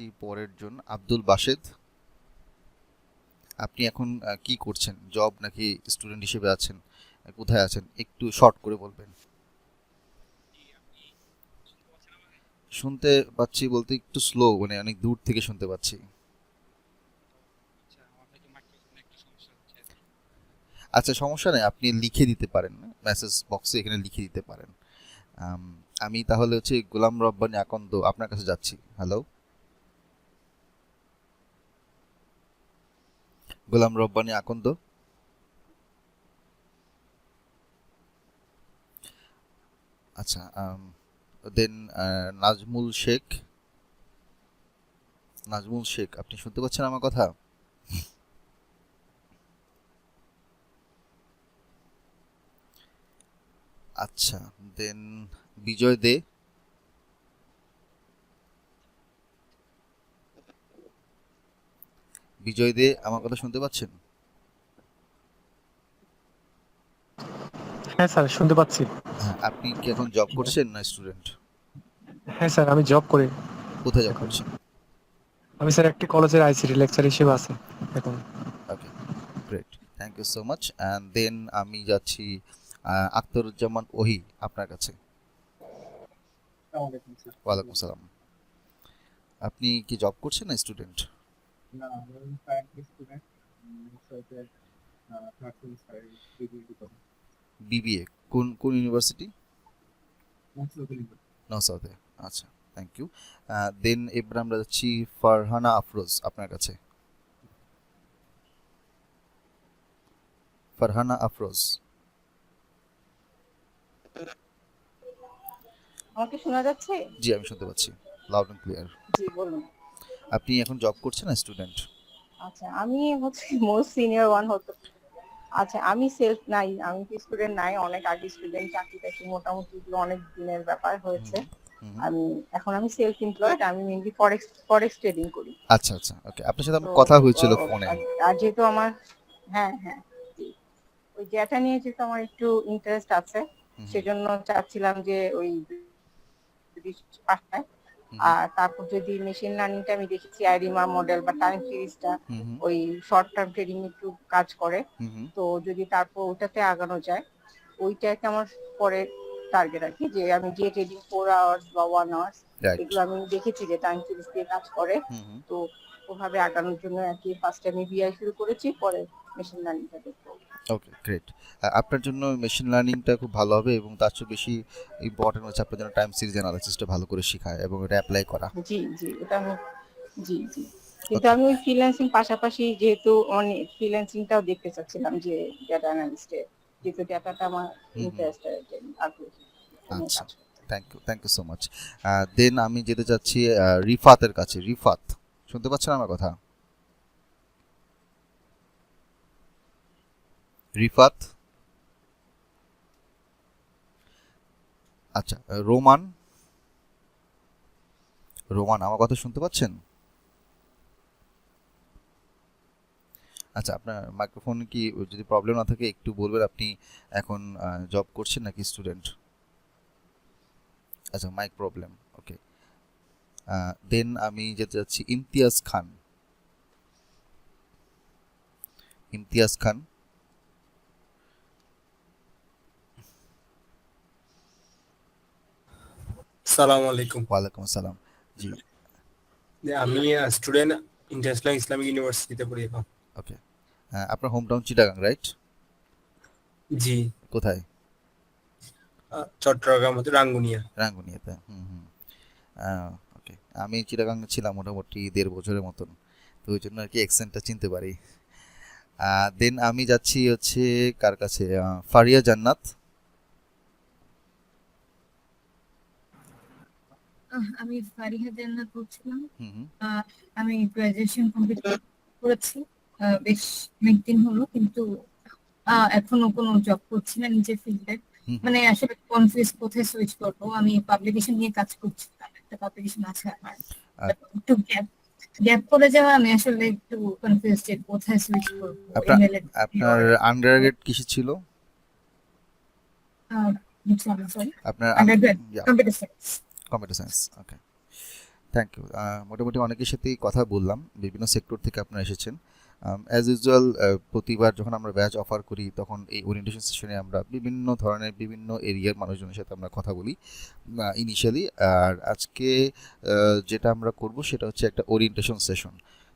পরের জন আব্দুল বাসেদ। আপনি এখন কি করছেন? জব নাকি স্টুডেন্ট হিসেবে আছেন? কোথায় আছেন? একটু শর্ট করে বলবেন। শুনতে পাচ্ছি বলতে একটু স্লো, মানে অনেক দূর থেকে শুনতে পাচ্ছি। আচ্ছা, সমস্যা নেই, আপনি লিখে দিতে পারেন, মেসেজ বক্সে এখানে লিখে দিতে পারেন। আম, আমি তাহলে গোলাম রব্বানী আকন্দ আপনার কাছে যাচ্ছি। হ্যালো, গোলাম রব্বানী আকন্দ। আচ্ছা, দেন নাজমুল শেখ। নাজমুল শেখ, আপনি শুনতে পাচ্ছেন আমার কথা? আচ্ছা, দেন বিজয় দে। বিজয় দে, আমার কথা শুনতে পাচ্ছেন? হ্যাঁ স্যার, শুনতে পাচ্ছি। হ্যাঁ, আপনি কি এখন জব করছেন না স্টুডেন্ট? হ্যাঁ স্যার, আমি জব করি কোথায় জব এখন। করছেন? আমি স্যার একটি কলেজের আইসিটি লেকচার হিসেবে আছি এখন। Okay, great, thank you so much. And then আমি যাচ্ছি আখতারুজ্জামান ওহি আপনার কাছে। ওয়ালাইকুম আসসালাম। ওয়ালাইকুম সালাম। আপনি কি জব করছেন না স্টুডেন্ট? না, আমি কারেন্টলি স্টুডেন্ট। সাথে থার্ড সেমিস্টারে ডিগ্রি করি। বিবিএ? কোন কোন ইউনিভার্সিটি? মুন্সিপাল নওসাদে। আচ্ছা, থ্যাংক ইউ। দেন এবার আমরা যাচ্ছি ফারহানা আফরোজ আপনার কাছে। ফারহানা আফরোজ। আমাকে শোনা যাচ্ছে? জি, আমি শুনতে পাচ্ছি, লাউড অ্যান্ড ক্লিয়ার। জি, বলুন। আপনি এখন জব করছেন না স্টুডেন্ট? আচ্ছা, আমি হচ্ছে মোস্ট সিনিয়র ওয়ান হতো। আচ্ছা, আমি সেলফ নাই, আমি কি স্টুডেন্ট নাই, অনেক আগে স্টুডেন্ট, চাকরি টাকরি মোটামুটি এগুলো অনেক দিনের ব্যাপার হুম হয়েছে। হুম। আমি সেলফ এমপ্লয়েড, আমি মেইনলি ফরেক্স ফরেক্স ট্রেডিং করি। আচ্ছা আচ্ছা, ওকে, আপনার সাথে তো আমার কথা হয়েছিল ফোনে। আর যেহেতু আমার, হ্যাঁ হ্যাঁ, জি, ওই ডেটা নিয়ে যেহেতু আমার একটু ইন্টারেস্ট আছে, হুম হুম সেজন্য চাচ্ছিলাম যে ওই যদি পাঠায়। হুম হুম আর তারপর যদি মেশিন লার্নিংটা আমি দেখেছি আইরিমা মডেল বা টাইম সিরিজটা হুম হুম ওই শর্ট টার্ম ট্রেডিং একটু কাজ করে। হুম হুম। তো যদি তারপর ওটাতে আগানো যায়, ওইটাকে আমার পরে টার্গেট আর কি, যে আমি যে ট্রেডিং 4 আওয়ার্স বা 1 আওয়ার্স, রাইট। এগুলো আমি দেখেছি যে টাইম সিরিজ দিয়ে কাজ করে। হুম হুম। তো ওভাবে আগানোর জন্য আর কি ফার্স্টে আমি বিআই শুরু করেছি, পরে মেশিন লার্নিংটা দেখবো। ওকে, গ্রেট। আপনার জন্য মেশিন লার্নিংটা খুব ভালো হবে, এবং তার চেয়ে বেশি ইম্পর্টেন্ট হচ্ছে আপনার জন্য টাইম সিরিজ অ্যানালাইসিসটা ভালো করে শেখায় এবং এটা অ্যাপ্লাই করা। জি জি, এটা আমি, জি জি, কিন্তু ওকে। আমি ওই ফ্রিল্যান্সিং পাশাপাশি যেহেতু অনেক ফ্রিল্যান্সিংটাও দেখতে চাচ্ছিলাম, যে ডেটা অ্যানালিস্টে যেহেতু ডেটাটা আমার হুম হুম। ইন্টারেস্টেড, আগ্রহী এটা নিয়ে আচ্ছা, কাজ করতে। Thank you so much. Then আমি যেতে চাচ্ছি রিফাতের কাছে। রিফাত, শুনতে পাচ্ছেন আমার কথা? রিফাত। আচ্ছা, রোমান। রোমান, আমার কথা শুনতে পাচ্ছেন? আচ্ছা, আপনার মাইক্রোফোন কি যদি প্রবলেম না থাকে একটু বলবেন, আপনি এখন জব করছেন নাকি স্টুডেন্ট? আচ্ছা, মাইক প্রবলেম, ওকে। দেন আমি যেতে যাচ্ছি ইমতিয়াজ খান। ইমতিয়াজ খান। সালাম আলাইকুম। ওয়ালাইকুম আসসালাম। জি। আমি স্টুডেন্ট, ইন্টারন্যাশনাল ইসলামিক ইউনিভার্সিটিতে পড়ি এখন। ওকে। আপনার হোম টাউন চিটাগাং, রাইট? জি। কোথায়? চট্টগ্রাম হচ্ছে রাঙ্গুনিয়া। রাঙ্গুনিয়াতে। হুম হুম। ওকে। আমি চিটাগাং ছিলাম মোটামুটি 1.5 বছরের মতন, তো ওই জন্য আর কি অ্যাকসেন্টটা চিনতে পারি। দেন আমি যাচ্ছি কার কাছে? ফারিয়া জান্নাত। আমি ফারিহা জান্নাত বলছিলাম। হুম হুম আহ, আমি গ্রাজুয়েশন কমপ্লিট করেছি বেশ অনেকদিন হলো, কিন্তু এখনো কোনো জব করছি না নিজের ফিল্ডে। হুম হুম। মানে আসলে কনফিউজ কোথায় সুইচ করবো। আমি পাবলিকেশন নিয়ে কাজ করছিলাম, একটা পাবলিকেশন আছে আমার। আ- But একটু গ্যাপ গ্যাপ করে যাওয়া, আমি আসলে একটু কনফিউজ যে কোথায় সুইচ করবো আপনার এমএল এর আপনার আন্ডারগ্রেড কিসে ছিল? সরি, আপনার undergrad yeah, computer science. Computer science, okay. Thank you. মোটামুটি অনেকের সাথেই কথা বললাম, বিভিন্ন সেক্টর থেকে আপনারা এসেছেন। অ্যাজ ইউজুয়াল প্রতিবার যখন আমরা ব্যাচ অফার করি তখন এই ওরিয়েন্টেশন সেশনে আমরা বিভিন্ন ধরনের বিভিন্ন এরিয়ার মানুষজনের সাথে আমরা কথা বলি ইনিশিয়ালি। আর আজকে যেটা আমরা করব সেটা হচ্ছে একটা ওরিয়েন্টেশন সেশন।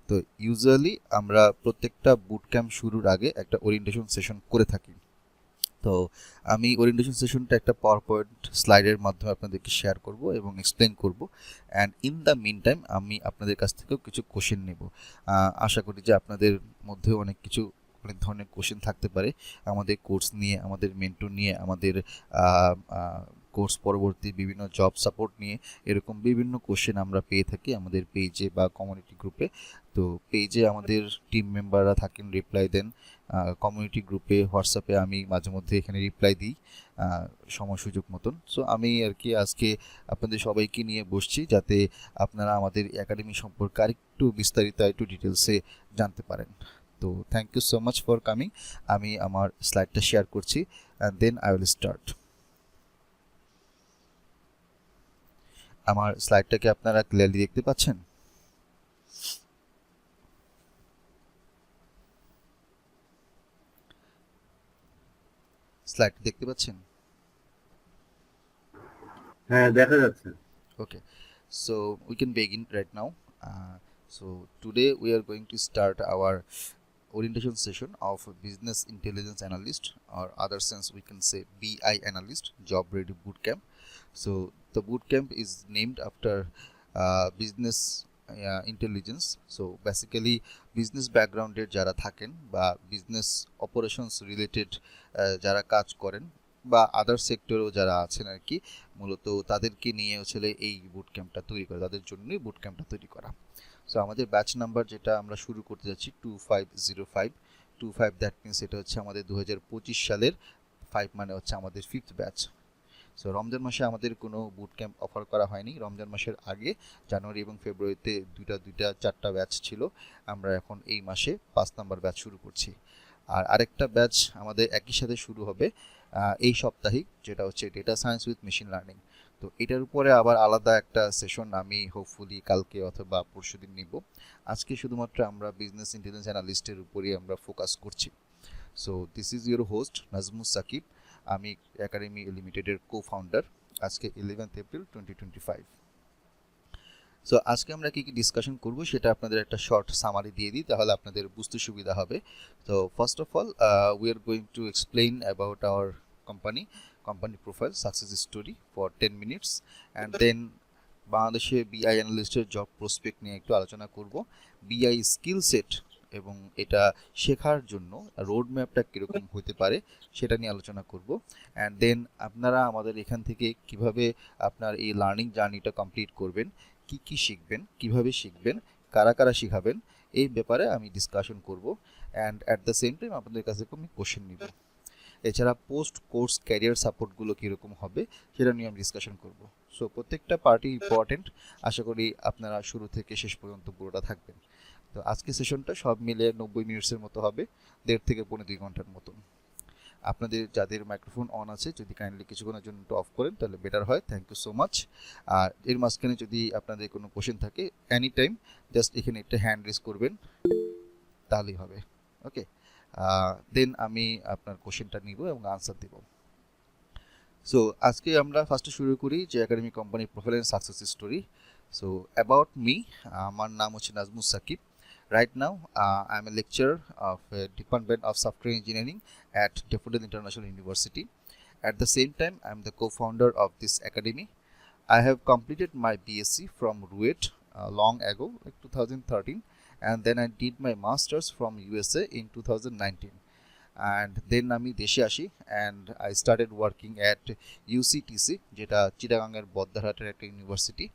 তো ইউজুয়ালি আমরা প্রত্যেকটা বুট ক্যাম্প শুরুর আগে একটা ওরিয়েন্টেশন সেশন করে থাকি। তো আমি ওরিয়েন্টেশন সেশনটা একটা পাওয়ার পয়েন্ট স্লাইডের মাধ্যমে আপনাদেরকে শেয়ার করব এবং এক্সপ্লেন করব। And in the meantime আমি আপনাদের কাছ থেকেও কিছু কোশ্চেন নেব। আশা করি যে আপনাদের মধ্যেও অনেক ধরনের কোশ্চেন থাকতে পারে আমাদের কোর্স নিয়ে, আমাদের মেন্টর নিয়ে, আমাদের কোর্স পরবর্তী বিভিন্ন জব সাপোর্ট নিয়ে। এরকম বিভিন্ন কোশ্চেন আমরা পেয়ে থাকি আমাদের পেজে বা কমিউনিটি গ্রুপে। তো পেজে আমাদের টিম মেম্বাররা থাকেন, রিপ্লাই দেন। কমিউনিটি গ্রুপে হোয়াটসঅ্যাপে আমি মাঝে মধ্যে এখানে রিপ্লাই দিই সময় সুযোগ মতন। সো আমি আর কি আজকে আপনাদের সবাইকে নিয়ে বসছি যাতে আপনারা আমাদের একাডেমি সম্পর্কে আরেকটু বিস্তারিত একটু ডিটেলসে জানতে পারেন। তো thank you so much for coming. আমি আমার স্লাইডটা শেয়ার করছি and then I will start. আমার স্লাইডটাকে আপনারা ক্লিয়ারলি দেখতে পাচ্ছেন? স্লাইড দেখতে পাচ্ছেন? হ্যাঁ দেখা যাচ্ছে। Okay, so we can begin right now. So today we are going to start our orientation session of business intelligence analyst, or other sense we can say BI analyst, job ready bootcamp. So the bootcamp is named after business intelligence. So basically business background এর যারা থাকেন বা business operations related যারা কাজ করেন বা আদার সেক্টরেও যারা আছেন আর কি, মূলত তাদেরকে নিয়ে আসলে এই বুট ক্যাম্পটা তৈরি করা, তাদের জন্যই বুট ক্যাম্পটা তৈরি করা। সো আমাদের ব্যাচ নাম্বার যেটা আমরা শুরু করতে যাচ্ছি 2505 দ্যাট মিনস এটা হচ্ছে আমাদের 2025 সালের 5 মানে হচ্ছে আমাদের 5th ব্যাচ। সো রমজান মাসে আমাদের কোনো বুট ক্যাম্প অফার করা হয়নি। রমজান মাসের আগে জানুয়ারি এবং ফেব্রুয়ারিতে চারটা ব্যাচ ছিল। আমরা এখন এই মাসে 5 নাম্বার ব্যাচ শুরু করছি। আর আরেকটা ব্যাচ আমাদের একই সাথে শুরু হবে এই সাপ্তাহিক, যেটা হচ্ছে data science with machine learning. তো এটার উপরে আবার আলাদা একটা সেশন আমি হোপফুলি কালকে অথবা পরশুদিন নিব। আজকে শুধুমাত্র আমরা বিজনেস ইন্টেলিজেন্স অ্যানালিস্টের উপরই আমরা ফোকাস করছি। So this is your host Nazmus Sakib. আমি একাডেমি লিমিটেডের কো-ফাউন্ডার। আজকে 11th এপ্রিল 2025। সো আজকে আমরা কি কি ডিসকাশন করব সেটা আপনাদের একটা শর্ট সামারি দিয়ে দিই, তাহলে আপনাদের বুঝতে সুবিধা হবে। তো first of all we are going to explain about our company profile, success story for 10 minutes, and then বাংলাদেশে বিআই অ্যানালিস্টের জব প্রসপেক্ট নিয়ে একটু আলোচনা করব, বিআই স্কিল সেট এবং এটা শেখার জন্য রোড ম্যাপটা কীরকম হতে পারে সেটা নিয়ে আলোচনা করব। অ্যান্ড দেন আপনারা আমাদের এখান থেকে কিভাবে আপনার এই লার্নিং জার্নিটা কমপ্লিট করবেন, কি কি শিখবেন, কিভাবে শিখবেন, কারা কারা শিখাবেন, এই ব্যাপারে আমি ডিসকাশন করব। And at the same time আপনাদের কাছে আমি কোশ্চেন নিব। এছাড়া পোস্ট কোর্স ক্যারিয়ার সাপোর্টগুলো কীরকম হবে সেটা নিয়ে আমি ডিসকাশন করব। সো প্রত্যেকটা পার্টি ইম্পর্টেন্ট। আশা করি আপনারা শুরু থেকে শেষ পর্যন্ত পুরোটা থাকবেন। তো আজকে সেশনটা সব মিলে 90 মিনিটসের মতো হবে, 1.5 থেকে 2.5 ঘন্টার মতন। আপনাদের যাদের মাইক্রোফোন অন আছে যদি কাইন্ডলি কিছুক্ষণের জন্য একটু অফ করেন তাহলে বেটার হয়। Thank you so much. আর এর মাঝখানে যদি আপনাদের কোনো কোশ্চেন থাকে এনি টাইম জাস্ট এখানে একটা হ্যান্ড রেজ করবেন তাহলেই হবে। ওকে, দেন আমি আপনার কোশ্চেনটা নিব এবং আনসার দেব। সো আজকে আমরা ফার্স্টে শুরু করি যে academy company profile and success story. So about me, আমার নাম হচ্ছে Najmus Shakib. Right now, I am a lecturer of Department of Software Engineering at Daffodil International University. At the same time, I am the co-founder of this academy. I have completed my BSc from RUET long ago, like 2013, and then I did my masters from USA in 2019. And then আমি দেশে আসি and I started working at UCTC, যেটা চিটাগাংয়ের বদ্দারহাটের একটা university.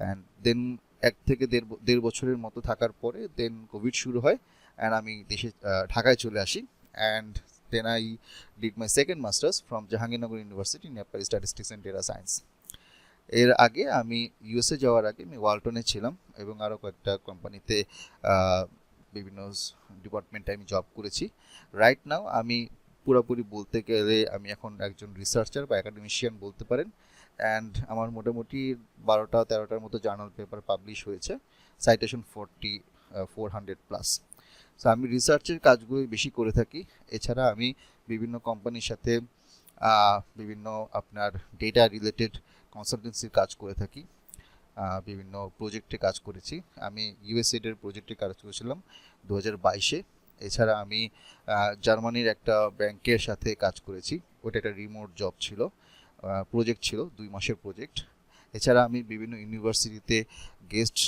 and then 1 থেকে 1.5 বছরের মতো থাকার পরে দেন কোভিড শুরু হয় অ্যান্ড আমি দেশে ঢাকায় চলে আসি। And then I did my second masters from Jahangirnagar university নেপাল স্ট্যাটিস্টিক্স অ্যান্ড ডেটা সায়েন্স। এর আগে আমি ইউএসএ যাওয়ার আগে আমি ওয়ালটনে ছিলাম এবং আরও কয়েকটা কোম্পানিতে বিভিন্ন ডিপার্টমেন্টে আমি জব করেছি। রাইট নাও আমি পুরোপুরি বলতে গেলে আমি এখন একজন রিসার্চার বা একাডেমিশিয়ান বলতে পারেন। অ্যান্ড আমার মোটামুটি 12-13টার মতো জার্নাল পেপার পাবলিশ হয়েছে, সাইটেশন 400 প্লাস। সো আমি রিসার্চের কাজগুলো বেশি করে থাকি। এছাড়া আমি বিভিন্ন কোম্পানির সাথে বিভিন্ন আপনার ডেটা রিলেটেড কনসালটেন্সির কাজ করে থাকি, বিভিন্ন প্রজেক্টে কাজ করেছি। আমি ইউএসএইডের প্রজেক্টে কাজ করেছিলাম 2022-এ। এছাড়া আমি জার্মানির একটা ব্যাংকের সাথে কাজ করেছি, ওটা একটা রিমোট জব ছিল, প্রজেক্ট ছিল 2 মাসের প্রজেক্ট। এছাড়া আমি বিভিন্ন ইউনিভার্সিটিতে গেস্ট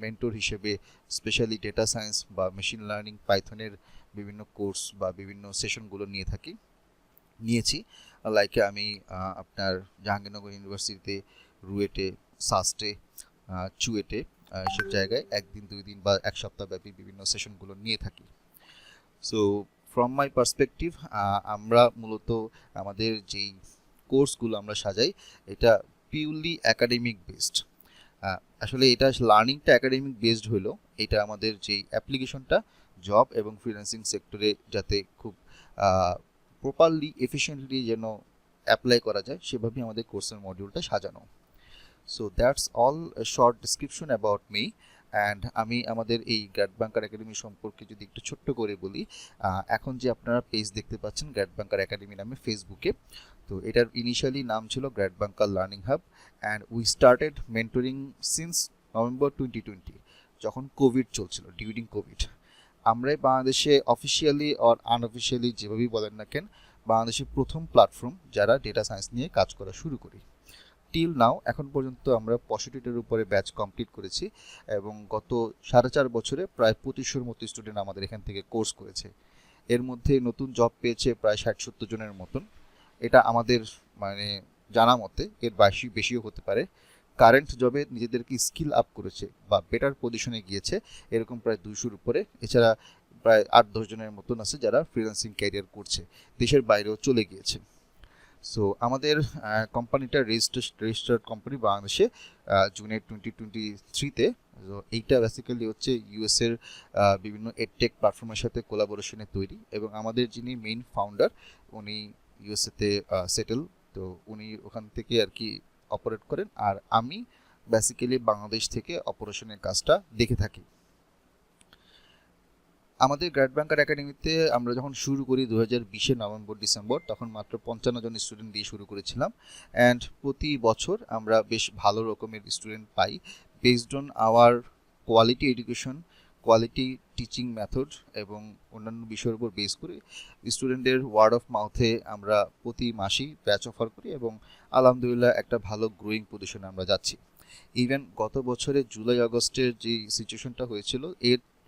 মেন্টর হিসেবে স্পেশালি ডেটা সায়েন্স বা মেশিন লার্নিং পাইথনের বিভিন্ন কোর্স বা বিভিন্ন সেশনগুলো নিয়েছি। লাইক আমি আপনার জাহাঙ্গীরনগর ইউনিভার্সিটিতে, রুয়েটে, সাস্টে, চুয়েটে, এসব জায়গায় 1 দিন 2 দিন বা 1 সপ্তাহ ব্যাপী বিভিন্ন সেশনগুলো নিয়ে থাকি। সো ফ্রম মাই পার্সপেক্টিভ, আমরা মূলত আমাদের যেই কোর্সগুলো আমরা সাজাই এটা পিওরলি একাডেমিক বেসড। আসলে এটা লার্নিংটা একাডেমিক বেসড হলো, এটা আমাদের যেই অ্যাপ্লিকেশনটা জব এবং ফ্রিল্যান্সিং সেক্টরে যাতে খুব প্রপারলি এফিশিয়েন্টলি যেন অ্যাপ্লাই করা যায় সেভাবেই আমাদের কোর্সের মডিউলটা সাজানো। So that's all short description about me. And আমি আমাদের এই গ্র্যাড বাঙ্কার একাডেমি সম্পর্কে যদি একটু ছোট্ট করে বলি, এখন যে আপনারা পেজ দেখতে পাচ্ছেন গ্র্যাড বাঙ্কার একাডেমি নামে ফেসবুকে, তো এটার ইনিশিয়ালি নাম ছিল grad bunker learning hub, and we started mentoring since November 2020, যখন কোভিড চলছিল, ডিউরিং কোভিড। আমরাই বাংলাদেশে অফিসিয়ালি অর আনঅফিসিয়ালি যেভাবেই বলেন না কেন, বাংলাদেশের প্রথম প্ল্যাটফর্ম যারা ডেটা সায়েন্স নিয়ে কাজ করা শুরু করি। টিল নাও এখন পর্যন্ত আমরা 65টার উপরে ব্যাচ কমপ্লিট করেছি এবং গত 4.5 বছরে প্রায় 2500-র মতো স্টুডেন্ট আমাদের এখান থেকে কোর্স করেছে। এর মধ্যে নতুন জব পেয়েছে প্রায় 60-70 জনের মতন। এটা আমাদের মানে জানা মতে এর বেশিও হতে পারে। কারেন্ট জবে নিজেদেরকে স্কিল আপ করেছে বা বেটার পজিশনে গিয়েছে এরকম প্রায় 200-র উপরে। এছাড়া প্রায় 8-10 জনের মতন আছে যারা ফ্রিল্যান্সিং ক্যারিয়ার করছে, দেশের বাইরেও চলে গিয়েছে। সো আমাদের কোম্পানিটা রেজিস্টার্ড কোম্পানি বাংলাদেশে জুনের 2023-তে। তো এইটা বেসিক্যালি হচ্ছে ইউএসের বিভিন্ন এডটেক প্ল্যাটফর্মের সাথে কোলাবোরেশনে তৈরি, এবং আমাদের যিনি মেইন ফাউন্ডার উনি ইউএসএতে সেটেল, তো উনি ওখান থেকে আর কি অপারেট করেন, আর আমি বেসিক্যালি বাংলাদেশ থেকে অপারেশনের কাজটা দেখে থাকি। আমাদের গ্র্যাড বাঙ্কার একাডেমিতে আমরা যখন শুরু করি 2020-এর নভেম্বর-ডিসেম্বর, তখন মাত্র 55 জন স্টুডেন্ট দিয়ে শুরু করেছিলাম। অ্যান্ড প্রতি বছর আমরা বেশ ভালো রকমের স্টুডেন্ট পাই based on our quality education, quality teaching method এবং অন্যান্য বিষয়ের উপর বেস করে স্টুডেন্টদের ওয়ার্ড অফ মাউথে আমরা প্রতি মাসেই ব্যাচ অফার করি এবং আলহামদুলিল্লাহ একটা ভালো গ্রোয়িং পজিশনে আমরা যাচ্ছি। ইভেন গত বছরে জুলাই-আগস্টের যে সিচুয়েশনটা হয়েছিল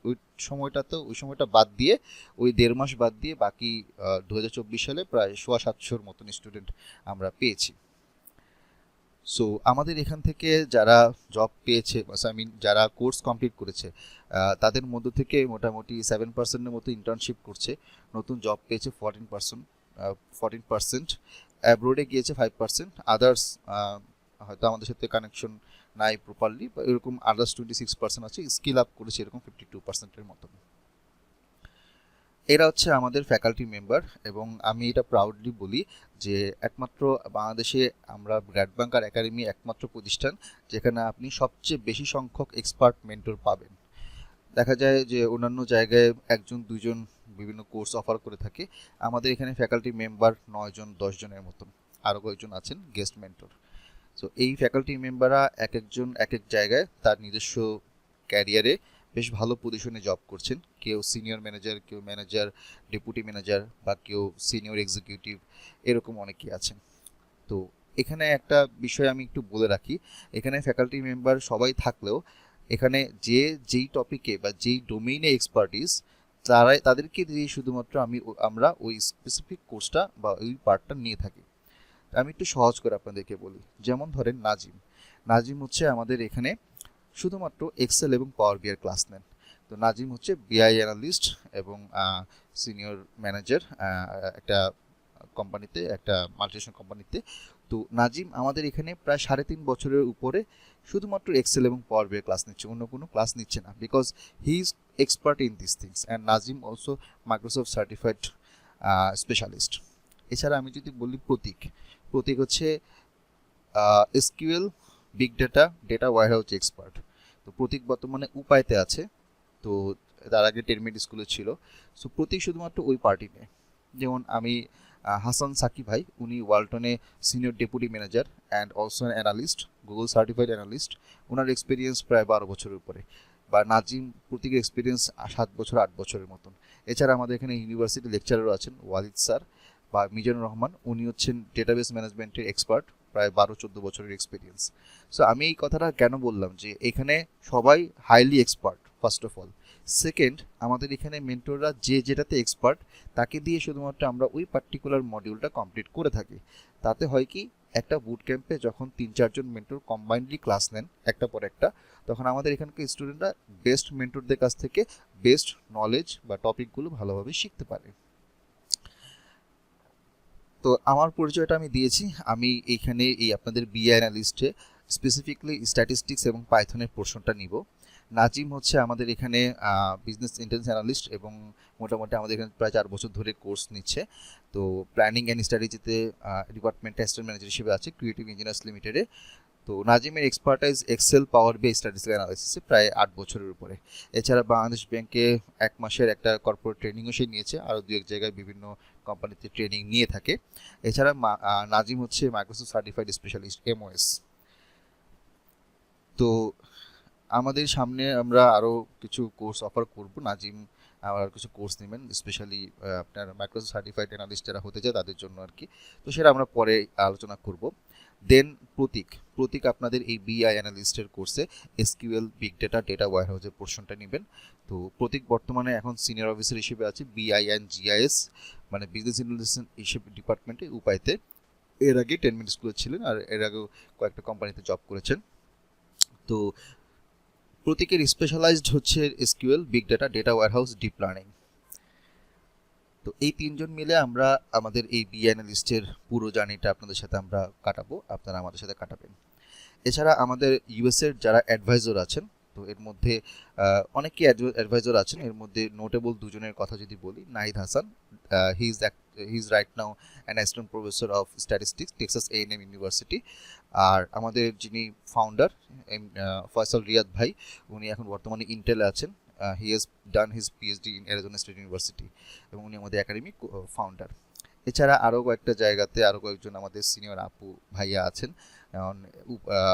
ওই সময়টা বাদ দিয়ে, ওই 1.5 মাস বাদ দিয়ে বাকি 2024 সালে প্রায় 750-র মতন স্টুডেন্ট আমরা পেয়েছি। সো আমাদের এখান থেকে যারা জব পেয়েছে, যারা কোর্স কমপ্লিট করেছে, তাদের মধ্য থেকে মোটামুটি 7%-এর মতো ইন্টার্নশিপ করছে, নতুন জব পেয়েছে 14%, অ্যাব্রোডে গিয়েছে 5%, আদার্স হয়তো আমাদের সাথে কানেকশন নাই প্রপারলি, বা এরকম আদার্স 26% আছে, স্কিল আপ করেছে এরকম 52%-এর মতো। এরা হচ্ছে আমাদের ফ্যাকাল্টি মেম্বার, এবং আমি এটা প্রাউডলি বলি যে একমাত্র বাংলাদেশে আমরা গ্র্যাড বাঙ্কার একাডেমি একমাত্র প্রতিষ্ঠান যেখানে আপনি সবচেয়ে বেশি সংখ্যক এক্সপার্ট মেন্টর পাবেন। দেখা যায় যে অন্যান্য জায়গায় 1-2 জন বিভিন্ন কোর্স অফার করে থাকে, আমাদের এখানে ফ্যাকাল্টি মেম্বার 9 জন 10 জনের মতন, আরও কয়েকজন আছেন গেস্ট মেন্টর। সো এই ফ্যাকাল্টি মেম্বাররা এক একজন এক এক জায়গায় তার নিজস্ব ক্যারিয়ারে বেশ ভালো পজিশনে জব করছেন, কেউ সিনিয়র ম্যানেজার, কেউ ম্যানেজার, ডেপুটি ম্যানেজার, বা কেউ সিনিয়র এক্সিকিউটিভ, এরকম অনেকেই আছেন। তো এখানে একটা বিষয় আমি একটু বলে রাখি, এখানে ফ্যাকাল্টি মেম্বার সবাই থাকলেও এখানে যেই টপিকে বা যেই ডোমেইনে এক্সপার্টিস, তাদেরকে দিয়ে শুধুমাত্র আমরা ওই স্পেসিফিক কোর্সটা বা ওই পার্টটা নিয়ে থাকি। আমি একটু সহজ করে আপনাদেরকে বলি, যেমন ধরেন নাজিম হচ্ছে আমাদের এখানে শুধুমাত্র এক্সেল এবং পাওয়ার বিআই ক্লাস নেন। তো নাজিম হচ্ছে বিআই অ্যানালিস্ট এবং সিনিয়র ম্যানেজার একটা কোম্পানিতে, একটা মাল্টিনেশনাল কোম্পানিতে। তো নাজিম আমাদের এখানে প্রায় 3.5 বছরের উপরে শুধুমাত্র এক্সেল এবং পাওয়ার বিআই ক্লাস নিচ্ছে, অন্য কোনো ক্লাস নিচ্ছে না, because he is expert in this things, and Nazim also Microsoft certified specialist. এছাড়া আমি যদি বলি প্রতীক হচ্ছে SQL, big data, data warehouse expert. তো প্রতীক বর্তমানে উপায়তে আছে, তো তার আগে টেরমিট স্কুলে ছিল। সো প্রতীক শুধুমাত্র ওই পার্টি নেই। যেমন আমি হাসান সাকি ভাই, উনি ওয়ালটনে senior deputy manager and also analyst, Google certified analyst. ওনার এক্সপিরিয়েন্স প্রায় 12 বছরের উপরে। বা নাজিম, প্রতীকের এক্সপিরিয়েন্স 7 বছর 8 বছরের মতন। এছাড়া আমাদের এখানে ইউনিভার্সিটি লেকচারারও আছেন, ওয়ালিদ স্যার বা মিজানুর রহমান, উনি হচ্ছেন ডেটাবেস ম্যানেজমেন্টের এক্সপার্ট, প্রায় 12-14 বছরের এক্সপিরিয়েন্স। সো আমি এই কথাটা কেন বললাম যে এখানে সবাই highly expert first of all. Second, আমাদের এখানে মেন্টররা যে যেটাতে এক্সপার্ট তাকে দিয়ে শুধুমাত্র আমরা ওই পার্টিকুলার মডিউলটা কমপ্লিট করে থাকি। তাতে হয় কি, একটা বুট ক্যাম্পে যখন 3-4 জন মেন্টর কম্বাইন্ডলি ক্লাস নেন একটা পর একটা, তখন আমাদের এখানকার স্টুডেন্টরা বেস্ট মেন্টরদের কাছ থেকে বেস্ট নলেজ বা টপিকগুলো ভালোভাবে শিখতে পারে। তো আমার পরিচয়টা আমি দিয়েছি। আমি এইখানে এই আপনাদের বিএ অ্যানালিস্টে স্পেসিফিকলি স্ট্যাটিস্টিক্স এবং পাইথনের পোর্শনটা নিব। নাজিম হচ্ছে আমাদের এখানে বিজনেস ইন্টেলিজেন্স অ্যানালিস্ট এবং মোটামুটি আমাদের এখানে প্রায় 4 বছর ধরে কোর্স নিচ্ছে। তো প্ল্যানিং অ্যান্ড স্ট্র্যাটেজিতে ডিপার্টমেন্ট অ্যাসিস্ট্যান্ট ম্যানেজার হিসেবে আছে ক্রিয়েটিভ ইঞ্জিনিয়ার্স লিমিটেডে। তো নাজিমের এক্সপার্টাইজ এক্সেল, পাওয়ার বিআই, স্ট্যাটিস্টিক্যাল অ্যানালাইসিসে প্রায় 8 বছরের উপরে। এছাড়া বাংলাদেশ ব্যাংকে 1 মাসের একটা কর্পোরেট ট্রেনিংও সে নিয়েছে, আরও 2-1 জায়গায় বিভিন্ন কোম্পানিতে ট্রেনিং নিয়ে থাকে। এছাড়া নাজিম হচ্ছে মাইক্রোসফট সার্টিফাইড স্পেশালিস্ট এমওএস। তো আমাদের সামনে আমরা আরও কিছু কোর্স অফার করব। নাজিম আবার কিছু কোর্স নেবেন, স্পেশালি আপনার মাইক্রোসফট সার্টিফাইড অ্যানালিস্ট যারা হতে চায় তাদের জন্য আর কি। তো সেটা আমরা পরে আলোচনা করব। দেন প্রতীক আপনাদের এই বিআই অ্যানালিস্টের কোর্সে এসকিউএল, বিগ ডেটা, ডেটা ওয়্যারহাউসের পোর্শনটা নেবেন। তো প্রতীক বর্তমানে এখন সিনিয়র অফিসার হিসেবে আছে বিআই অ্যান্ড জিআইএস, মানে বিজনেস ইন্টেলিজেন্স হিসেবে ডিপার্টমেন্টে উপায়তে। এর আগে টেরমিট স্কুলে ছিলেন আর এর আগেও কয়েকটা কোম্পানিতে জব করেছেন। তো প্রতীকের স্পেশালাইজড হচ্ছে SQL, big data, data warehouse, deep learning. তো এই 3 জন মিলে আমরা আমাদের এই বি অ্যানালিস্টের পুরো জার্নিটা আপনাদের সাথে আমরা কাটাবো, আপনারা আমাদের সাথে কাটাবেন। এছাড়া আমাদের ইউএসের যারা অ্যাডভাইজর আছেন, তো এর মধ্যে অনেকেই অ্যাডভাইজর আছেন। এর মধ্যে নোটেবল 2 জনের কথা যদি বলি, Nahid Hasan, he is right now an assistant professor of statistics, Texas A&M university. আর আমাদের যিনি ফাউন্ডার ফয়সাল রিয়াদ ভাই, উনি এখন বর্তমানে ইন্টেলে আছেন। He has done his PhD in Arizona state university এবং উনি আমাদের একাডেমিক ফাউন্ডার। এছাড়া আরও কয়েকটা জায়গাতে আরও কয়েকজন আমাদের সিনিয়র আপু ভাইয়া আছেন। যেমন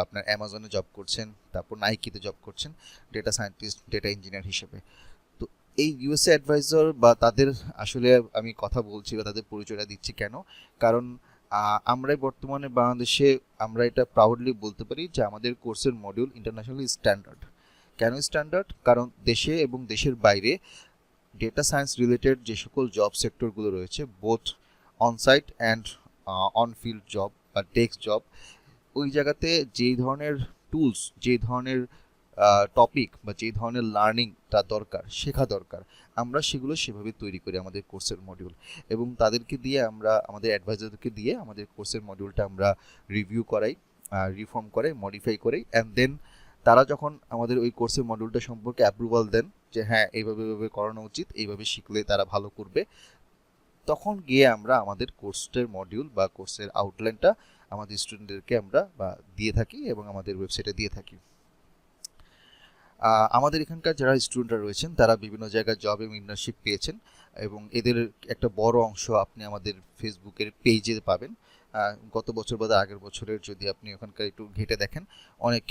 আপনার অ্যামাজনে জব করছেন, তারপর নাইকিতে জব করছেন ডেটা সায়েন্টিস্ট, ডেটা ইঞ্জিনিয়ার হিসেবে। তো এই ইউএসএ অ্যাডভাইজার বা তাদের আসলে আমি কথা বলছি বা তাদের পরিচয়টা দিচ্ছি কেন, কারণ আমরাই বর্তমানে বাংলাদেশে আমরা এটা প্রাউডলি বলতে পারি যে আমাদের কোর্সের মডিউল ইন্টারন্যাশনালি স্ট্যান্ডার্ড। কেন স্ট্যান্ডার্ড? কারণ দেশে এবং দেশের বাইরে ডেটা সায়েন্স রিলেটেড যে সকল জব সেক্টরগুলো রয়েছে, both onsite and on field job বা ডেস্ক জব, ওই জায়গাতে যেই ধরনের টুলস, যেই ধরনের টপিক বা যেই ধরনের লার্নিংটা দরকার, শেখা দরকার, আমরা সেগুলো সেভাবে তৈরি করি আমাদের কোর্সের মডিউল। এবং তাদেরকে দিয়ে আমরা, আমাদের অ্যাডভাইজারদেরকে দিয়ে আমাদের কোর্সের মডিউলটা আমরা রিভিউ করাই, রিফর্ম করে, মডিফাই করাই। অ্যান্ড দেন তারা যখন আমাদের ওই কোর্সের মডিউলটা সম্পর্কে অ্যাপ্রুভাল দেন যে হ্যাঁ এইভাবে এইভাবে করানো উচিত, এইভাবে শিখলে তারা ভালো করবে, তখন গিয়ে আমরা আমাদের কোর্সের মডিউল বা কোর্সের আউটলাইনটা আমাদের স্টুডেন্টদেরকে আমরা দিয়ে থাকি এবং আমাদের ওয়েবসাইটে দিয়ে থাকি। আমাদের এখানকার যারা স্টুডেন্টরা রয়েছেন তারা বিভিন্ন জায়গায় জব এবং ইন্টার্নশিপ পেয়েছেন এবং এদের একটা বড় অংশ আপনি আমাদের ফেসবুকের পেজে পাবেন। গত বছর বা আগের বছরের যদি আপনি ওখানকার একটু ঘেটে দেখেন, অনেক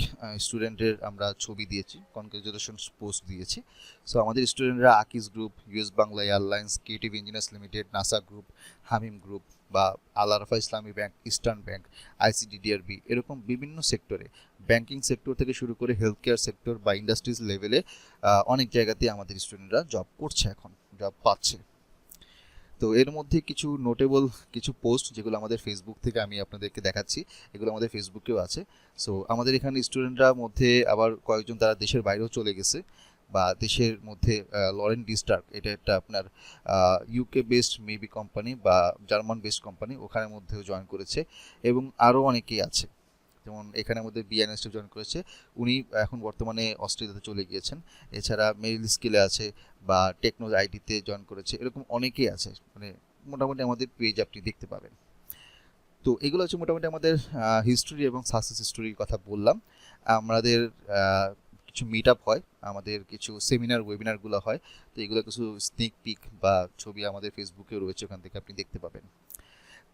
স্টুডেন্টের আমরা ছবি দিয়েছি, কনগ্রাচুলেশন পোস্ট দিয়েছি। সো আমাদের স্টুডেন্টরা Akij group, US Bangla airlines, creative engineers limited, Nassa group, Hamim group বা আল আরাফা ইসলামী ব্যাংক, ইস্টার্ন ব্যাংক, ICDDRB, এরকম বিভিন্ন সেক্টরে, ব্যাংকিং সেক্টর থেকে শুরু করে হেলথ কেয়ার সেক্টর বা ইন্ডাস্ট্রিজ লেভেলে অনেক জায়গাতেই আমাদের স্টুডেন্টরা জব করছে, এখন জব পাচ্ছে। তো এর মধ্যে কিছু নোটেবল কিছু পোস্ট যেগুলো আমাদের ফেসবুক থেকে আমি আপনাদেরকে দেখাচ্ছি, এগুলো আমাদের ফেসবুকেও আছে। সো আমাদের এখানে স্টুডেন্টরা মধ্যে আবার কয়েকজন তারা দেশের বাইরেও চলে গেছে, বা দেশের মধ্যে লরেন ডিস্টার্ক, এটা একটা আপনার ইউকে বেসড মেবি কোম্পানি বা জার্মান বেসড কোম্পানি, ওখানের মধ্যেও জয়েন করেছে এবং আরও অনেকেই আছে। যেমন এখানের মধ্যে বিএনএসটি জয়েন করেছে, উনি এখন বর্তমানে অস্ট্রেলিয়াতে চলে গিয়েছেন। এছাড়া মেরিল স্কিলে আছে বা টেকনো আইটিতে জয়েন করেছে, এরকম অনেকেই আছে। মানে মোটামুটি আমাদের পেজ আপনি দেখতে পাবেন। তো এগুলো হচ্ছে মোটামুটি আমাদের হিস্টোরি এবং সাকসেস স্টোরির কথা বললাম। আমাদের কিছু মিট আপ হয়, আমাদের কিছু সেমিনার ওয়েবিনারগুলো হয়, তো এগুলো কিছু স্নিক পিক বা ছবি আমাদের ফেসবুকে রয়েছে, ওখান থেকে আপনি দেখতে পাবেন।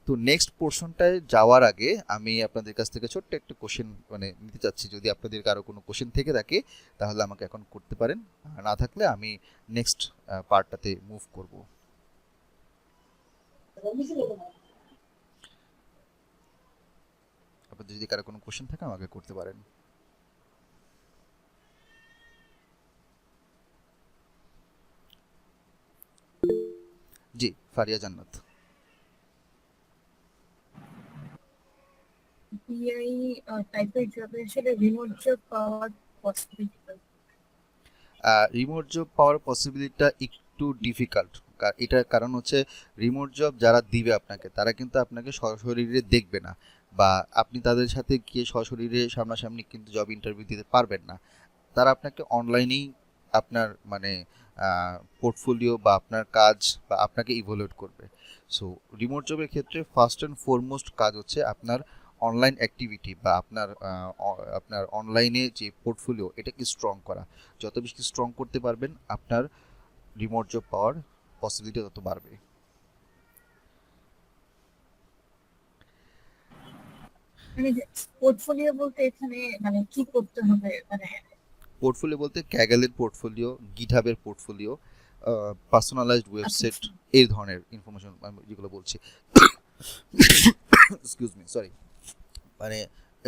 তো নেক্সট পোর্শনটায় যাওয়ার আগে আমি আপনাদের কাছ থেকে ছোট্ট একটা কোশ্চেন মানে নিতে চাচ্ছি। যদি আপনাদের কারো কোনো কোশ্চেন থেকে থাকে তাহলে আমাকে এখন করতে পারেন, আর না থাকলে আমি নেক্সট পার্টটাতে মুভ করব। আপনাদের যদি কারো কোনো কোশ্চেন থাকে আমাকে করতে পারেন। জি, ফারিয়া জান্নাত। বিআই টাইপের জবে আসলে রিমোট জব পাওয়ার পসিবিলিটি। রিমোট জব পাওয়ার পসিবিলিটিটা একটু ডিফিকাল্ট। এটার কারণ হচ্ছে রিমোট জব যারা দিবে আপনাকে তারা কিন্তু আপনাকে সশরীরে দেখবে না, বা আপনি তাদের সাথে গিয়ে সশরীরে সামনাসামনি কিন্তু জব ইন্টারভিউ দিতে পারবেন না। তারা আপনাকে অনলাইনেই আপনার মানে পোর্টফোলিও বা আপনার কাজ বা আপনাকে ইভ্যালুয়েট করবে। সো রিমোট জবের ক্ষেত্রে ফার্স্ট অ্যান্ড ফরমোস্ট কাজ হচ্ছে আপনার অনলাইন অ্যাক্টিভিটি বা আপনার অনলাইনে যে পোর্টফোলিও এটাকে স্ট্রং করা। যত বেশি স্ট্রং করতে পারবেন আপনার রিমোট জব পাওয়ার পসিবিলিটি তত বাড়বে। মানে পোর্টফোলিও বলতে এখানে মানে কি করতে হবে, মানে পোর্টফোলিও বলতে ক্যাগেলের পোর্টফোলিও, গিটহাবের পোর্টফোলিও, পার্সোনালাইজড আচ্ছা ওয়েবসাইট, আচ্ছা। এই ধরনের ইনফরমেশন আমি যেগুলো বলছি। Excuse me, sorry. মানে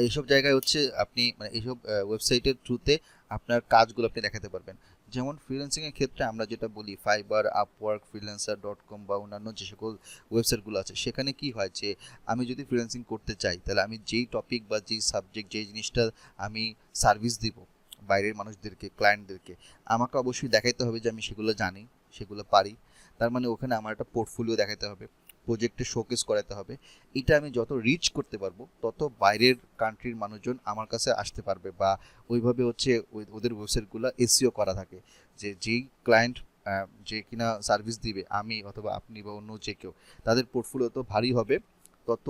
এইসব জায়গায় হচ্ছে আপনি মানে এইসব ওয়েবসাইটের থ্রুতে আপনার কাজগুলো আপনি দেখাতে পারবেন। যেমন ফ্রিল্যান্সিংয়ের ক্ষেত্রে আমরা যেটা বলি ফাইবার, আপওয়ার্ক, ফ্রিল্যান্সার.com বা অন্যান্য যে সকল ওয়েবসাইটগুলো আছে, সেখানে কি হয় যে আমি যদি ফ্রিল্যান্সিং করতে চাই তাহলে আমি যেই টপিক বা যেই সাবজেক্ট যেই জিনিসটা আমি সার্ভিস দিব বাইরের মানুষদেরকে, ক্লায়েন্টদেরকে, আমাকে অবশ্যই দেখাইতে হবে যে আমি সেগুলো জানি, সেগুলো পারি। তার মানে ওখানে আমার একটা পোর্টফোলিও দেখাতে হবে, প্রজেক্টে শোকেস করাতে হবে। এটা আমি যত রিচ করতে পারবো তত বাইরের কান্ট্রির মানুষজন আমার কাছে আসতে পারবে, বা ওইভাবে হচ্ছে ওদের ওয়েবসাইটগুলো এসইও করা থাকে যে যেই ক্লায়েন্ট যে কিনা সার্ভিস দিবে, আমি অথবা আপনি বা অন্য যে কেউ, তাদের পোর্টফোলিও তো ভারী হবে, তত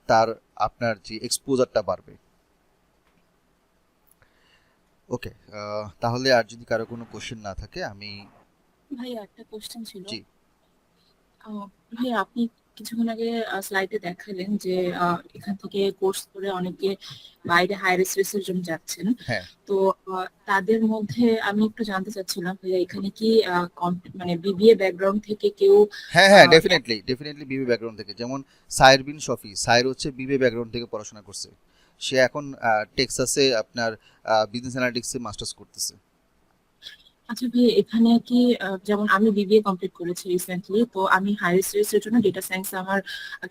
তার আপনার যে এক্সপোজারটা বাড়বে। ওকে, তাহলে আর যদি কারো কোনো কোশ্চেন না থাকে আমি ভাইয়া একটা কোশ্চেন ছিল। জি ভাইয়া আপনি কিছুক্ষণ আগে স্লাইডে দেখালেন যে এখান থেকে কোর্স করে অনেকে বাইরে হায়ার স্টাডিজের জন্য যাচ্ছেন। হ্যাঁ তো তাদের মধ্যে আমি একটু জানতে চাচ্ছিলাম ভাইয়া এখানে কি মানে বিবিএ ব্যাকগ্রাউন্ড থেকে কেউ হ্যাঁ হ্যাঁ, আহ, ডেফিনেটলি বিবি ব্যাকগ্রাউন্ড থেকে। যেমন সায়ের বিন শফি, সায়ের হচ্ছে বিবি ব্যাকগ্রাউন্ড থেকে পড়াশোনা করছে। সে এখন টেক্সাসে আপনার বিজনেস অ্যানালিটিক্সে মাস্টার্স করতেছে। আচ্ছা ভাই এখানে কি যেমন আমি বিবিএ কমপ্লিট করেছি রিসেন্টলি, তো আমি হায়ার স্টাডিজের জন্য ডেটা সায়েন্স আমার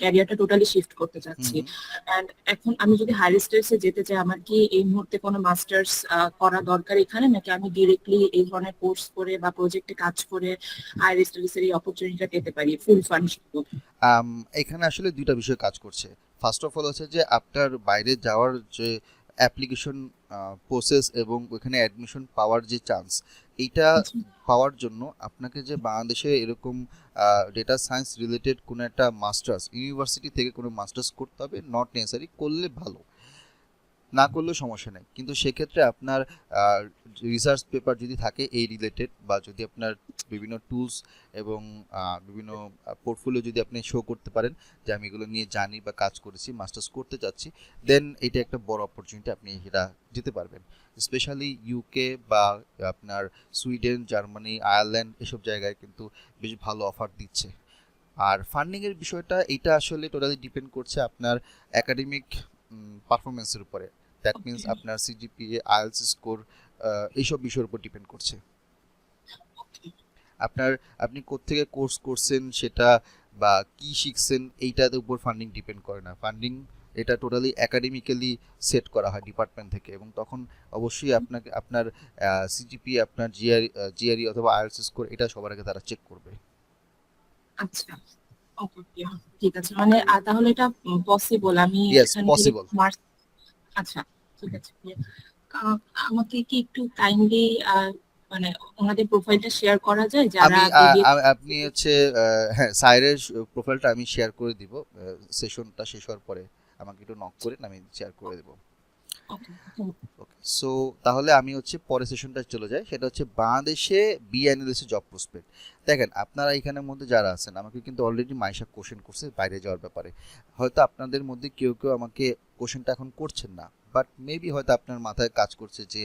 ক্যারিয়ারটা টোটালি শিফট করতে হুম চাচ্ছি। হুম। এন্ড এখন আমি যদি হায়ার স্টাডিজে যেতে চাই আমার কি এই মুহূর্তে কোনো মাস্টার্স করা দরকার এখানে, নাকি আমি ডিরেক্টলি এই ধরনের কোর্স করে বা প্রজেক্টে কাজ করে হায়ার স্টাডিজের এই অপরচুনিটিটা পেতে পারি ফুল ফান্ড? এখানে আসলে দুইটা বিষয় কাজ করছে। ফার্স্ট অফ অল হচ্ছে যে আপনার বাইরে যাওয়ার যে অ্যাপ্লিকেশন প্রসেস এবং ওখানে অ্যাডমিশন পাওয়ার যে চান্স, এইটা পাওয়ার জন্য আপনাকে যে বাংলাদেশে এরকম ডেটা সায়েন্স রিলেটেড কোনো একটা মাস্টার্স ইউনিভার্সিটি থেকে কোনো মাস্টার্স করতে হবে, নট নেসেসারি, করলে ভালো, না করলেও সমস্যা নেই। কিন্তু সেক্ষেত্রে আপনার রিসার্চ পেপার যদি থাকে এই রিলেটেড, বা যদি আপনার বিভিন্ন টুলস এবং বিভিন্ন পোর্টফোলিও যদি আপনি শো করতে পারেন যে আমি এগুলো নিয়ে জানি বা কাজ করেছি, মাস্টার্স করতে চাচ্ছি, দেন এটা একটা বড় অপরচুনিটি, আপনি এটা যেতে পারবেন। স্পেশালি ইউকে বা আপনার সুইডেন, জার্মানি, আয়ারল্যান্ড এসব জায়গায় কিন্তু বেশ ভালো অফার দিচ্ছে। আর ফান্ডিংয়ের বিষয়টা এটা আসলে টোটালি ডিপেন্ড করছে আপনার একাডেমিক পারফরমেন্সের উপরে। দ্যাট মিনস আপনার সিজিপিএ, আইএলস স্কোর, এইসব বিষয়ের উপর ডিপেন্ড করছে। আপনি কোত্থেকে কোর্স করছেন সেটা বা কি শিখছেন এইটার উপর ফান্ডিং ডিপেন্ড করে না। ফান্ডিং এটা টোটালি একাডেমিক্যালি সেট করা হয় ডিপার্টমেন্ট থেকে, এবং তখন অবশ্যই আপনাকে আপনার সিজিপিএ, আপনার জিআরই অথবা আইএলস স্কোর এটা সবার আগে তারা চেক করবে। আচ্ছা ওকে, ঠিক আছে। মানে তাহলে এটা পসিবল আমি ইয়েস, এখান থেকে পসিবল। আচ্ছা ঠিক আছে। আহ, আমাকে কি একটু কাইন্ডলি মানে ওনাদের প্রোফাইলটা শেয়ার করা যায় যারা আমি BBA আপনি হচ্ছে হ্যাঁ সাইরের প্রোফাইলটা আমি শেয়ার করে দিব সেশনটা শেষ হওয়ার পরে আমাকে একটু নক করেন, আমি শেয়ার করে দেবো। ওকে ওকে, সো তাহলে আমি হচ্ছে পরের সেশনটা চলে যাই, সেটা হচ্ছে বাংলাদেশে বিএনএলএস জব প্রসপেক্ট। দেখেন আপনারা এখানের মধ্যে যারা আছেন আমাকে কিন্তু অলরেডি মাইশা কোশ্চেন করছে বাইরে যাওয়ার ব্যাপারে। হয়তো আপনাদের মধ্যে কেউ কেউ আমাকে কোশ্চেনটা এখন করছেন না, বাট মেবি হয়তো আপনার মাথায় কাজ করছে যে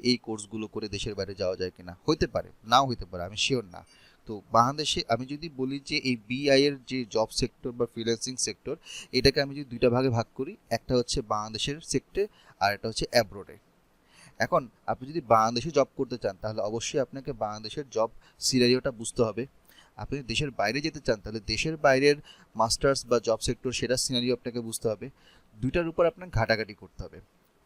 এই কোর্সগুলো করে দেশের বাইরে যাওয়া যায় কিনা, হইতে পারে নাও হইতে পারে, আমি শিওর না। তো বাংলাদেশে আমি যদি বলি যে এই বিআই এর যে জব সেক্টর বা ফ্রিল্যান্সিং সেক্টর, এটাকে আমি যদি দুইটা ভাগে ভাগ করি, একটা হচ্ছে বাংলাদেশের সেক্টর আর এটা হচ্ছে অ্যাব্রোডে। এখন আপনি যদি বাংলাদেশে জব করতে চান তাহলে অবশ্যই আপনাকে বাংলাদেশের জব সিনারিওটা বুঝতে হবে। আপনি যদি দেশের বাইরে যেতে চান তাহলে দেশের বাইরের মাস্টার্স বা জব সেক্টর সেটার সিনারিও আপনাকে বুঝতে হবে। দুইটার উপর আপনাকে ঘাটাঘাটি করতে হবে,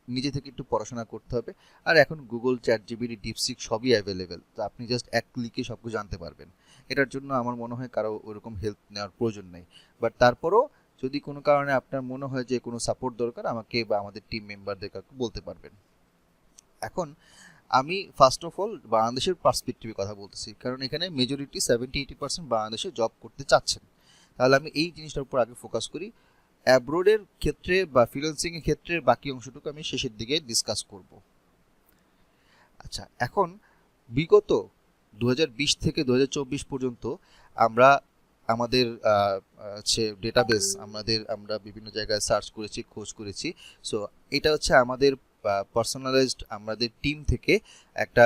নিজে থেকে একটু পড়াশোনা করতে হবে। আর এখন গুগল, চ্যাট জিপিটি, ডিপসিক সবই অ্যাভেলেবেল, তো আপনি জাস্ট এক ক্লিকে সব কিছু জানতে পারবেন। এটার জন্য আমার মনে হয় কারো ওরকম হেল্প নেওয়ার প্রয়োজন নেই। বাট তারপরও যদি কোনো কারণে আপনার মনে হয় যে কোনো সাপোর্ট দরকার, আমাকে বা আমাদের টিম মেম্বারদের কাউকে বলতে পারবেন। এখন আমি ফার্স্ট অফ অল বাংলাদেশের পার্সপেক্টিভে কথা বলতেছি, কারণ এখানে মেজরিটি 70-80% বাংলাদেশে জব করতে চাচ্ছেন। তাহলে আমি এই জিনিসটার উপর আগে ফোকাস করি। অ্যাব্রোডের ক্ষেত্রে বা ফ্রিল্যান্সিংয়ের ক্ষেত্রে বাকি অংশটুকু আমি শেষের দিকে ডিসকাস করব। আচ্ছা, এখন বিগত 2020 থেকে 2024 পর্যন্ত আমরা আমাদের হচ্ছে ডেটাবেস আমরা বিভিন্ন জায়গায় সার্চ করেছি, খোঁজ করেছি। সো এটা হচ্ছে আমাদের পার্সোনালাইজড আমাদের টিম থেকে একটা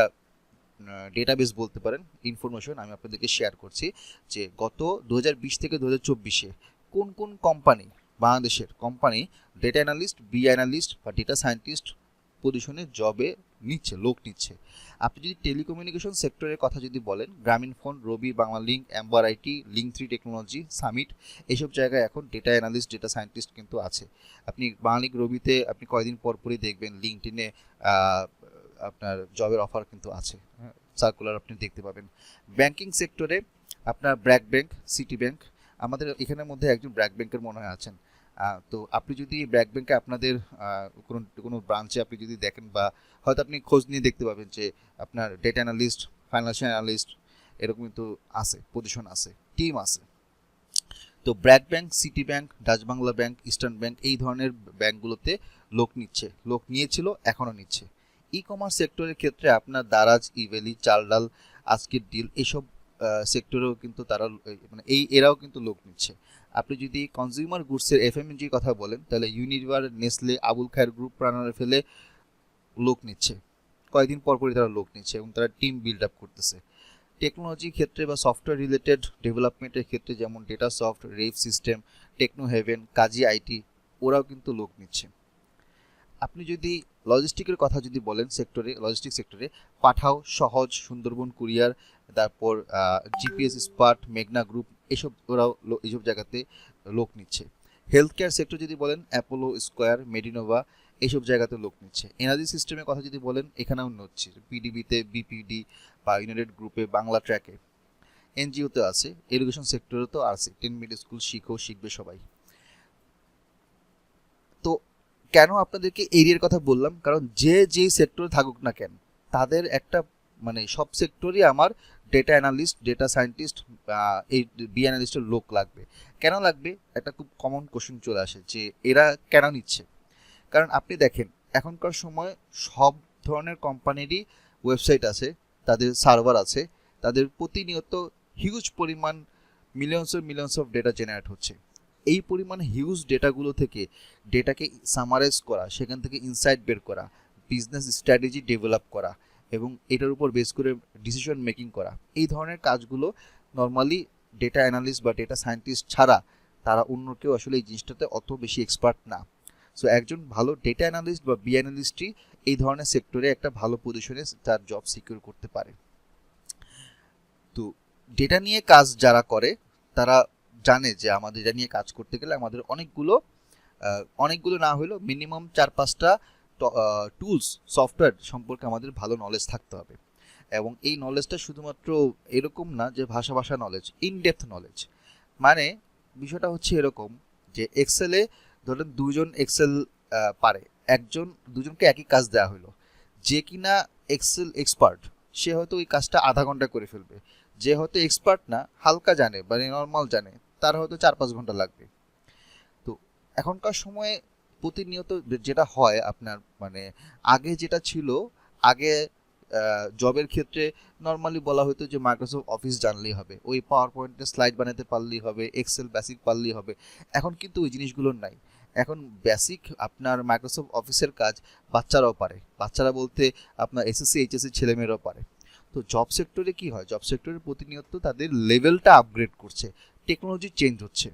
ডেটাবেস বলতে পারেন, ইনফরমেশন আমি আপনাদেরকে শেয়ার করছি যে গত 2020 থেকে 2024-এ কোন কোন কোম্পানি, বাংলাদেশের company data analyst, B analyst বা ডেটা সায়েন্টিস্ট পজিশনে জবে নিচ্ছে, লোক নিচ্ছে। আপনি যদি টেলিকমিউনিকেশন সেক্টরের কথা যদি বলেন, Grameenphone, Robi, Banglalink, Ember IT, Link three technology, Summit, এইসব জায়গায় এখন ডেটা অ্যানালিস্ট, ডেটা সায়েন্টিস্ট কিন্তু আছে। আপনি বাংলালিংক, রবিতে আপনি কয়েকদিন পর পরই দেখবেন লিঙ্কডইনে আপনার জবের অফার কিন্তু আছে, সার্কুলার আপনি দেখতে পাবেন। ব্যাংকিং সেক্টরে আপনার ব্র্যাক ব্যাংক, সিটি ব্যাংক, আমাদের এখানের মধ্যে একজন ব্র্যাক ব্যাংকের মনে হয় আছেন। তো আপনি যদি ব্র্যাক ব্যাংকে আপনাদের কোনো ব্রাঞ্চে আপনি যদি দেখেন বা হয়তো আপনি খোঁজ নিয়ে দেখতে পাবেন যে আপনার ডেটা অ্যানালিস্ট, ফাইন্যান্সিয়াল অ্যানালিস্ট এরকম কিন্তু আছে, পজিশন আছে, টিম আছে। তো BRAC bank, city bank, Dutch Bangla bank, eastern bank এই ধরনের ব্যাংকগুলোতে লোক নিচ্ছে, লোক নিয়েছিল, এখনও নিচ্ছে। ই কমার্স সেক্টরের ক্ষেত্রে আপনার দারাজ, ইভেলি, চালডাল, আজকের ডিল এইসব সেক্টরেও কিন্তু তারা মানে এরাও কিন্তু লোক নিচ্ছে। আপনি যদি কনজিউমার গুডসের এফএমএনজির কথা বলেন তাহলে ইউনিলিভার, নেসলে, আবুল খায়ের গ্রুপ, প্রাণারে ফেলে লোক নিচ্ছে, কয়েকদিন পরপরই তারা লোক নিচ্ছে এবং তারা টিম বিল্ড আপ করতেছে। টেকনোলজির ক্ষেত্রে বা সফটওয়্যার রিলেটেড ডেভেলপমেন্টের ক্ষেত্রে যেমন data soft, rev system, techno haven, Kazi IT, ওরাও কিন্তু লোক নিচ্ছে। আপনি যদি লজিস্টিকের কথা যদি বলেন সেক্টরে, লজিস্টিক সেক্টরে পাঠাও, সহজ, সুন্দরবন কুরিয়ার, তারপর জিপিএস স্পার্ট, মেঘনা গ্রুপ ওরাও এইসব জায়গাতে লোক নিচ্ছে। হেলথ কেয়ার সেক্টর যদি বলেন অ্যাপোলো, স্কোয়ার, মেডিনোভা এইসব জায়গাতে লোক নিচ্ছে। এনার্জি সিস্টেমের কথা যদি বলেন এখানেও নিচ্ছে, পিডিবিতে, বিপিডি বা ইউনাইটেড গ্রুপে, বাংলা ট্র্যাকে, এনজিওতে আছে, এডুকেশন সেক্টরে তো আছে, 10 মিড স্কুল শিখবে সবাই। তো কেন আপনাদেরকে এরিয়ার কথা বললাম, কারণ যে সেক্টরে থাকুক না কেন তাদের একটা মানে সব সেক্টরই আমার ডেটা অ্যানালিস্ট, ডেটা সায়েন্টিস্ট, এই বি অ্যানালিস্টের লোক লাগবে। কেন লাগবে? একটা খুব কমন কোশ্চেন চলে আসে যে এরা কেন নিচ্ছে। কারণ আপনি দেখেন এখনকার সময় সব ধরনের কোম্পানিরই ওয়েবসাইট আছে, তাদের সার্ভার আছে, তাদের প্রতিনিয়ত হিউজ পরিমাণ মিলিয়নস অফ ডেটা জেনারেট হচ্ছে। এই পরিমাণ হিউজ ডেটাগুলো থেকে ডেটাকে সামারাইজ করা, সেখান থেকে ইনসাইট বের করা, বিজনেস স্ট্র্যাটেজি ডেভেলপ করা এবং এটার উপর বেস করে ডিসিশন মেকিং করা, এই ধরনের কাজগুলো নর্মালি ডেটা অ্যানালিস্ট বা ডেটা সায়েন্টিস্ট ছাড়া তারা অন্য কেউ আসলে এই জিনিসটাতে অত বেশি এক্সপার্ট না। সো একজন ভালো ডেটা অ্যানালিস্ট বা বি অ্যানালিস্টই এই ধরনের সেক্টরে একটা ভালো পজিশনে তার জব সিকিউর করতে পারে। তো ডেটা নিয়ে কাজ যারা করে তারা জানে যে আমাদের এটা নিয়ে কাজ করতে গেলে আমাদের অনেকগুলো না হলেও মিনিমাম 4-5টা টুলস, সফটওয়্যার সম্পর্কে আমাদের ভালো নলেজ থাকতে হবে। এবং এই নলেজটা শুধুমাত্র এরকম না যে ভাষা নলেজ, ইনডেপথ নলেজ। মানে বিষয়টা হচ্ছে এরকম যে এক্সেলে ধরেন দুজন এক্সেল পারে, দুজনকে একই কাজ দেওয়া হলো, যে কিনা এক্সেল এক্সপার্ট সে হয়তো ওই কাজটা আধা ঘন্টা করে ফেলবে। যে হয়তো এক্সপার্ট না, হালকা জানে বা নর্মাল জানে, তার হয়তো 4-5 ঘন্টা লাগবে। তো এখনকার সময়ে প্রতিনিয়ত যেটা হয় আপনার মানে আগে যেটা ছিল, আগে জবের ক্ষেত্রে নর্মালি বলা হতো যে মাইক্রোসফট অফিস জানলেই হবে, ওই পাওয়ার পয়েন্টে স্লাইড বানাতে পারলেই হবে, এক্সেল বেসিক পারলেই হবে। এখন কিন্তু ওই জিনিসগুলো নাই। এখন বেসিক আপনার মাইক্রোসফট অফিসের কাজ বাচ্চারাও পারে, বাচ্চারা বলতে আপনার এসএসসি এইচএসসি ছেলেমেয়েরাও পারে। তো জব সেক্টরে কি হয়, জব সেক্টরে প্রতিনিয়ত তাদের লেভেলটা আপগ্রেড করছে, টেকনোলজি চেঞ্জ হচ্ছে।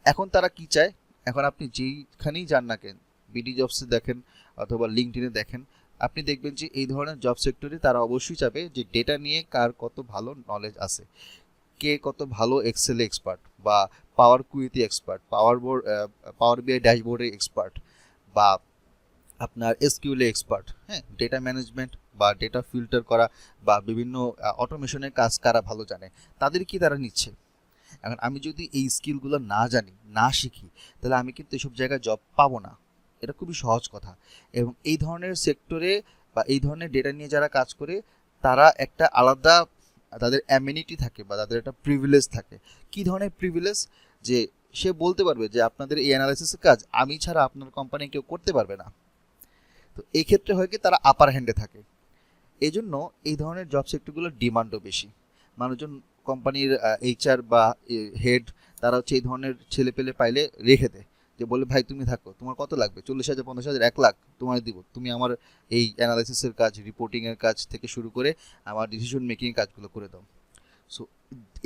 এখন তারা কি চায়, এখন আপনি যেইখানেই যান না কেন, বিডি জবসে দেখেন অথবা লিঙ্কডইনে দেখেন, আপনি দেখবেন যে এই ধরনের জব সেক্টরে তারা অবশ্যই চাবে যে ডেটা নিয়ে কার কত ভালো নলেজ আছে, কে কত ভালো এক্সেল এক্সপার্ট বা পাওয়ার কুইতে এক্সপার্ট, পাওয়ার বিআই ড্যাশবোর্ডে এক্সপার্ট, বা আপনার এসকিউএল এক্সপার্ট, হ্যাঁ, ডেটা ম্যানেজমেন্ট বা ডেটা ফিল্টার করা বা বিভিন্ন অটোমেশনের কাজ কারা ভালো জানে, তাদের কি তারা নিচ্ছে। এখন আমি যদি এই স্কিলগুলো না জানি, না শিখি, তাহলে আমি কিন্তু এসব জায়গায় জব পাবো না। এটা খুবই সহজ কথা। এবং এই ধরনের সেক্টরে বা এই ধরনের ডেটা নিয়ে যারা কাজ করে, তারা একটা আলাদা তাদের অ্যামিনিটি থাকে বা তাদের একটা প্রিভিলেজ থাকে। কি ধরনের প্রিভিলেজ? যে সে বলতে পারবে যে আপনাদের এই অ্যানালাইসিসের কাজ আমি ছাড়া আপনার কোম্পানি কেউ করতে পারবে না। তো এই ক্ষেত্রে হয় কি, তারা আপার হ্যান্ডে থাকে। এই জন্য এই ধরনের জব সেক্টরগুলোর ডিমান্ডও বেশি। মানুষজন কোম্পানির এইচআর বা হেড, তারা হচ্ছে এই ধরনের ছেলে পেলে পাইলে রেখে দেয়, যে বলে ভাই তুমি থাকো, তোমার কত লাগবে, 40,000, 50,000, 1 লাখ তোমার দিব, তুমি আমার এই অ্যানালাইসিসের কাজ, রিপোর্টিংয়ের কাজ থেকে শুরু করে আমার ডিসিশন মেকিং কাজগুলো করে দাও। সো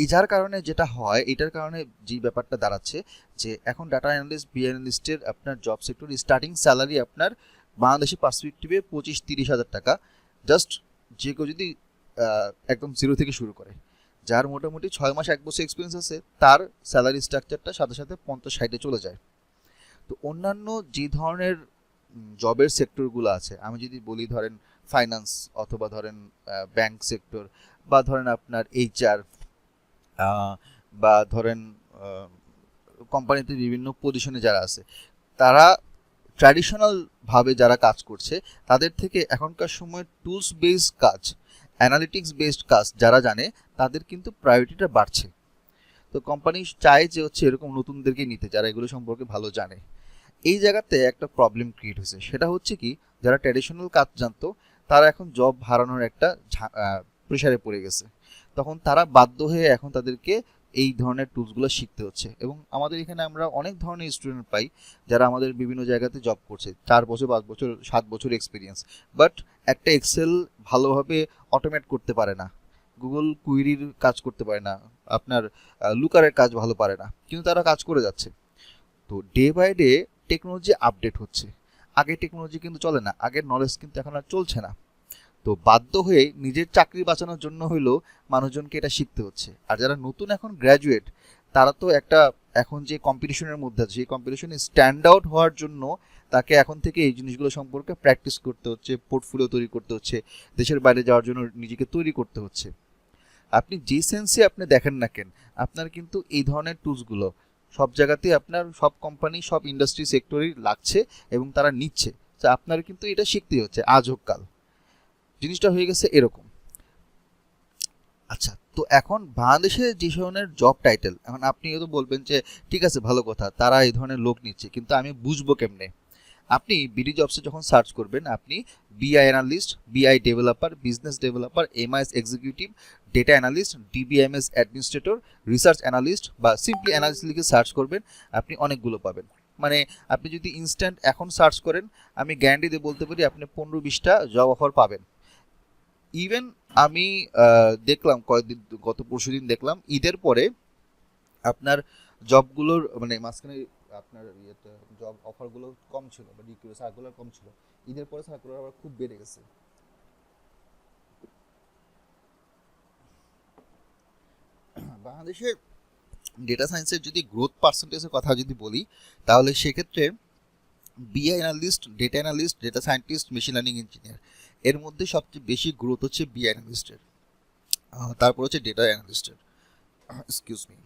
এই যার কারণে যেটা হয়, এটার কারণে যে ব্যাপারটা দাঁড়াচ্ছে যে এখন ডাটা অ্যানালিস্ট, বি অ্যানালিস্টের আপনার জব সেক্টর স্টার্টিং স্যালারি আপনার বাংলাদেশি পার্সপেক্টিভে 25-30 হাজার টাকা, জাস্ট যে কেউ যদি একদম জিরো থেকে শুরু করে। যার মোটামুটি 6 মাস 1 বছর এক্সপিরিয়েন্স আছে, তার স্যালারি স্ট্রাকচারটা সাথে সাথে 50-60-এ চলে যায়। তো অন্যান্য যে ধরনের জবের সেক্টরগুলো আছে, আমি যদি বলি ধরেন ফাইন্যান্স, অথবা ধরেন ব্যাংক সেক্টর, বা ধরেন আপনার এইচআর, বা ধরেন কোম্পানিতে বিভিন্ন পজিশনে যারা আছে, তারা ট্র্যাডিশনালভাবে যারা কাজ করছে, তাদের থেকে এখনকার সময় টুলস বেসড কাজ, অ্যানালিটিক্স বেসড কাজ যারা জানে, তাদের কিন্তু প্রায়োরিটিটা বাড়ছে। তো কোম্পানি চায় যে হচ্ছে এরকম নতুনদেরকে নিতে, যারা এগুলো সম্পর্কে ভালো জানে। এই জায়গাতে একটা প্রবলেম ক্রিয়েট হয়েছে, সেটা হচ্ছে কি, যারা ট্র্যাডিশনাল কাজ জানতো, তারা এখন জব হারানোর একটা প্রেশারে পড়ে গেছে। তখন তারা বাধ্য হয়ে এখন তাদেরকে এই ধরনের টুলসগুলো শিখতে হচ্ছে। এবং আমাদের এখানে আমরা অনেক ধরনের স্টুডেন্ট পাই যারা আমাদের বিভিন্ন জায়গাতে জব করছে, 4 বছর, 5 বছর, 7 বছর এক্সপিরিয়েন্স, বাট একটা এক্সেল ভালোভাবে অটোমেট করতে পারে না, গুগল কুইরির কাজ করতে পারে না, আপনার লুকারের কাজ ভালো পারে না, কিন্তু তারা কাজ করে যাচ্ছে। তো day by day technology update হচ্ছে। আগে টেকনোলজি কিন্তু চলে না, আগের নলেজ কিন্তু এখন আর চলছে না। তো বাধ্য হয়ে নিজের চাকরি বাঁচানোর জন্য হইলেও মানুষজনকে এটা শিখতে হচ্ছে। আর যারা নতুন এখন গ্র্যাজুয়েট, তারা তো একটা এখন যে কম্পিটিশনের মধ্যে আছে, সেই কম্পিটিশনে স্ট্যান্ড আউট হওয়ার জন্য তাকে এখন থেকে এই জিনিসগুলো সম্পর্কে প্র্যাকটিস করতে হচ্ছে, পোর্টফোলিও তৈরি করতে হচ্ছে, দেশের বাইরে যাওয়ার জন্য নিজেকে তৈরি করতে হচ্ছে। আপনি যে সেন্সে আপনি দেখেন না কেন, আপনার কিন্তু এই ধরনের টুলসগুলো সব জায়গাতেই আপনার সব কোম্পানি, সব ইন্ডাস্ট্রি সেক্টরেই লাগছে এবং তারা নিচ্ছে। তো আপনার কিন্তু এটা শিখতেই হচ্ছে, আজ হোক কাল। জিনিসটা হয়ে গেছে এরকম। আচ্ছা, তো এখন বাংলাদেশে যে ধরনের জব টাইটেল, এখন আপনি তো বলবেন যে ঠিক আছে ভালো কথা, তারা এই ধরনের লোক নিচ্ছে, কিন্তু আমি বুঝবো কেমনে? আপনি বিডি জবসে যখন সার্চ করবেন, আপনি বিআই অ্যানালিস্ট, বিআই developer, business developer, MIS executive, data analyst, DBMS administrator, research analyst বা সিম্পলি অ্যানালিস্ট লিখে সার্চ করবেন, আপনি অনেকগুলো পাবেন। মানে আপনি যদি ইনস্ট্যান্ট এখন সার্চ করেন, আমি গ্যারান্টি দিয়ে বলতে পারি আপনি 15-20টা জব অফার পাবেন। ইভেন আমি দেখলাম কয়েকদিন, গত পরশুদিন দেখলাম, ঈদের পরে আপনার জবগুলোর মানে মাঝখানে আপনার ইয়েতে জব অফারগুলো কম ছিল বা সার্কুলার কম ছিল, ঈদের পরে সার্কুলার আবার খুব বেড়ে গেছে। বাংলাদেশে ডেটা সায়েন্সের যদি গ্রোথ পার্সেন্টেজের কথা যদি বলি, তাহলে সেক্ষেত্রে বিআই analyst, data analyst, data scientist, machine learning engineer, এর মধ্যে সবচেয়ে বেশি গ্রোথ হচ্ছে বিআই অ্যানালিস্টের, তারপর হচ্ছে ডেটা অ্যানালিস্টের। Excuse me.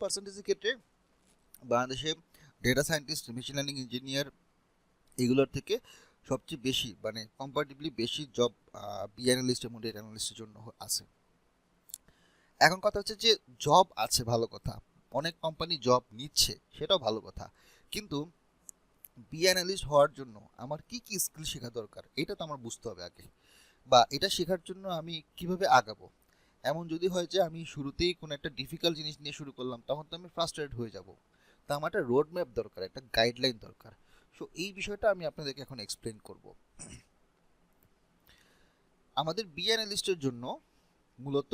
পার্সেন্টেজের ক্ষেত্রে বাংলাদেশে data scientist, machine learning engineer এগুলোর থেকে সবচেয়ে বেশি মানে কম্পারেটিভলি বেশি জব বি অ্যানালিস্ট এবং ডেটা অ্যানালিস্টের জন্য আছে। এখন কথা হচ্ছে যে জব আছে ভালো কথা, অনেক কোম্পানি জব নিচ্ছে সেটাও ভালো কথা, কিন্তু বি অ্যানালিস্ট হওয়ার জন্য আমার কি কি স্কিল শেখা দরকার এটা তো আমার বুঝতে হবে আগে, বা এটা শেখার জন্য আমি কিভাবে আগাবো। এমন যদি হয় যে আমি শুরুতেই কোনো একটা ডিফিকাল্ট জিনিস নিয়ে শুরু করলাম তখন তো আমি ফ্রাস্ট্রেটেড হয়ে যাব। তো আমার একটা রোড ম্যাপ দরকার, একটা গাইডলাইন দরকার। সো এই বিষয়টা আমি আপনাদেরকে এখন এক্সপ্লেন করব। আমাদের বি অ্যানালিস্টের জন্য মূলত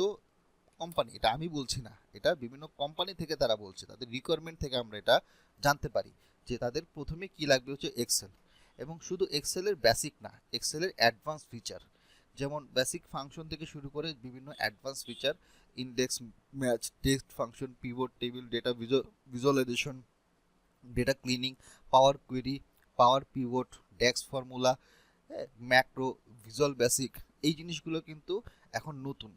কোম্পানি, এটা আমি বলছি না, এটা বিভিন্ন কোম্পানি থেকে তারা বলছে, তাদের রিকোয়ারমেন্ট থেকে আমরা এটা জানতে পারি যে তাদের প্রথমে কি লাগবে হচ্ছে এক্সেল, এবং শুধু এক্সেলের বেসিক না, এক্সেলের অ্যাডভান্স ফিচার, যেমন বেসিক ফাংশন থেকে শুরু করে বিভিন্ন advance feature, index, match, text function, pivot table, data visualisation, data cleaning, power query, power pivot, DAX formula, macro, visual basic, এই জিনিসগুলো কিন্তু এখন নতুন।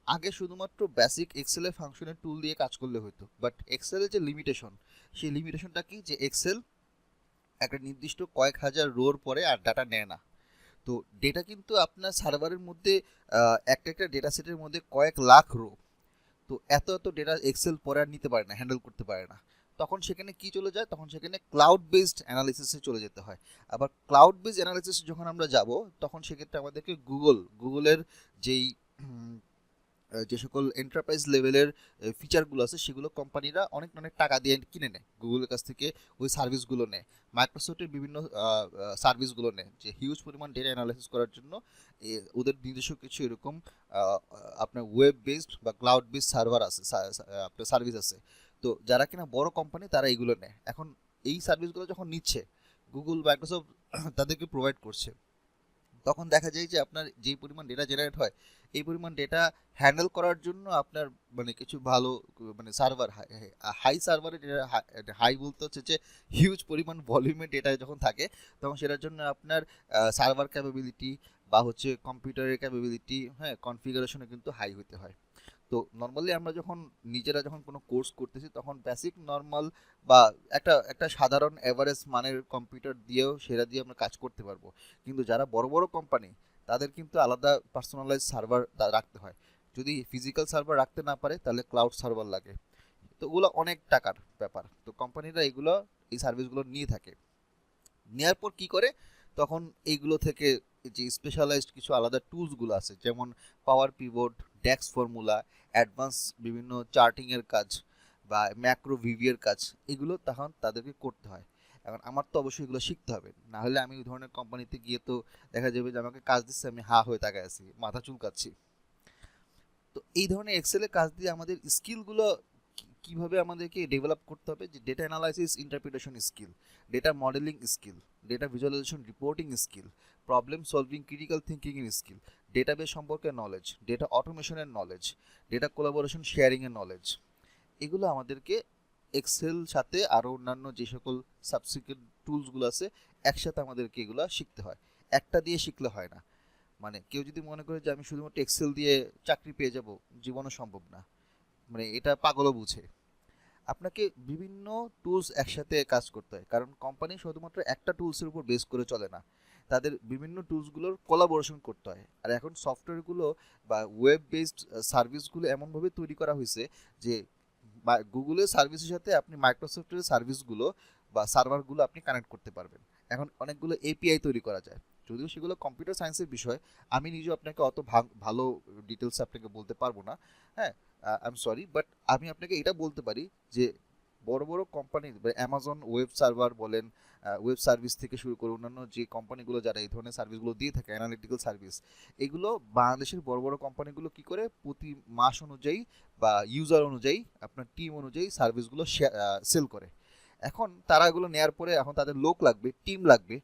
আগে শুধুমাত্র বেসিক এক্সেলের ফাংশনের টুল দিয়ে কাজ করলে হতো, বাট এক্সেলের যে লিমিটেশন, সেই লিমিটেশনটা কি, যে এক্সেল একটা নির্দিষ্ট কয়েক হাজার রোর পরে আর ডাটা নেয় না। তো ডেটা কিন্তু আপনার সার্ভারের মধ্যে একটা একটা ডেটা সেটের মধ্যে কয়েক লাখ রো, তো এত এত ডেটা এক্সেল পরে আর নিতে পারে না, হ্যান্ডেল করতে পারে না। তখন সেখানে কি চলে যায়, তখন সেখানে ক্লাউড বেসড অ্যানালিসিসে চলে যেতে হয়। আবার ক্লাউড বেসড অ্যানালিসিসে যখন আমরা যাব তখন সেক্ষেত্রে আমাদেরকে গুগলের যেই যে সকল এন্টারপ্রাইজ লেভেলের ফিচারগুলো আছে সেগুলো কোম্পানিরা অনেক অনেক টাকা দিয়ে কিনে নেয়, গুগলের কাছ থেকে ওই সার্ভিসগুলো নেয়। মাইক্রোসফটের বিভিন্ন সার্ভিসগুলো নেয়, যে হিউজ পরিমাণ ডেটা অ্যানালাইসিস করার জন্য ওদের নিজস্ব কিছু এরকম আপনার ওয়েব বেসড বা ক্লাউড বেসড সার্ভার আছে, আপনার সার্ভিস আছে। তো যারা কিনা বড় কোম্পানি তারা এইগুলো নেয়। এখন এই সার্ভিসগুলো যখন নিচ্ছে গুগল, মাইক্রোসফট তাদেরকে প্রোভাইড করছে, তখন দেখা যায় যে আপনার যেই পরিমাণ ডেটা জেনারেট হয় এই পরিমাণ ডেটা হ্যান্ডেল করার জন্য আপনার মানে কিছু ভালো মানে সার্ভার, হাই সার্ভারে হাই বলতে হচ্ছে যে হিউজ পরিমাণ ভলিউমের ডেটা যখন থাকে তখন সেটার জন্য আপনার সার্ভার ক্যাপাবিলিটি বা হচ্ছে কম্পিউটারের ক্যাপাবিলিটি, হ্যাঁ, কনফিগারেশনে কিন্তু হাই হতে হয়। তো নর্মালি আমরা যখন নিজেরা যখন কোনো কোর্স করতেছি তখন বেসিক নর্মাল বা একটা একটা সাধারণ অ্যাভারেজ মানের কম্পিউটার দিয়েও সেটা দিয়ে আমরা কাজ করতে পারবো। কিন্তু যারা বড় বড় কোম্পানি তাদের কিন্তু আলাদা পার্সোনালাইজ সার্ভার রাখতে হয়। যদি ফিজিক্যাল সার্ভার রাখতে না পারে তাহলে ক্লাউড সার্ভার লাগে। তো ওগুলো অনেক টাকার ব্যাপার, তো কোম্পানিরা এগুলো এই সার্ভিসগুলো নিয়ে থাকে। নেওয়ার পর কি করে, তখন এইগুলো থেকে যে স্পেশালাইজড কিছু আলাদা টুলসগুলো আছে, যেমন পাওয়ার পিভট, ডেক্স ফর্মুলা, অ্যাডভান্স বিভিন্ন চার্টিংয়ের কাজ বা ম্যাক্রো ভিভিয়ের কাজ, এগুলো তখন তাদেরকে করতে হয়। এখন আমার তো অবশ্যই এগুলো শিখতে হবে, না হলে আমি ওই ধরনের কোম্পানিতে গিয়ে তো দেখা যাবে যে আমাকে কাজ দিচ্ছে, আমি হা হয়ে তাকায় আছি, মাথা চুলকাচ্ছি। তো এই ধরনের এক্সেলের কাজ দিয়ে আমাদের স্কিলগুলো কিভাবে আমাদেরকে ডেভেলপ করতে হবে, যে data analysis interpretation skill, data modelling skill, data visualisation reporting skill, problem solving critical thinking এর স্কিল, ডেটাবেস সম্পর্কে নলেজ, ডেটা অটোমেশনের নলেজ, ডেটা কোলাবোরেশন শেয়ারিং এর নলেজ, এগুলো আমাদেরকে এক্সেল সাথে আরও অন্যান্য যে সকল সাবসিকুয়েন্ট টুলসগুলো আছে একসাথে আমাদেরকে এগুলো শিখতে হয়, একটা দিয়ে শিখলে হয় না। মানে কেউ যদি মনে করে যে আমি শুধুমাত্র এক্সেল দিয়ে চাকরি পেয়ে যাব, জীবনও সম্ভব না, মানে এটা পাগলও বুঝে। আপনাকে বিভিন্ন টুলস একসাথে কাজ করতে হয়, কারণ কোম্পানি শুধুমাত্র একটা টুলসের উপর বেস করে চলে না, তাদের বিভিন্ন টুলসগুলোর কোলাবোরেশন করতে হয়। আর এখন সফটওয়্যারগুলো বা ওয়েব বেসড সার্ভিসগুলো এমনভাবে তৈরি করা হয়েছে যে গুগলের সার্ভিসের সাথে আপনি মাইক্রোসফটের সার্ভিসগুলো বা সার্ভারগুলো আপনি কানেক্ট করতে পারবেন। এখন অনেকগুলো এপিআই তৈরি করা যায়, যদিও সেগুলো কম্পিউটার সায়েন্সের বিষয়, আমি নিজেও আপনাকে অত ভালো ডিটেলস আপনাকে বলতে পারবো না, হ্যাঁ, আই এম সরি, বাট আমি আপনাকে এটা বলতে পারি যে বড় বড় কোম্পানি, অ্যামাজন ওয়েব সার্ভার বলেন, ওয়েব সার্ভিস থেকে শুরু করে অন্যান্য যে কোম্পানিগুলো যারা এই ধরনের সার্ভিসগুলো দিয়ে থাকে, অ্যানালিটিক্যাল সার্ভিস, এগুলো বাংলাদেশের বড় বড় কোম্পানিগুলো কি করে প্রতি মাস অনুযায়ী বা ইউজার অনুযায়ী আপনার টিম অনুযায়ী সার্ভিসগুলো সেল করে। এখন তারা এগুলো নেওয়ার পরে এখন তাদের লোক লাগবে, টিম লাগবে,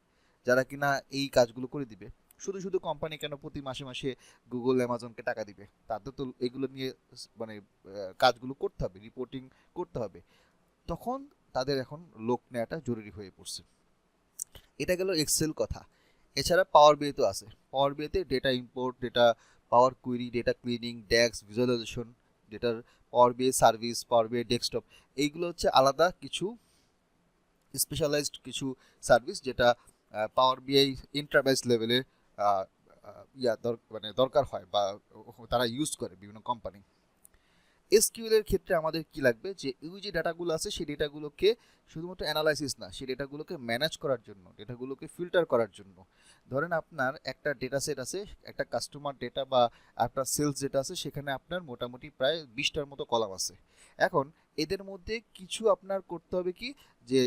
যারা কিনা এই কাজগুলো করে দিবে। শুধু শুধু কোম্পানি কেন প্রতি মাসে মাসে গুগল, অ্যামাজনকে টাকা দিবে, তাদের তো এগুলো নিয়ে মানে কাজগুলো করতে হবে, রিপোর্টিং করতে হবে, তখন তাদের এখন লোক নেওয়াটা জরুরি হয়ে পড়ছে। এটা গেল এক্সেল কথা। এছাড়া পাওয়ার বিআই তো আছে, পাওয়ার বিআইতে ডেটা ইম্পোর্ট, ডেটা পাওয়ার কুয়েরি, ডেটা ক্লিনিং, ডেক্স ভিজুয়ালাইজেশন, ডেটার পাওয়ার বিআই সার্ভিস, পাওয়ার বিআই ডেস্কটপ, এইগুলো হচ্ছে আলাদা কিছু স্পেশালাইজড কিছু সার্ভিস যেটা পাওয়ার বিআই এন্টারপ্রাইজ লেভেলে মানে দরকার হয় বা তারা ইউজ করে বিভিন্ন কোম্পানি। এসকিউএল এর ক্ষেত্রে আমাদের কি লাগবে, যে ওই যে ডাটাগুলো আছে সেই ডেটাগুলোকে শুধুমাত্র অ্যানালাইসিস না, সেই ডেটাগুলোকে ম্যানেজ করার জন্য, ডেটাগুলোকে ফিল্টার করার জন্য। ধরেন আপনার একটা ডেটা সেট আছে, একটা কাস্টমার ডেটা বা আপনার সেলস ডেটা আছে, সেখানে আপনার মোটামুটি প্রায় 20টার মতো কলাম আছে। এখন এদের মধ্যে কিছু আপনার করতে হবে কি, যে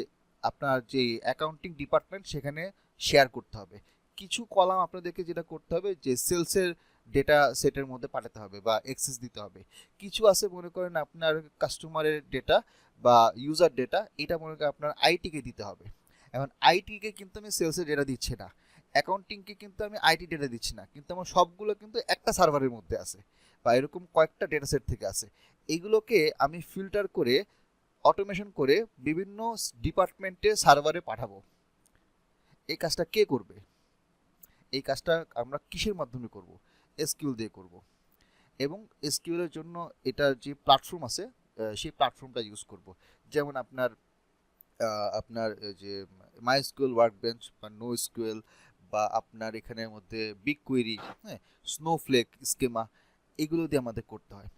আপনার যে অ্যাকাউন্টিং ডিপার্টমেন্ট সেখানে শেয়ার করতে হবে। কিছু কলাম আপনাদেরকে যেটা করতে হবে যে সেলসের ডেটা সেটের মধ্যে পাঠাতে হবে বা অ্যাক্সেস দিতে হবে। কিছু আছে মনে করেন আপনার কাস্টমারের ডেটা বা ইউজার ডেটা, এটা মনে করেন আপনার আইটিকে দিতে হবে। এখন আইটিকে কিন্তু আমি সেলসের ডেটা দিচ্ছি না, অ্যাকাউন্টিংকে কিন্তু আমি আইটি ডেটা দিচ্ছি না, কিন্তু আমার সবগুলো কিন্তু একটা সার্ভারের মধ্যে আছে বা এরকম কয়েকটা ডেটা সেট থেকে আছে। এইগুলোকে আমি ফিল্টার করে অটোমেশন করে বিভিন্ন ডিপার্টমেন্টে সার্ভারে পাঠাবো। এই কাজটা কে করবে? এই কাজটা আমরা কিসের মাধ্যমে করব? এসকিউএল দিয়ে করব। এবং এসকিউএল এর জন্য এটার যে প্ল্যাটফর্ম আছে সেই প্ল্যাটফর্মটা ইউজ করব। যেমন আপনার আপনার যে মাইএসকিউএল ওয়ার্কবেঞ্চ বা নোএসকিউএল বা আপনার এখানের মধ্যে বিগ কোয়েরি, হ্যাঁ, স্নোফ্লেক, স্কেমা, এগুলো দিয়ে আমাদের করতে হয়।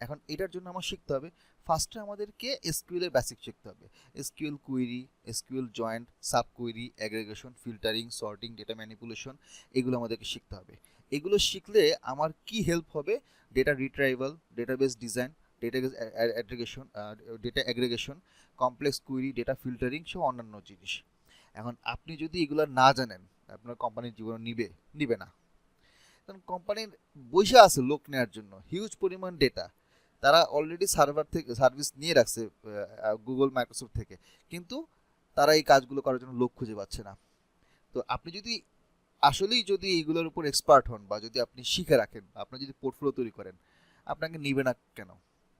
এখন এটার জন্য আমার শিখতে হবে, ফার্স্টে আমাদেরকে এসকিউএল এর বেসিক শিখতে হবে। SQL query, SQL joint, sub query, aggregation, filtering, sorting, data manipulation, এগুলো আমাদেরকে শিখতে হবে। এগুলো শিখলে আমার কি হেল্প হবে? Data retrieval, database design, data aggregation, data aggregation, complex query, data filtering সহ অন্যান্য জিনিস। এখন আপনি যদি এগুলো না জানেন, আপনার কোম্পানির জীবনে নিবে না। কারণ কোম্পানির বসে আছে লোক নেওয়ার জন্য হিউজ পরিমাণ ডেটা, তারা অলরেডি সার্ভার থেকে সার্ভিস নিয়ে রাখছে গুগল, মাইক্রোসফট থেকে, কিন্তু তারা এই কাজগুলো করার জন্য লোক খুঁজে পাচ্ছে না। তো আপনি যদি আসলেই যদি এইগুলোর উপর এক্সপার্ট হন বা যদি আপনি শিখে রাখেন, আপনার যদি পোর্টফোলিও তৈরি করেন, আপনাকে নিবে না কেন?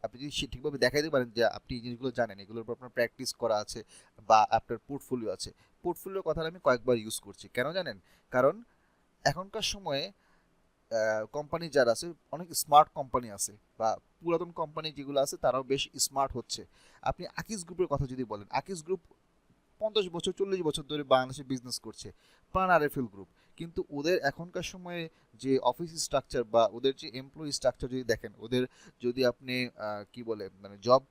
আপনি যদি ঠিকভাবে দেখাইতে পারেন যে আপনি এই জিনিসগুলো জানেন, এগুলোর উপর আপনার প্র্যাকটিস করা আছে বা আপনার পোর্টফোলিও আছে। পোর্টফোলিওর কথা আমি কয়েকবার ইউজ করছি, কেন জানেন? কারণ এখনকার সময়ে কোম্পানি যারা আছে অনেক স্মার্ট কোম্পানি আছে বা পুরাতন কোম্পানি যেগুলো আছে তারাও বেশ স্মার্ট হচ্ছে। আপনি আকিজ গ্রুপের কথা যদি বলেন, আকিজ গ্রুপ 50 বছর 40 বছর ধরে বাংলাদেশে বিজনেস করছে, প্রাণ আরএফএল গ্রুপ, কিন্তু ওদের এখনকার সময়ে যে অফিস স্ট্রাকচার বা ওদের যে এমপ্লয়ি স্ট্রাকচার যদি দেখেন, ওদের যদি আপনি কি বলে মানে জব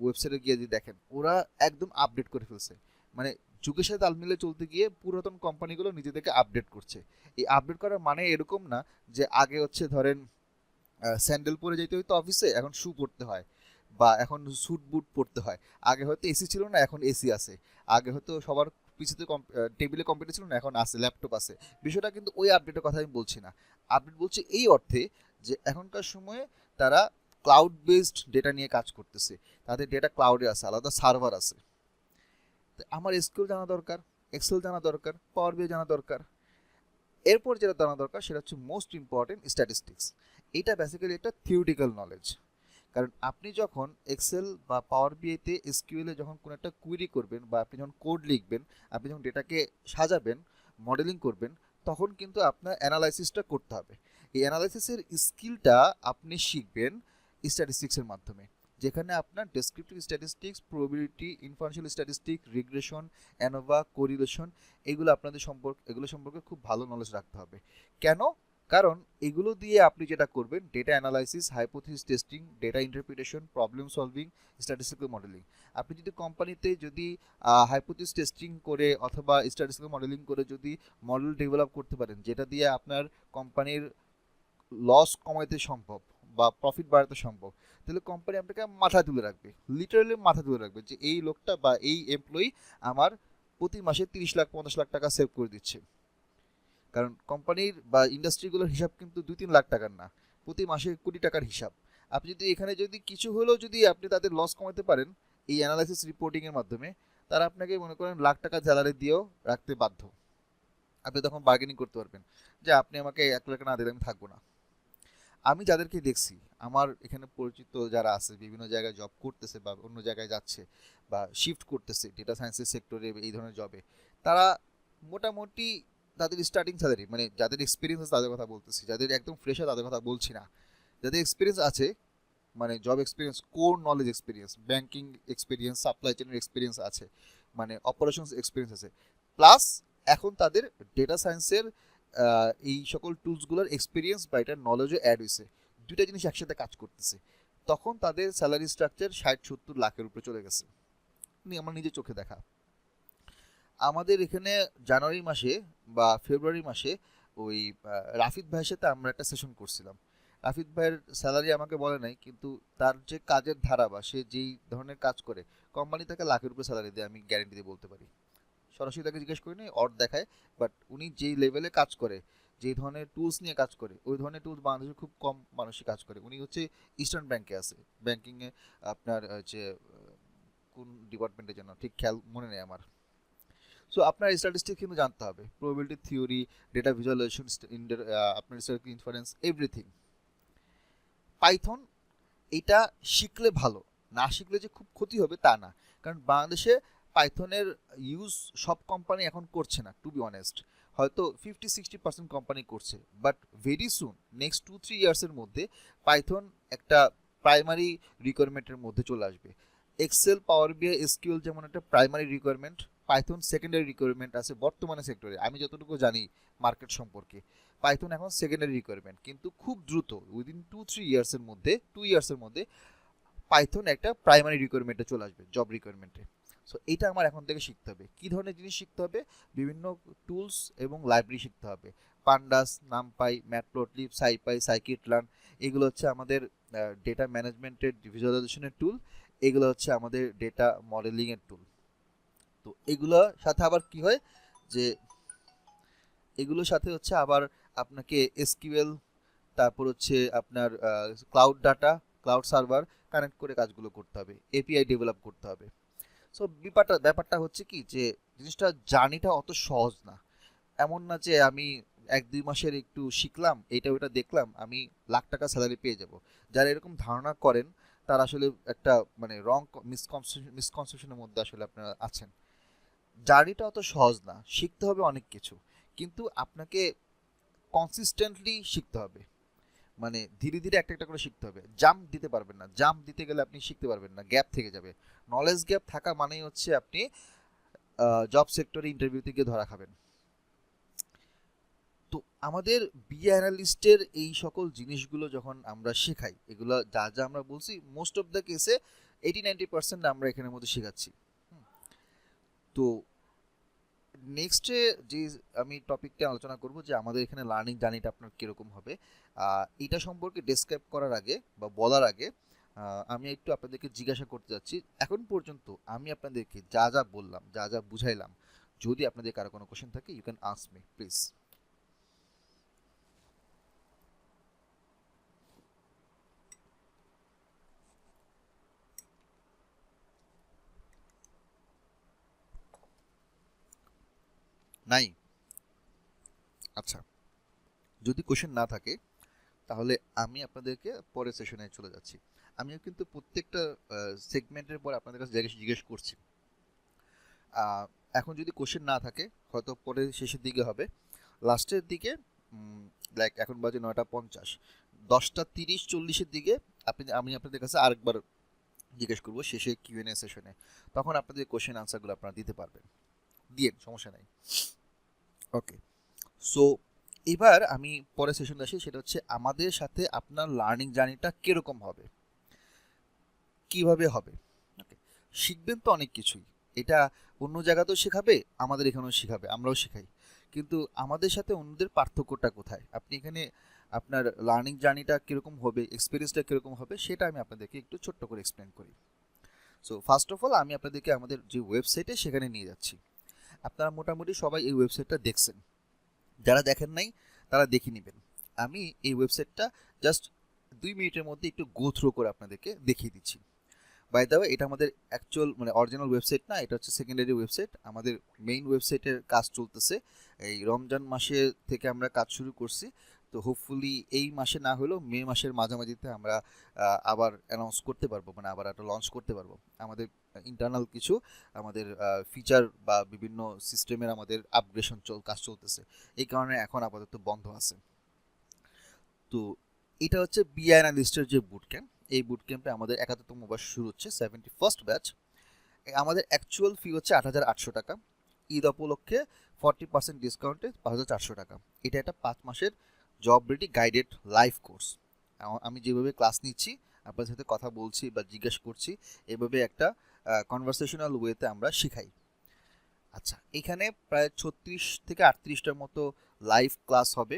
ওয়েবসাইটে গিয়ে যদি দেখেন, ওরা একদম আপডেট করে ফেলছে। মানে যুগের সাথে তাল মিলে চলতে গিয়ে পুরাতন কোম্পানিগুলো নিজেদেরকে আপডেট করছে। এই আপডেট করার মানে এরকম না যে আগে হচ্ছে ধরেন স্যান্ডেল পরে যেতে হইতো অফিসে, এখন শু পরতে হয়, বা এখন স্যুট বুট পরতে হয়। আগে হয়তো এসি ছিল না, এখন এসি আছে। আগে হয়তো সবার পিছনে টেবিলে কম্পিউটার ছিল না, এখন আছে, ল্যাপটপ আছে। বিষয়টা কিন্তু ওই আপডেটের কথা আমি বলছি না। আপডেট বলছি এই অর্থে যে এখনকার সময়ে তারা ক্লাউড বেসড ডেটা নিয়ে কাজ করতেছে, তাদের ডেটা ক্লাউডে আছে, আলাদা সার্ভার আছে। আমার এসকিউএল জানা দরকার, এক্সেল জানা দরকার, পাওয়ার বিআই জানা দরকার। এরপর যেটা জানা দরকার সেটা হচ্ছে মোস্ট ইম্পর্টেন্ট স্ট্যাটিস্টিক্স। এটা বেসিক্যালি একটা থিওরিটিক্যাল নলেজ। কারণ আপনি যখন এক্সেল বা পাওয়ার বিআইতে এসকিউএল এ যখন কোনো একটা কুয়েরি করবেন বা আপনি যখন কোড লিখবেন, আপনি যখন ডেটাকে সাজাবেন, মডেলিং করবেন, তখন কিন্তু আপনার অ্যানালাইসিসটা করতে হবে। এই অ্যানালাইসিসের স্কিলটা আপনি শিখবেন স্ট্যাটিস্টিক্সের মাধ্যমে, যেখানে আপনার descriptive statistics, probability, inferential statistic, regression, ANOVA, correlation, এগুলো এগুলো সম্পর্কে খুব ভালো নলেজ রাখতে হবে। কেন? কারণ এগুলো দিয়ে আপনি যেটা করবেন, data analysis, hypothesis testing, data interpretation, problem solving, statistical modelling. আপনি যদি কোম্পানিতে যদি হাইপোথিসিস টেস্টিং করে অথবা স্ট্যাটিস্টিক্যাল মডেলিং করে যদি মডেল ডেভেলপ করতে পারেন, যেটা দিয়ে আপনার কোম্পানির লস কমাইতে সম্ভব বা প্রফিট বাড়াতে সম্ভব, তাহলে কোম্পানি আপনাকে মাথা তুলে রাখবে, লিটারালি মাথা তুলে রাখবে যে এই লোকটা বা এই এমপ্লয়ি আমার প্রতি মাসে 30 লাখ 50 লাখ টাকা সেভ করে দিচ্ছে। কারণ কোম্পানির বা ইন্ডাস্ট্রিগুলোর হিসাব কিন্তু 2-3 লাখ টাকার না, প্রতি মাসে কোটি টাকার হিসাব। আপনি যদি এখানে যদি কিছু হলেও যদি আপনি তাদের লস কমাতে পারেন এই অ্যানালাইসিস রিপোর্টিংয়ের মাধ্যমে, তারা আপনাকে মনে করেন লাখ টাকা স্যালারি দিয়েও রাখতে বাধ্য। আপনি তখন বার্গেনিং করতে পারবেন যে আপনি আমাকে 1 লাখ না দিলে আমি থাকবো না। আমি যাদেরকে দেখছি, আমার এখানে পরিচিত যারা আছে, বিভিন্ন জায়গায় জব করতেছে বা অন্য জায়গায় যাচ্ছে বা শিফট করতেছে ডেটা সায়েন্সের সেক্টরে এই ধরনের জবে, তারা মোটামুটি তাদের স্টার্টিং স্যালারি, মানে যাদের এক্সপিরিয়েন্স আছে তাদের কথা বলতেছি, যাদের একদম ফ্রেশার তাদের কথা বলছি না, যাদের এক্সপিরিয়েন্স আছে মানে job experience, core knowledge experience, banking experience, supply চেনের এক্সপিরিয়েন্স আছে, মানে অপারেশনস এক্সপিরিয়েন্স আছে, প্লাস এখন তাদের ডেটা সায়েন্সের এই সকল টুলসগুলোর এক্সপিরিয়েন্স বা এটার নলেজও অ্যাড হয়েছে, দুইটা জিনিস একসাথে কাজ করতেছে, তখন তাদের স্যালারি স্ট্রাকচার 60-70 লাখের উপরে চলে গেছে। আমার নিজের চোখে দেখা। আমাদের এখানে জানুয়ারি মাসে বা ফেব্রুয়ারি মাসে ওই রাফিদ ভাইয়ের সাথে আমরা একটা সেশন করছিলাম। রাফিদ ভাইয়ের স্যালারি আমাকে বলে নাই, কিন্তু তার যে কাজের ধারা বা সে যেই ধরনের কাজ করে কোম্পানি তাকে লাখের উপরে স্যালারি দেয়, আমি গ্যারেন্টি দিয়ে বলতে পারি। সরাসরি তাকে জিজ্ঞেস করিনি, অর দেখায়, বাট উনি যেই লেভেলে কাজ করে, যেই ধরনের টুলস নিয়ে কাজ করে, ওই ধরনের টুলস বাংলাদেশে খুব কম মানুষই কাজ করে। উনি হচ্ছে ইস্টার্ন ব্যাংকে আছে, ব্যাংকিংয়ে আপনার হচ্ছে কোন ডিপার্টমেন্টে যেন ঠিক খেয়াল মনে নেই আমার। সো আপনার স্ট্যাটিস্টিক্স কিন্তু জানতে হবে, প্রবাবিলিটি থিওরি, ডেটা ভিজুয়ালাইজেশন, আপনার স্ট্যাটিস্টিক্যাল ইনফারেন্স, এভরিথিং। পাইথন এটা শিখলে ভালো, না শিখলে যে খুব ক্ষতি হবে তা না, কারণ বাংলাদেশে পাইথনের ইউজ সব কোম্পানি এখন করছে না, টু বি অনেস্ট। হয়তো 50-60% কোম্পানি করছে, বাট ভেরি সুন নেক্সট 2-3 ইয়ার্সের মধ্যে পাইথন একটা প্রাইমারি রিকোয়ারমেন্টের মধ্যে চলে আসবে। এক্সেল, পাওয়ার বিআই, এসকিউএল যেমন একটা primary requirement, Python secondary requirement আছে বর্তমানে সেক্টরে। আমি যতটুকু জানি মার্কেট সম্পর্কে, পাইথন এখন সেকেন্ডারি রিকোয়ারমেন্ট, কিন্তু খুব দ্রুত উইদিন 2-3 ইয়ার্সের মধ্যে, 2 ইয়ার্সের মধ্যে পাইথন একটা প্রাইমারি রিকোয়ারমেন্টে চলে আসবে, জব রিকোয়ারমেন্টে। সো এটা আমার এখন থেকে শিখতে হবে। কী ধরনের জিনিস শিখতে হবে? বিভিন্ন টুলস এবং লাইব্রেরি শিখতে হবে। পান্ডাস, নামপাই, ম্যাটপ্লটলিব, সাইপাই, সাইকিটলার্ন, এগুলো হচ্ছে আমাদের ডেটা ম্যানেজমেন্টের ভিজুয়ালাইজেশনের টুল, এগুলো হচ্ছে আমাদের ডেটা মডেলিংয়ের টুল। তো এগুলোর সাথে আবার কি হয় যে এগুলোর সাথে হচ্ছে আবার আপনাকে এসকিউএল, তারপর হচ্ছে আপনার cloud data, cloud server connect করে কাজগুলো করতে হবে, এপিআই ডেভেলপ করতে হবে। সো ব্যাপারটা হচ্ছে কি যে জিনিসটা জার্নিটা অত সহজ না। এমন না যে আমি 1-2 মাসের একটু শিখলাম, এটা ওটা দেখলাম, আমি লাখ টাকা স্যালারি পেয়ে যাব। যারা এরকম ধারণা করেন তারা আসলে একটা মানে রং মিসকনসেপশনের মধ্যে আসলে আপনারা আছেন। জার্নিটা অত সহজ না, শিখতে হবে অনেক কিছু, কিন্তু আপনাকে কনসিস্টেন্টলি শিখতে হবে, মানে ধীরে ধীরে একটা একটা করে শিখতে হবে। জাম্প দিতে পারবেন না, জাম্প দিতে গেলে আপনি শিখতে পারবেন না, গ্যাপ থেকে যাবে। নলেজ গ্যাপ থাকা মানেই হচ্ছে আপনি জব সেক্টরে ইন্টারভিউতে গিয়ে ধরা খাবেন। তো আমাদের বিএ অ্যানালিস্টের এই সকল জিনিসগুলো যখন আমরা শেখাই, এগুলো যা যা আমরা বলছি মোস্ট অফ দ্য কেসে 80-90% আমরা এখানের মধ্যে শেখাচ্ছি। তো নেক্সটে যে আমি টপিকটা আলোচনা করব যে আমাদের এখানে লার্নিং জার্নিটা আপনার কীরকম হবে, এটা সম্পর্কে ডেসক্রাইব করার আগে বা বলার আগে আমি একটু আপনাদেরকে জিজ্ঞাসা করতে যাচ্ছি, এখন পর্যন্ত আমি আপনাদেরকে যা যা বললাম, যা যা বুঝাইলাম, যদি আপনাদের কারো কোনো কোশ্চেন থাকে you can ask me please. নাই? আচ্ছা, যদি কোশ্চেন না থাকে তাহলে আমি আপনাদেরকে পরের সেশনে চলে যাচ্ছি। আমিও কিন্তু প্রত্যেকটা সেগমেন্টের পর আপনাদের কাছে জিজ্ঞেস করছি। এখন যদি কোশ্চেন না থাকে হয়তো পরের শেষের দিকে হবে, লাস্টের দিকে লাইক এখন বাজে 9:50, 10:30-40-এর দিকে আমি আপনাদের কাছে আরেকবার জিজ্ঞেস করবো শেষে কিউএনএ সেশনে, তখন আপনাদের কোশ্চেন আনসারগুলো আপনারা দিতে পারবেন, দিয়ে সমস্যা নাই। ওকে, সো এবার আমি পরের সেশনে আসি, সেটা হচ্ছে আমাদের সাথে আপনার লার্নিং জার্নিটা কীরকম হবে, কিভাবে হবে। ওকে, শিখবেন তো অনেক কিছুই, এটা অন্য জায়গাতেও শেখাবে, আমাদের এখানেও শেখাবে, আমরাও শেখাই, কিন্তু আমাদের সাথে অন্যদের পার্থক্যটা কোথায়, আপনি এখানে আপনার লার্নিং জার্নিটা কীরকম হবে, এক্সপিরিয়েন্সটা কীরকম হবে, সেটা আমি আপনাদেরকে একটু ছোট্ট করে এক্সপ্লেন করি। সো ফার্স্ট অফ অল আমি আপনাদেরকে আমাদের যে ওয়েবসাইটে সেখানে নিয়ে যাচ্ছি। আপনারা মোটামুটি সবাই এই ওয়েবসাইটটা দেখছেন, যারা দেখেন নাই তারা দেখে নেবেন। আমি এই ওয়েবসাইটটা জাস্ট 2 মিনিটের মধ্যে একটু গো থ্রু করে আপনাদেরকে দেখিয়ে দিচ্ছি। বাই দ্য ওয়ে, এটা আমাদের অ্যাকচুয়াল মানে অরিজিনাল ওয়েবসাইট না, এটা হচ্ছে সেকেন্ডারি ওয়েবসাইট। আমাদের মেইন ওয়েবসাইটের কাজ চলতেছে, এই রমজান মাসে থেকে আমরা কাজ শুরু করছি, তো হোপফুলি এই মাসে না হলেও মে মাসের মাঝামাঝিতে আমরা আবার অ্যানাউন্স করতে পারবো, মানে আবার একটা লঞ্চ করতে পারবো। আমাদের ইন্টারনাল কিছু আমাদের ফিচার বা বিভিন্ন সিস্টেমের আমাদের আপগ্রেডেশন কাজ চলতেছে, এই কারণে এখন আপাতত বন্ধ আছে। তো এটা হচ্ছে বিএ অ্যানালিস্টের যে বুট ক্যাম্প, এই বুট ক্যাম্পে আমাদের 71তম ব্যাচ শুরু হচ্ছে, 71st ব্যাচ। আমাদের অ্যাকচুয়াল ফি হচ্ছে 8,800 টাকা। ঈদ উপলক্ষে 40% ডিসকাউন্টে 5,400 টাকা। এটা একটা 5 মাসের job ready guided live course. আমি যেভাবে ক্লাস নিচ্ছি, আপনার সাথে কথা বলছি বা জিজ্ঞেস করছি, এভাবে একটা কনভারসেশনাল ওয়েতে আমরা শিখাই। আচ্ছা, এখানে প্রায় 36 থেকে 38টার মতো লাইভ ক্লাস হবে,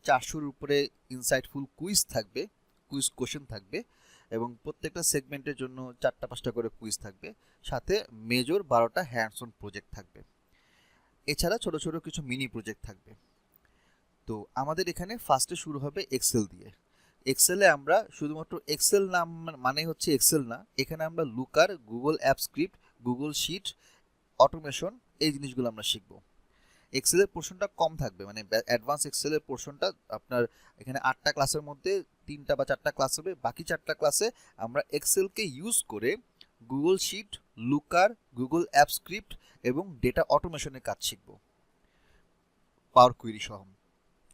400-র উপরে ইনসাইটফুল কুইজ থাকবে, কুইজ কোশ্চেন থাকবে, এবং প্রত্যেকটা সেগমেন্টের জন্য 4টা-5টা করে কুইজ থাকবে, সাথে মেজর 12টা হ্যান্ডস অন প্রজেক্ট থাকবে। এছাড়া ছোট ছোট কিছু মিনি প্রজেক্ট থাকবে। তো আমাদের এখানে ফার্স্টে শুরু হবে এক্সেল দিয়ে। এক্সেলে আমরা শুধুমাত্র এক্সেল নাম মানে হচ্ছে এক্সেল না, এখানে আমরা Looker, Google app script, Google sheet, automation, এই জিনিসগুলো আমরা শিখবো। এক্সেলের পোর্শনটা কম থাকবে, মানে অ্যাডভান্স এক্সেলের পোর্শনটা আপনার এখানে 8টা ক্লাসের মধ্যে 3টা বা 4টা ক্লাস হবে। বাকি 4টা ক্লাসে আমরা এক্সেলকে ইউজ করে Google sheet, Looker, Google app script এবং ডেটা অটোমেশনের কাজ শিখব, পাওয়ার কুইরি সহ।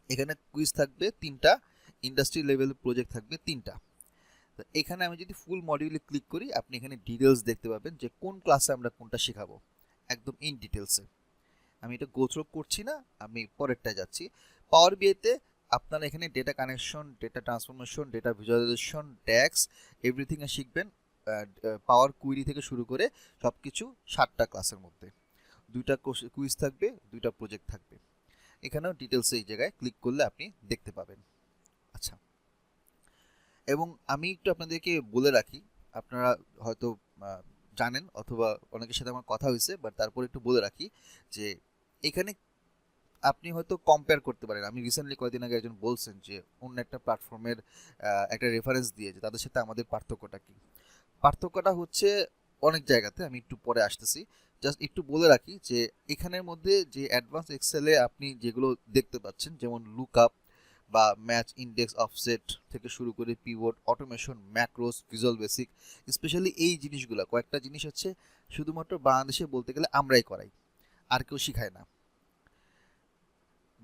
এখানে কুইজ থাকবে 3টা, ইন্ডাস্ট্রি লেভেল প্রজেক্ট থাকবে 3টা। তো এখানে আমি যদি ফুল মডিউলে ক্লিক করি, আপনি এখানে ডিটেলস দেখতে পাবেন যে কোন ক্লাসে আমরা কোনটা শেখাবো, একদম ইন ডিটেলসে। আমি এটা গোথ্রো করছি না, আমি পরেরটায় যাচ্ছি। পাওয়ার বিআইতে আপনারা এখানে data connection, data transformation, data visualisation, DAX, everything শিখবেন। পাওয়ার কুইরি থেকে শুরু করে সব কিছু 7টা ক্লাসের মধ্যে। 2টা কুইজ থাকবে, 2টা প্রজেক্ট থাকবে। এখানেও ডিটেলসে এই জায়গায় ক্লিক করলে আপনি দেখতে পাবেন। আচ্ছা, এবং আমি একটু আপনাদেরকে বলে রাখি, আপনারা হয়তো জানেন অথবা অনেকের সাথে আমার কথা হয়েছে, বাট তারপর একটু বলে রাখি যে এখানে আপনি হয়তো কম্পেয়ার করতে পারেন। আমি রিসেন্টলি কয়েকদিন আগে একজন বলছেন যে অন্য একটা প্ল্যাটফর্মের একটা রেফারেন্স দিয়ে যে তাদের সাথে আমাদের পার্থক্যটা কী। পার্থক্যটা হচ্ছে অনেক জায়গাতে, আমি একটু পরে আসতেছি। জাস্ট একটু বলে রাখি যে এখানের মধ্যে যে অ্যাডভান্স এক্সেলে আপনি যেগুলো দেখতে পাচ্ছেন, যেমন লুকআপ বা ম্যাচ, ইন্ডেক্স, অফসেট থেকে শুরু করে pivot, automation, macOS, visual basic, specially এই জিনিসগুলো, কয়েকটা জিনিস হচ্ছে শুধুমাত্র বাংলাদেশে বলতে গেলে আমরাই করাই, আর কেউ শিখায় না।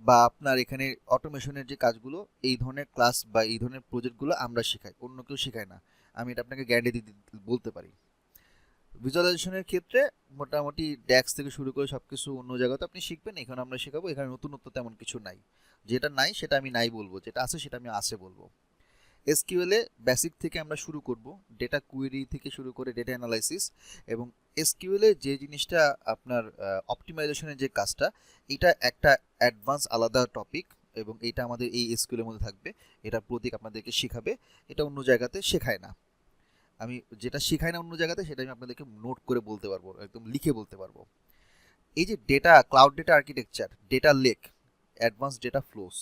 বা আপনার এখানে অটোমেশনের যে কাজগুলো, এই ধরনের ক্লাস বা এই ধরনের প্রজেক্টগুলো আমরা শেখাই, অন্য কেউ শেখায় না, আমি এটা আপনাকে গ্যারান্টি বলতে পারি। ভিজুয়ালাইজেশনের ক্ষেত্রে মোটামুটি ড্যাক্স থেকে শুরু করে সব কিছু অন্য জায়গাতে আপনি শিখবেন, এখানে আমরা শেখাবো। এখানে নতুনত্ব তেমন কিছু নাই, যেটা নাই সেটা আমি নাই বলবো, যেটা আছে সেটা আমি আছে বলবো। এসকিউএলে বেসিক থেকে আমরা শুরু করব, ডেটা কুয়েরি থেকে শুরু করে ডেটা অ্যানালাইসিস, এবং এসকিউএলে যে জিনিসটা আপনার অপটিমাইজেশনের যে কাজটা, এটা একটা অ্যাডভান্স আলাদা টপিক, এবং এটা আমাদের এই এসকিউএলের মধ্যে থাকবে। এটা প্রতীক আপনাদেরকে শেখাবে, এটা অন্য জায়গাতে শেখায় না। আমি যেটা শেখাই না অন্য জায়গাতে, সেটা আমি আপনাদেরকে নোট করে বলতে পারবো, একদম লিখে বলতে পারবো। এই যে data, cloud data architecture, data lake, advance data flows,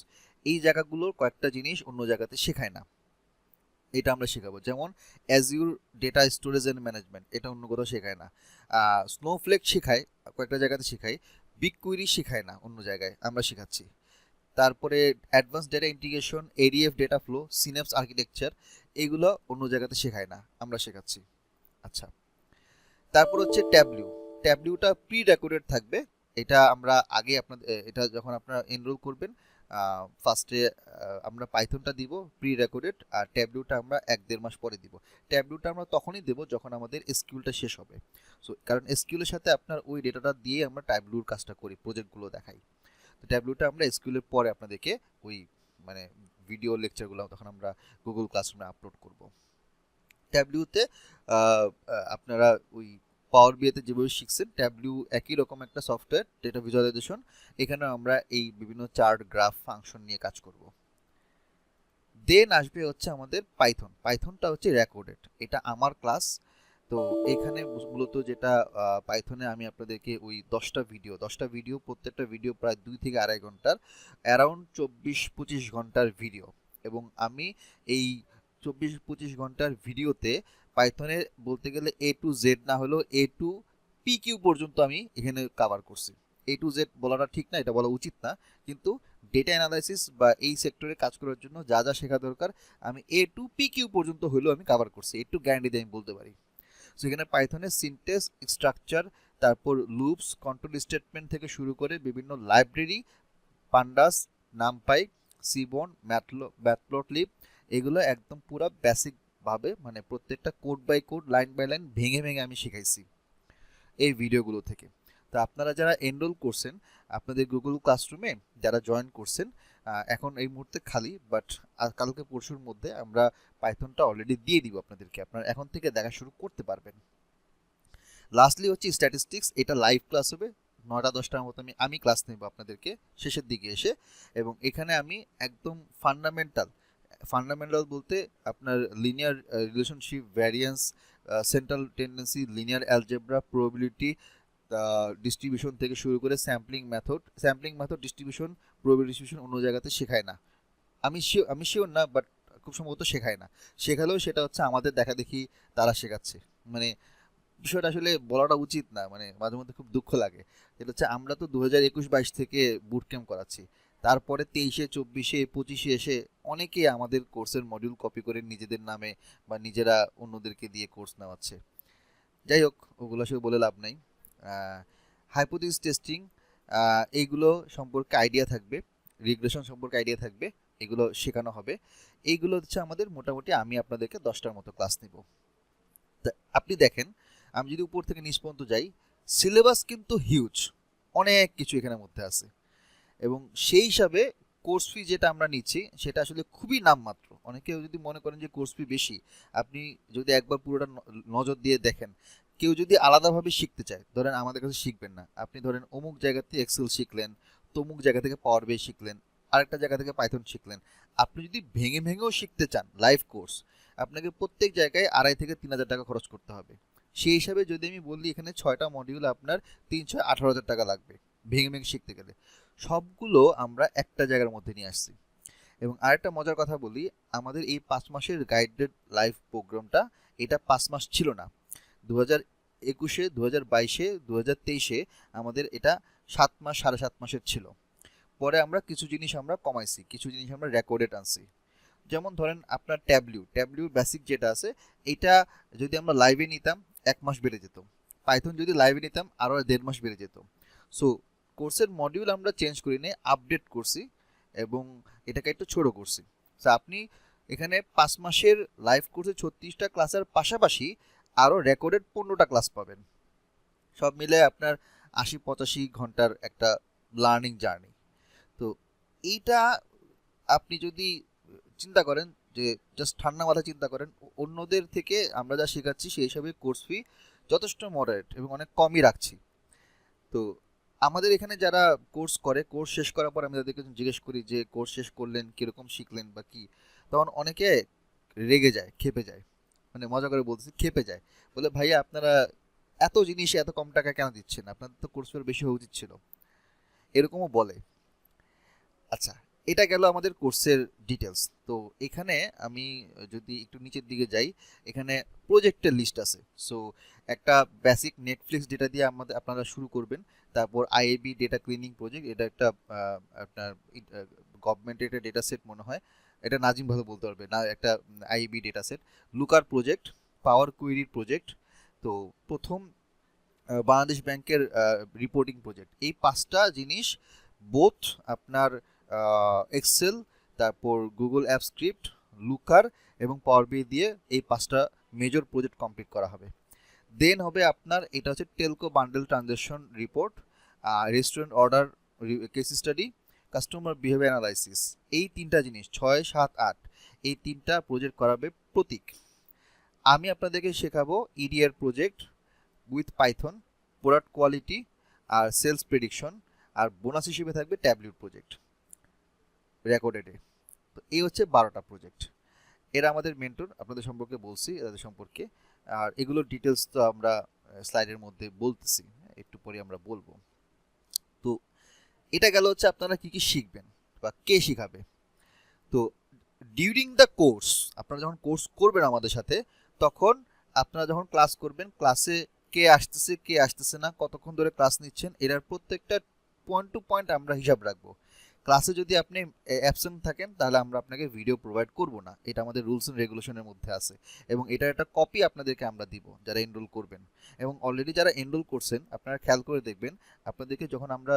এই জায়গাগুলোর কয়েকটা জিনিস অন্য জায়গাতে শেখায় না, এটা আমরা শেখাবো। যেমন অ্যাজিউর ডেটা স্টোরেজ অ্যান্ড ম্যানেজমেন্ট, এটা অন্য কোথাও শেখায় না। স্নোফ্লেক শেখায়, কয়েকটা জায়গাতে শেখায়। বিগ কুইরি শেখায় না, অন্য জায়গায় আমরা শেখাচ্ছি। তারপরে advance data integration, ADF data flow, Synapse architecture, এগুলো অন্য জায়গাতে শেখায় না, আমরা শেখাচ্ছি। আচ্ছা, তারপর হচ্ছে ট্যাবলিউ। ট্যাবলিউটা প্রি রেকর্ডেড থাকবে, এটা আমরা আগে আপনাদের, এটা যখন আপনারা এনরোল করবেন ফার্স্টে আমরা পাইথনটা দিব প্রি রেকর্ডেড, আর ট্যাবলিউটা আমরা 1-1.5 মাস পরে দিব। ট্যাবলিউটা আমরা তখনই দেব যখন আমাদের এসকিউএলটা শেষ হবে। সো কারণ এসকিউএলের সাথে আপনার ওই ডেটাটা দিয়ে আমরা ট্যাবলিউর কাজটা করি, প্রজেক্টগুলো দেখাই। তো ট্যাবলিউটা আমরা এসকিউএলের পরে আপনাদেরকে ওই মানে ভিডিও লেকচারগুলো তখন আমরা গুগল ক্লাসরুমে আপলোড করব। ট্যাবলিউতে আপনারা ওই পাওয়ার বিআইতে যেভাবে শিখছেন, ট্যাবলিউ একই রকম একটা সফটওয়্যার, ডেটা ভিজুয়ালাইজেশন। এখানে আমরা এই বিভিন্ন চার্ট, গ্রাফ, ফাংশন নিয়ে কাজ করব। দেন আসবে হচ্ছে আমাদের পাইথন। পাইথনটা হচ্ছে রেকর্ডেড, এটা আমার ক্লাস। তো এখানে মূলত যেটা পাইথনে আমি আপনাদেরকে ওই 10টা ভিডিও, প্রত্যেকটা ভিডিও প্রায় 2 থেকে 2.5 ঘন্টার, অ্যারাউন্ড 24-25 ঘন্টার ভিডিও। এবং আমি এই 24-25 ঘন্টার ভিডিওতে পাইথনে বলতে গেলে A to Z না হলেও A to PQ পর্যন্ত আমি এখানে কভার করছি। A to Z বলাটা ঠিক না, এটা বলা উচিত না, কিন্তু ডেটা অ্যানালাইসিস বা এই সেক্টরে কাজ করার জন্য যা যা শেখা দরকার আমি A to PQ পর্যন্ত হলেও আমি কভার করছি, একটু গ্যারান্টি দিয়ে আমি বলতে পারি। সো এখানে পাইথনের সিনট্যাক্স, স্ট্রাকচার, তারপর লুপস, কন্ট্রোল স্টেটমেন্ট থেকে শুরু করে বিভিন্ন library, pandas, NumPy, Seaborn, Matplotlib, এগুলো একদম পুরো ভাবে মানে প্রত্যেকটা code by code line by line ভেঙে ভেঙে আমি শিখাইছি এই ভিডিওগুলো থেকে। তো আপনারা যারা এনরোল করছেন আপনাদের গুগল ক্লাসরুমে যারা জয়েন করছেন এখন এই মুহূর্তে খালি, বাট কালকে পরশুর মধ্যে আমরা পাইথনটা অলরেডি দিয়ে দিব আপনাদেরকে, আপনারা এখন থেকে দেখা শুরু করতে পারবেন। লাস্টলি হচ্ছে স্ট্যাটিস্টিক্স, এটা লাইভ ক্লাস হবে 9টা-10টার মতো আমি ক্লাস নেব আপনাদেরকে শেষের দিকে এসে, এবং এখানে আমি একদম ফান্ডামেন্টাল বলতে আপনার linear relationship, variance, central tendency, linear algebra, probability distribution থেকে শুরু করে sampling method distribution, probability distribution অন্য জায়গাতে শেখায় না, আমি শিওর না, বাট খুব সম্ভবত শেখায় না। শেখালেও সেটা হচ্ছে আমাদের দেখা দেখি তারা শেখাচ্ছে, মানে বিষয়টা আসলে বলাটা উচিত না, মানে মাঝে মধ্যে খুব দুঃখ লাগে। যেটা হচ্ছে আমরা তো 2021-22 থেকে বুট ক্যাম্প করাচ্ছি, তারপরে 23-এ 24-এ 25-এ এসে অনেকেই আমাদের কোর্সের মডিউল কপি করে নিজেদের নামে বা নিজেরা অন্যদেরকে দিয়ে কোর্স নেওয়াচ্ছে। যাই হোক, ওগুলো আসলে বলে লাভ নাই। হাইপোথিসিস টেস্টিং এইগুলো সম্পর্কে আইডিয়া থাকবে, রিগ্রেশন সম্পর্কে আইডিয়া থাকবে, এগুলো শেখানো হবে। এইগুলো হচ্ছে আমাদের মোটামুটি আমি আপনাদেরকে 10টার মতো ক্লাস নিব। তা আপনি দেখেন, আমি যদি উপর থেকে নিচ পর্যন্ত যাই, সিলেবাস কিন্তু হিউজ, অনেক কিছু এখানের মধ্যে আছে, এবং সেই হিসাবে কোর্স ফি যেটা আমরা নিচ্ছি সেটা আসলে খুবই নামমাত্র। অনেকে যদি মনে করেন যে কোর্স ফি বেশি, আপনি যদি একবার পুরোটা নজর দিয়ে দেখেন, কেউ যদি আলাদাভাবে শিখতে চায়, ধরেন আমাদের কাছে শিখবেন না, আপনি ধরেন অমুক জায়গা থেকে এক্সেল শিখলেন, তমুক জায়গা থেকে পাওয়ার বি শিখলেন, আরেকটা জায়গা থেকে পাইথন শিখলেন, আপনি যদি ভেঙে ভেঙেও শিখতে চান লাইভ কোর্স, আপনাকে প্রত্যেক জায়গায় 2,500 থেকে 3,000 টাকা খরচ করতে হবে। সেই হিসাবে যদি আমি বলি এখানে 6টা মডিউল আপনার 3-18,000 টাকা লাগবে ভেঙে ভেঙে শিখতে গেলে। সবগুলো আমরা একটা জায়গার মধ্যে নিয়ে আসছি। এবং আরেকটা মজার কথা বলি, আমাদের এই 5 মাসের গাইডেড লাইভ প্রোগ্রামটা এটা 5 মাস ছিল না। 2021-এ, 2022-এ, 2023-এ আমাদের এটা 7 মাস 7.5 মাসের ছিল। পরে আমরা কিছু জিনিস আমরা কমাইছি, কিছু জিনিস আমরা রেকর্ডেড আনছি। যেমন ধরেন আপনার ট্যাবলিউ বেসিক যেটা আছে, এটা যদি আমরা লাইভে নিতাম 1 মাস বেড়ে যেত, পাইথন যদি লাইভে নিতাম আরও 1.5 মাস বেড়ে যেত। সো কোর্সের মডিউল আমরা চেঞ্জ করি নিয়ে আপডেট করছি এবং এটাকে একটু ছোট করছি। সো আপনি এখানে 5 মাসের লাইভ কোর্সে 36টা ক্লাসের পাশাপাশি আরও রেকর্ডেড 15টা ক্লাস পাবেন। সব মিলে আপনার 80-85 ঘন্টার একটা লার্নিং জার্নি। তো এইটা আপনি যদি চিন্তা করেন যে জাস্ট ঠান্ডা মাথায় চিন্তা করেন, অন্যদের থেকে আমরা যা শেখাচ্ছি সেই হিসাবে কোর্স ফি যথেষ্ট মডারেট এবং অনেক কমই রাখছি। তো আমাদের এখানে যারা কোর্স করে, কোর্স শেষ করার পর আমি তাদেরকে জিজ্ঞেস করি যে কোর্স শেষ করলেন, কীরকম শিখলেন বা কী, তখন অনেকে রেগে যায়, ক্ষেপে যায়, মানে মজা করে বলতেছি ক্ষেপে যায়, বলে ভাইয়া আপনারা এত জিনিস এত কম টাকা কেন দিচ্ছেন, আপনাদের তো কোর্স ফি বেশি হওয়া উচিত ছিল, এরকমও বলে। আচ্ছা, এটা গেল আমাদের কোর্সের ডিটেলস। তো এখানে আমি যদি একটু নিচের দিকে যাই, এখানে প্রজেক্টের লিস্ট আছে। সো একটা বেসিক নেটফ্লিক্স ডেটা দিয়ে আপনারা শুরু করবেন, তারপর আইএবি ডেটা ক্লিনিং প্রজেক্ট, এটা একটা আপনার গভর্নমেন্টের একটা ডেটা সেট মনে হয়, এটা নাজিম ভালো বলতে পারবে না, একটা আইএবি ডেটা সেট, লুকার প্রজেক্ট, পাওয়ার কুয়েরির প্রজেক্ট, তো প্রথম বাংলাদেশ ব্যাংকের রিপোর্টিং প্রজেক্ট। এই 5টা জিনিস বোথ আপনার এক্সেল, তারপর গুগল অ্যাপ স্ক্রিপ্ট, লুকার এবং পাওয়ার বি দিয়ে এই 5টা মেজর প্রজেক্ট কমপ্লিট করা হবে। দেন হবে আপনার এটা হচ্ছে Telco bundle transaction report, restaurant order case study, customer behaviour analysis. এই 3টা জিনিস 6, 7, 8 এই 3টা প্রজেক্ট করাবে প্রতীক। আমি আপনাদেরকে শেখাবো EDR project with Python, product quality আর সেলস প্রেডিকশন, আর বোনাস হিসেবে থাকবে ট্যাবলিউড প্রজেক্ট রেকর্ডেডে। তো এই হচ্ছে 12টা প্রজেক্ট। এরা আমাদের মেন্টর, আপনাদের সম্পর্কে বলছি, এদের সম্পর্কে, আর এগুলোর ডিটেলস তো আমরা স্লাইডের মধ্যে বলতেছি, একটু পরে আমরা বলবো। তো এটা গেল হচ্ছে আপনারা কি কি শিখবেন বা কে শিখাবে। তো ডিউরিং দ্য কোর্স, আপনারা যখন কোর্স করবেন আমাদের সাথে, তখন আপনারা যখন ক্লাস করবেন, ক্লাসে কে আসতেছে না, কতক্ষণ ধরে ক্লাস নিচ্ছেন, এটার প্রত্যেকটা পয়েন্ট টু পয়েন্ট আমরা হিসাব রাখবো। ক্লাসে যদি আপনি অ্যাবসেন্ট থাকেন তাহলে আমরা আপনাকে ভিডিও প্রোভাইড করব না, এটা আমাদের রুলস অ্যান্ড রেগুলেশনের মধ্যে আছে, এবং এটার একটা কপি আপনাদেরকে আমরা দিব যারা এনরোল করবেন। এবং অলরেডি যারা এনরোল করছেন আপনারা খেয়াল করে দেখবেন, আপনাদেরকে যখন আমরা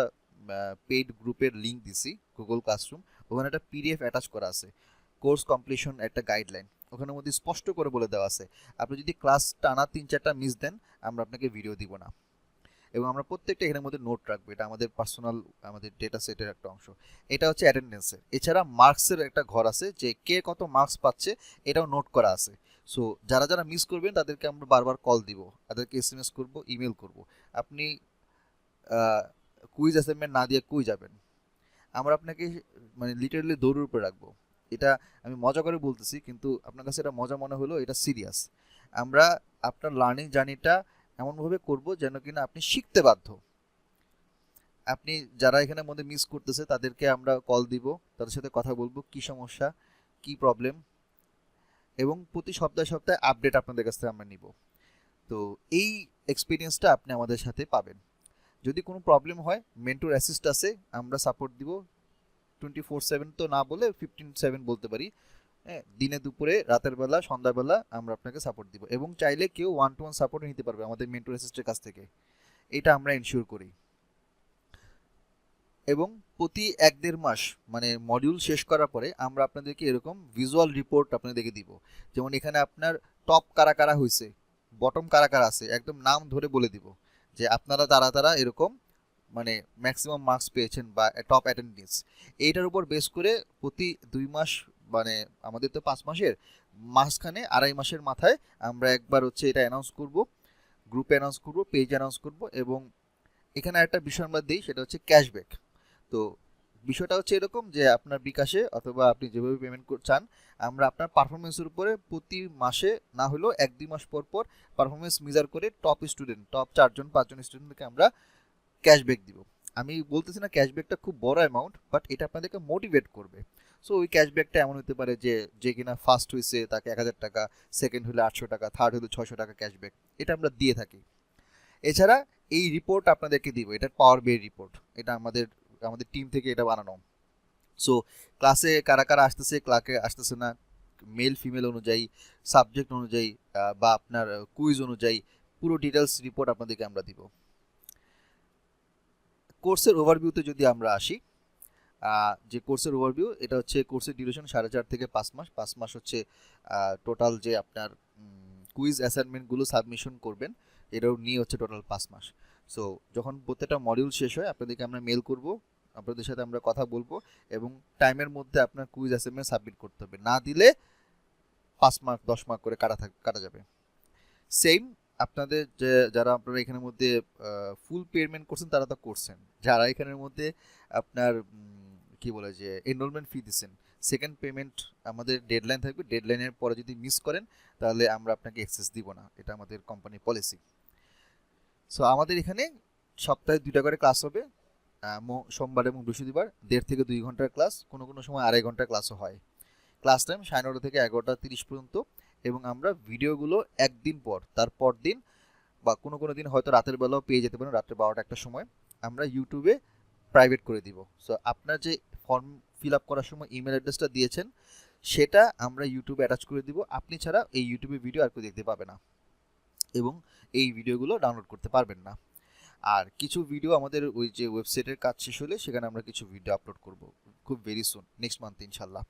পেইড গ্রুপের লিঙ্ক দিছি গুগল ক্লাসরুম, ওখানে একটা পিডিএফ অ্যাটাচ করা আছে, কোর্স কমপ্লিশন একটা গাইডলাইন। ওখানের মধ্যে স্পষ্ট করে বলে দেওয়া আছে আপনি যদি ক্লাস টানা 3-4টা মিস দেন আমরা আপনাকে ভিডিও দিব না। এবং আমরা প্রত্যেকটা এখানের মধ্যে নোট রাখবো, এটা আমাদের পার্সোনাল আমাদের ডেটা সেটের একটা অংশ। এটা হচ্ছে অ্যাটেন্ডেন্সের। এছাড়া মার্কসের একটা ঘর আছে যে কে কত মার্কস পাচ্ছে এটাও নোট করা আছে। সো যারা যারা মিস করবেন তাদেরকে আমরা বারবার কল দিব, তাদেরকে SMS করব, ইমেল করব। আপনি কুইজ অ্যাসাইনমেন্ট না দিয়ে কই যাবেন? আমরা আপনাকে মানে লিটারালি দৌড়ের উপরে রাখবো। এটা আমি মজা করে বলতেছি, কিন্তু আপনার কাছে এটা মজা মনে হলো, এটা সিরিয়াস। আমরা আপনার লার্নিং জার্নিটা এমনভাবে করব যেন কিনা আপনি শিখতে বাধ্য। আপনি যারা এখানে মধ্যে মিস করতেছে তাদেরকে আমরা কল দিব, তাদের সাথে কথা বলবো কি সমস্যা, কি প্রবলেম, এবং প্রতি সপ্তাহে সপ্তাহে আপডেট আপনাদের কাছ থেকে আমরা নিব। তো এই এক্সপিরিয়েন্সটা আপনি আমাদের সাথে পাবেন। যদি কোনো প্রবলেম হয় মেন্টর অ্যাসিস্ট আছে, আমরা সাপোর্ট দিব 24/7 তো না বলে 15/7 বলতে পারি। হ্যাঁ, দিনে দুপুরে, রাতের বেলা, সন্ধ্যাবেলা আমরা আপনাকে সাপোর্ট দিব। এবং চাইলে কেউ 1-to-1 সাপোর্ট নিতে পারবে আমাদের মেন্টর অ্যাসিস্টের কাছ থেকে, এটা আমরা এনশিওর করি। এবং প্রতি 1-1.5 মাস মানে মডিউল শেষ করার পরে আমরা আপনাদেরকে এরকম ভিজুয়াল রিপোর্ট আপনাদেরকে দিব। যেমন এখানে আপনার টপ কারা কারা হয়েছে, বটম কারা কারা আছে, একদম নাম ধরে বলে দিব যে আপনারা তারা এরকম মানে ম্যাক্সিমাম মার্কস পেয়েছেন বা টপ অ্যাটেন্ডেন্স। এইটার উপর বেস করে প্রতি 2 মাস মানে আমাদের তো 5 মাসের মাঝখানে 2.5 মাসের মাথায় আমরা একবার হচ্ছে এটা অ্যানাউন্স করব, গ্রুপে অ্যানাউন্স করব, পেজে অ্যানাউন্স করব। এবং এখানে একটা বিষয় আমরা দিই, সেটা হচ্ছে ক্যাশব্যাক। তো বিষয়টা হচ্ছে এরকম যে আপনার বিকাশে অথবা আপনি যেভাবে পেমেন্ট চান, আমরা আপনার পারফরমেন্সের উপরে প্রতি মাসে না হলেও 1-2 মাস পর পর পারফরমেন্স মেজার করে টপ 4-5জন স্টুডেন্টকে আমরা ক্যাশব্যাক দিব। আমি বলতেছি না ক্যাশব্যাকটা খুব বড় অ্যামাউন্ট, বাট এটা আপনাদেরকে মোটিভেট করবে। সো ওই ক্যাশব্যাকটা এমন হতে পারে যে কিনা ফার্স্ট হয়েছে তাকে 1000 টাকা, সেকেন্ড হলে 800 টাকা, থার্ড হলে 600 টাকা ক্যাশব্যাক, এটা আমরা দিয়ে থাকি। এছাড়া এই রিপোর্ট আপনাদেরকে দিব, এটা পাওয়ার BI রিপোর্ট, এটা আমাদের টিম থেকে এটা বানানো। সো ক্লাসে কারা কারা আসতেছে, ক্লাসে আসতেছে না, মেল ফিমেল অনুযায়ী, সাবজেক্ট অনুযায়ী বা আপনার কুইজ অনুযায়ী পুরো ডিটেলস রিপোর্ট আপনাদেরকে আমরা দিব। কোর্সের ওভারভিউতে যদি আমরা আসি, যে কোর্সের ওভারভিউ, এটা হচ্ছে কোর্সের ডিউরেশন 4.5 থেকে 5 মাস। 5 মাস হচ্ছে টোটাল যে আপনার কুইজ অ্যাসাইনমেন্টগুলো সাবমিশন করবেন, এটাও নিয়ে হচ্ছে টোটাল 5 মাস। সো যখন প্রত্যেকটা মডিউল শেষ হয় আপনাদেরকে আমরা মেল করব, আপনাদের সাথে আমরা কথা বলবো, এবং টাইমের মধ্যে আপনার কুইজ অ্যাসাইনমেন্ট সাবমিট করতে হবে। না দিলে 5 মার্ক 10 মার্ক করে কাটা যাবে। সেম আপনাদের যারা আপনারা এখানের মধ্যে ফুল পেমেন্ট করছেন তারা তো করছেন, যারা এখানের মধ্যে আপনার কি বলে যে এনরোলমেন্ট ফি দিচ্ছেন, সেকেন্ড পেমেন্ট আমাদের ডেডলাইন থাকবে, ডেডলাইনের পরে যদি মিস করেন তাহলে আমরা আপনাকে অ্যাক্সেস দিব না, এটা আমাদের কোম্পানির পলিসি। সো আমাদের এখানে সপ্তাহে 2টা করে ক্লাস হবে, সোমবার এবং বৃহস্পতিবার 1.5 থেকে 2 ঘন্টার ক্লাস, কোনো সময় 2.5 ঘন্টার ক্লাসও হয়। ক্লাস টাইম 9:30 থেকে 11:30 পর্যন্ত। এবং আমরা ভিডিওগুলো একদিন পর তারপর দিন বা কোনো দিন হয়তো রাতের বেলাও পেয়ে যেতে পারেন, রাত্রে 12টা সময় আমরা ইউটিউবে প্রাইভেট করে দিব। সো আপনার যে ফর্ম ফিল আপ করার সময় ইমেল অ্যাড্রেসটা দিয়েছেন সেটা আমরা ইউটিউবে অ্যাটাচ করে দিব। আপনি ছাড়া এই ইউটিউবে ভিডিও আর কেউ দেখতে পাবে না এবং এই ভিডিওগুলো ডাউনলোড করতে পারবেন না। আর কিছু ভিডিও আমাদের ওই যে ওয়েবসাইটের কাজ শেষ হলে সেখানে আমরা কিছু ভিডিও আপলোড করব খুব ভেরি সুন, নেক্সট মান্থ ইনশাল্লাহ।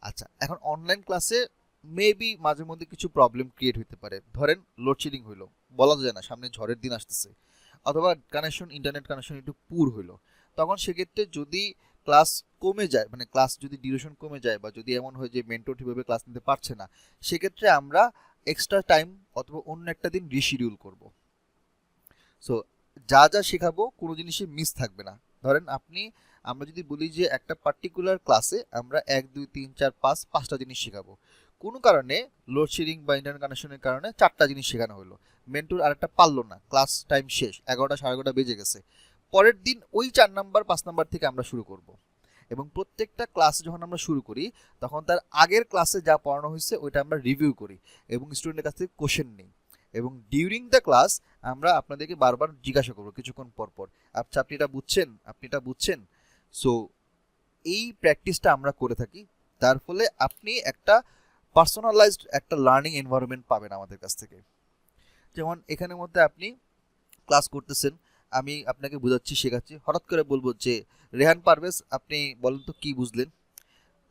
আচ্ছা, এখন অনলাইন ক্লাসে মেবি মাঝে মধ্যে কিছু প্রবলেম ক্রিয়েট হতে পারে। ধরেন লোডশেডিং হইলো, বলা যায় না সামনে ঝড়ের দিন আসতেছে, অথবা ইন্টারনেট কানেকশন একটু পুর হইলো, তখন সেক্ষেত্রে যদি ক্লাস কমে যায়, মানে ক্লাস যদি ডিউরেশন কমে যায়, বা যদি এমন হয় যে মেন্টর ঠিকভাবে ক্লাস নিতে পারছে না, সেক্ষেত্রে আমরা এক্সট্রা টাইম অথবা অন্য একটা দিন রিশিডিউল করব। সো যা শেখাবো কোনো জিনিসে মিস থাকবে না। ধরেন আমরা যদি বলি যে একটা পার্টিকুলার ক্লাসে আমরা 1, 2, 3, 4, 5টা জিনিস শেখাবো, কোনো কারণে লোডশেডিং বা ইন্টারনেট কানেকশনের কারণে 4টা জিনিস শেখানো হলো, মেন্টর আরেকটা পারলো না, ক্লাস টাইম শেষ, 11টা 11:30 বেজে গেছে, পরের দিন ওই 4 নাম্বার 5 নাম্বার থেকে আমরা শুরু করব। এবং প্রত্যেকটা ক্লাস যখন আমরা শুরু করি তখন তার আগের ক্লাসে যা পড়ানো হয়েছে ওইটা আমরা রিভিউ করি এবং স্টুডেন্টের কাছ থেকে কোশ্চেন নিই। এবং ডিউরিং দ্য ক্লাস আমরা আপনাদেরকে বারবার জিজ্ঞাসা করবো কিছুক্ষণ পর, আচ্ছা আপনি এটা বুঝছেন। সো এই প্র্যাকটিসটা আমরা করে থাকি, তার ফলে আপনি একটা পার্সোনালাইজড একটা লার্নিং এনভায়রনমেন্ট পাবেন আমাদের কাছ থেকে। যেমন এখানের মধ্যে আপনি ক্লাস করতেছেন, আমি আপনাকে বোঝাচ্ছি, শেখাচ্ছি, হঠাৎ করে বলবো যে রেহান পারভেজ আপনি বলেন তো কি বুঝলেন।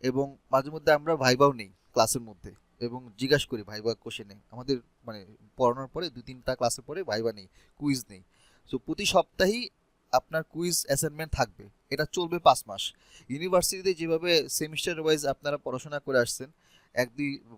এবং মাঝে মধ্যে আমরা ভাইবাও নেই ক্লাসের মধ্যে, এবং জিজ্ঞাসা করি ভাইবা কোশ্চেনে আমাদের মানে পড়ানোর পরে 2-3টা ক্লাসের পরে ভাইবা নেই, কুইজ নেই। সো প্রতি সপ্তাহেই আপনার কুইজ অ্যাসাইনমেন্ট থাকবে, এটা চলবে 5 মাস। ইউনিভার্সিটিতে যেভাবে সেমিস্টার ওয়াইজ আপনারা পড়াশোনা করে আসছেন,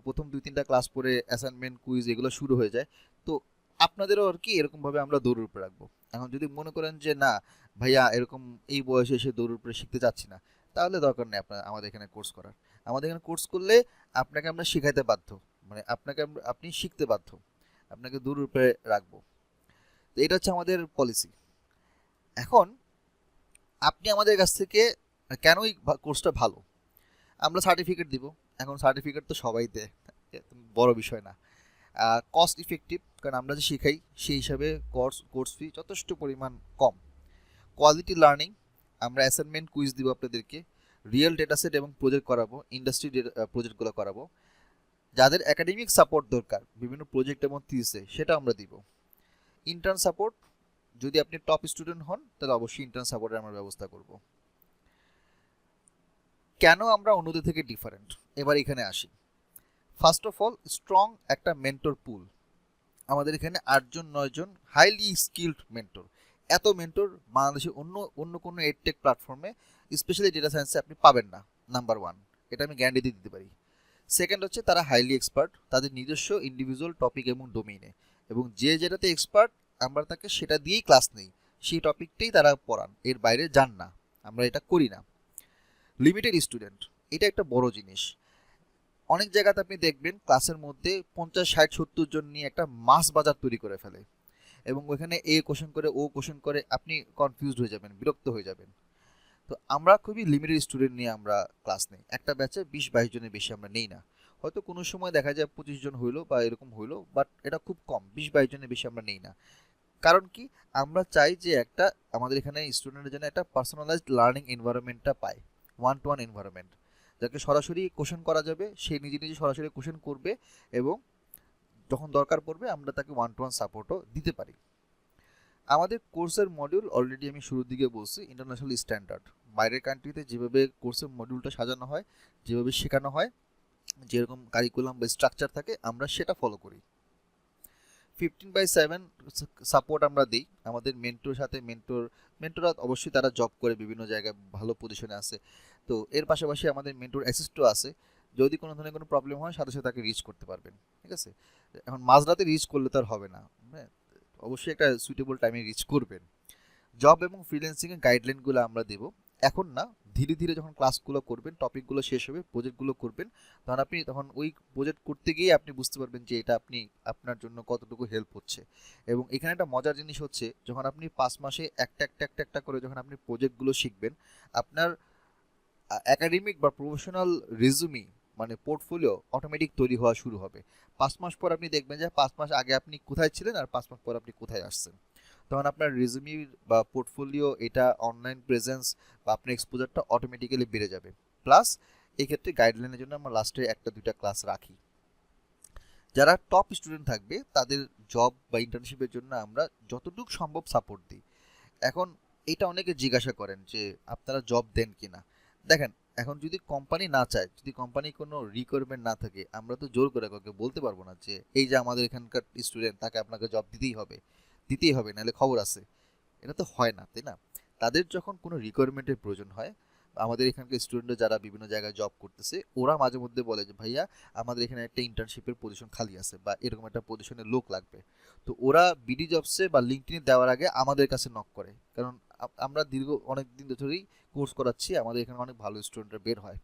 প্রথম 2-3টা ক্লাস পরে অ্যাসাইনমেন্ট কুইজ এগুলো শুরু হয়ে যায়। তো আপনাদেরও আর কি এরকমভাবে আমরা দৌড়ের উপরে রাখবো। এখন যদি মনে করেন যে না ভাইয়া এরকম এই বয়সে এসে দৌড়ের উপরে শিখতে চাচ্ছি না, তাহলে দরকার নেই আপনার আমাদের এখানে কোর্স করার। আমাদের এখানে কোর্স করলে আপনাকে আমরা শেখাইতে বাধ্য, মানে আপনি শিখতে বাধ্য, আপনাকে দৌড়ের উপরে রাখবো। তো এটা হচ্ছে আমাদের পলিসি। এখন আপনি আমাদের কাছ থেকে কেন এই কোর্সটা ভালো, আমরা সার্টিফিকেট দিব। এখন সার্টিফিকেট তো সবাই দেয়, বড় বিষয় না। কস্ট ইফেক্টিভ, কারণ আমরা যে শিখাই সেই হিসাবে কোর্স ফি যথেষ্ট পরিমাণ কম। কোয়ালিটি লার্নিং, আমরা অ্যাসাইনমেন্ট কুইজ দিব আপনাদেরকে, রিয়েল ডেটা সেট এবং প্রজেক্ট করাবো, ইন্ডাস্ট্রি প্রজেক্টগুলো করাবো। যাদের একাডেমিক সাপোর্ট দরকার বিভিন্ন প্রজেক্ট এবং থিসিসে, সেটা আমরা দিব। ইন্টার্ন সাপোর্ট, যদি আপনি টপ স্টুডেন্ট হন তাহলে অবশ্যই ইন্টার্ন সাপোর্টের আমরা ব্যবস্থা করব। কেন আমরা অন্যদের থেকে ডিফারেন্ট, এবার এখানে আসি। ফার্স্ট অফ অল, স্ট্রং একটা মেন্টর পুল। আমাদের এখানে 8-9 হাইলি স্কিলড মেন্টর। এত মেন্টর বাংলাদেশে অন্য কোনো এডটেক প্ল্যাটফর্মে স্পেশালি ডেটা সায়েন্সে আপনি পাবেন না, নাম্বার 1, এটা আমি গ্যারান্টি দিয়ে দিতে পারি। সেকেন্ড হচ্ছে তারা হাইলি এক্সপার্ট তাদের নিজস্ব ইন্ডিভিজুয়াল টপিক এবং ডোমেইনে, এবং যে যেটাতে এক্সপার্ট আমরা তাকে সেটা দিয়েই ক্লাস নেই, সেই টপিকটাই তারা পড়ান, এর বাইরে যান না, আমরা এটা করি না। লিমিটেড স্টুডেন্ট, এটা একটা বড় জিনিস। অনেক জায়গাতে আপনি দেখবেন ক্লাসের মধ্যে 50-60-70 জন নিয়ে একটা মাস বাজার তৈরি করে ফেলে, এবং ওখানে এ কোশ্চেন করে ও কোশ্চেন করে, আপনি কনফিউজড হয়ে যাবেন, বিরক্ত হয়ে যাবেন। তো আমরা খুবই লিমিটেড স্টুডেন্ট নিয়ে আমরা ক্লাস নেই, একটা ব্যাচে 20-22 জনের বেশি আমরা নেই না। হয়তো কোনো সময় দেখা যায় 25 জন হইলো বা এরকম হইলো, বাট এটা খুব কম, 20-22 জনের বেশি আমরা নেই না। কারণ কি, আমরা চাই যে একটা আমাদের এখানে স্টুডেন্টের জন্য একটা পার্সোনালাইজড লার্নিং এনভায়রনমেন্টটা পায়, 1-to-1 এনভায়রনমেন্ট, যাকে সরাসরি কোশ্চেন করা যাবে, সে নিজে নিজে সরাসরি কোশ্চেন করবে, এবং যখন দরকার পড়বে আমরা তাকে 1-to-1 সাপোর্টও দিতে পারি। আমাদের কোর্সের মডিউল অলরেডি আমি শুরুর দিকে বলছি ইন্টারন্যাশনাল স্ট্যান্ডার্ড। বাইরের কান্ট্রিতে যেভাবে কোর্সের মডিউলটা সাজানো হয়, যেভাবে শেখানো হয়, যেরকম কারিকুলাম বা স্ট্রাকচার থাকে, আমরা সেটা ফলো করি। 15/7 সাপোর্ট আমরা দিই আমাদের মেন্টর সাথে। মেন্টররা অবশ্যই তারা জব করে বিভিন্ন জায়গায় ভালো পজিশনে আছে, তো এর পাশাপাশি আমাদের মেন্টর অ্যাসিস্টও আছে, যদি কোনো ধরনের কোনো প্রবলেম হয় সাথে সাথে তাকে রিচ করতে পারবেন, ঠিক আছে। এখন মাঝরাতে রিচ করলে তো আর হবে না, হ্যাঁ, অবশ্যই একটা সুইটেবল টাইমে রিচ করবেন। জব এবং ফ্রিল্যান্সিংয়ের গাইডলাইনগুলো আমরা দেব, এখন না, ধীরে ধীরে যখন ক্লাসগুলো করবেন, টপিকগুলো শেষ হবে, প্রজেক্টগুলো করবেন, তখন ওই প্রজেক্ট করতে গিয়ে আপনি বুঝতে পারবেন যে এটা আপনার জন্য কতটুকু হেল্প হচ্ছে। এবং এখানে একটা মজার জিনিস হচ্ছে, যখন আপনি 5 মাসে একটা করে যখন আপনি প্রজেক্টগুলো শিখবেন, আপনার একাডেমিক বা প্রফেশনাল রেজুমি মানে পোর্টফোলিও অটোমেটিক তৈরি হওয়া শুরু হবে। 5 মাস পর আপনি দেখবেন যে 5 মাস আগে আপনি কোথায় ছিলেন আর 5 মাস পর আপনি কোথায় আসছেন। তখন আপনার রেজুমি বা পোর্টফোলিও, এটা অনলাইন প্রেজেন্স বা আপনার এক্সপোজারটা অটোমেটিক্যালি বেড়ে যাবে। প্লাস এই ক্ষেত্রে গাইডলাইনের জন্য আমরা লাস্টে 1-2টা ক্লাস রাখি। যারা টপ স্টুডেন্ট থাকবে তাদের জব বা ইন্টার্নশিপের জন্য আমরা যতটুকু সম্ভব সাপোর্ট দিই। এখন এটা অনেকে জিজ্ঞাসা করেন যে আপনারা জব দেন কিনা। দেখেন, এখন যদি কোম্পানি না চায়, যদি কোম্পানি কোনো রিকোয়ারমেন্ট না থাকে, আমরা তো জোর করে কাউকে বলতে পারবো না যে এই যে আমাদের এখানকার স্টুডেন্ট, তাকে আপনাকে জব দিতেই হবে, নাহলে খবর আছে। এটা তো হয় না, তাই না? তাদের যখন কোনো রিকোয়ারমেন্টের প্রয়োজন হয়, আমাদের এখানকার স্টুডেন্টরা যারা বিভিন্ন জায়গায় জব করতেছে, ওরা মাঝে মধ্যে বলে যে ভাইয়া আমাদের এখানে একটা ইন্টার্নশিপের পজিশন খালি আছে বা এরকম একটা পজিশনের লোক লাগবে। তো ওরা বিডি জবসে বা লিঙ্কডইনে দেওয়ার আগে আমাদের কাছে নক করে, কারণ আমরা দীর্ঘ অনেক দিন ধরেই কোর্স করাচ্ছি, আমাদের এখানে অনেক ভালো স্টুডেন্টরা বের হয়।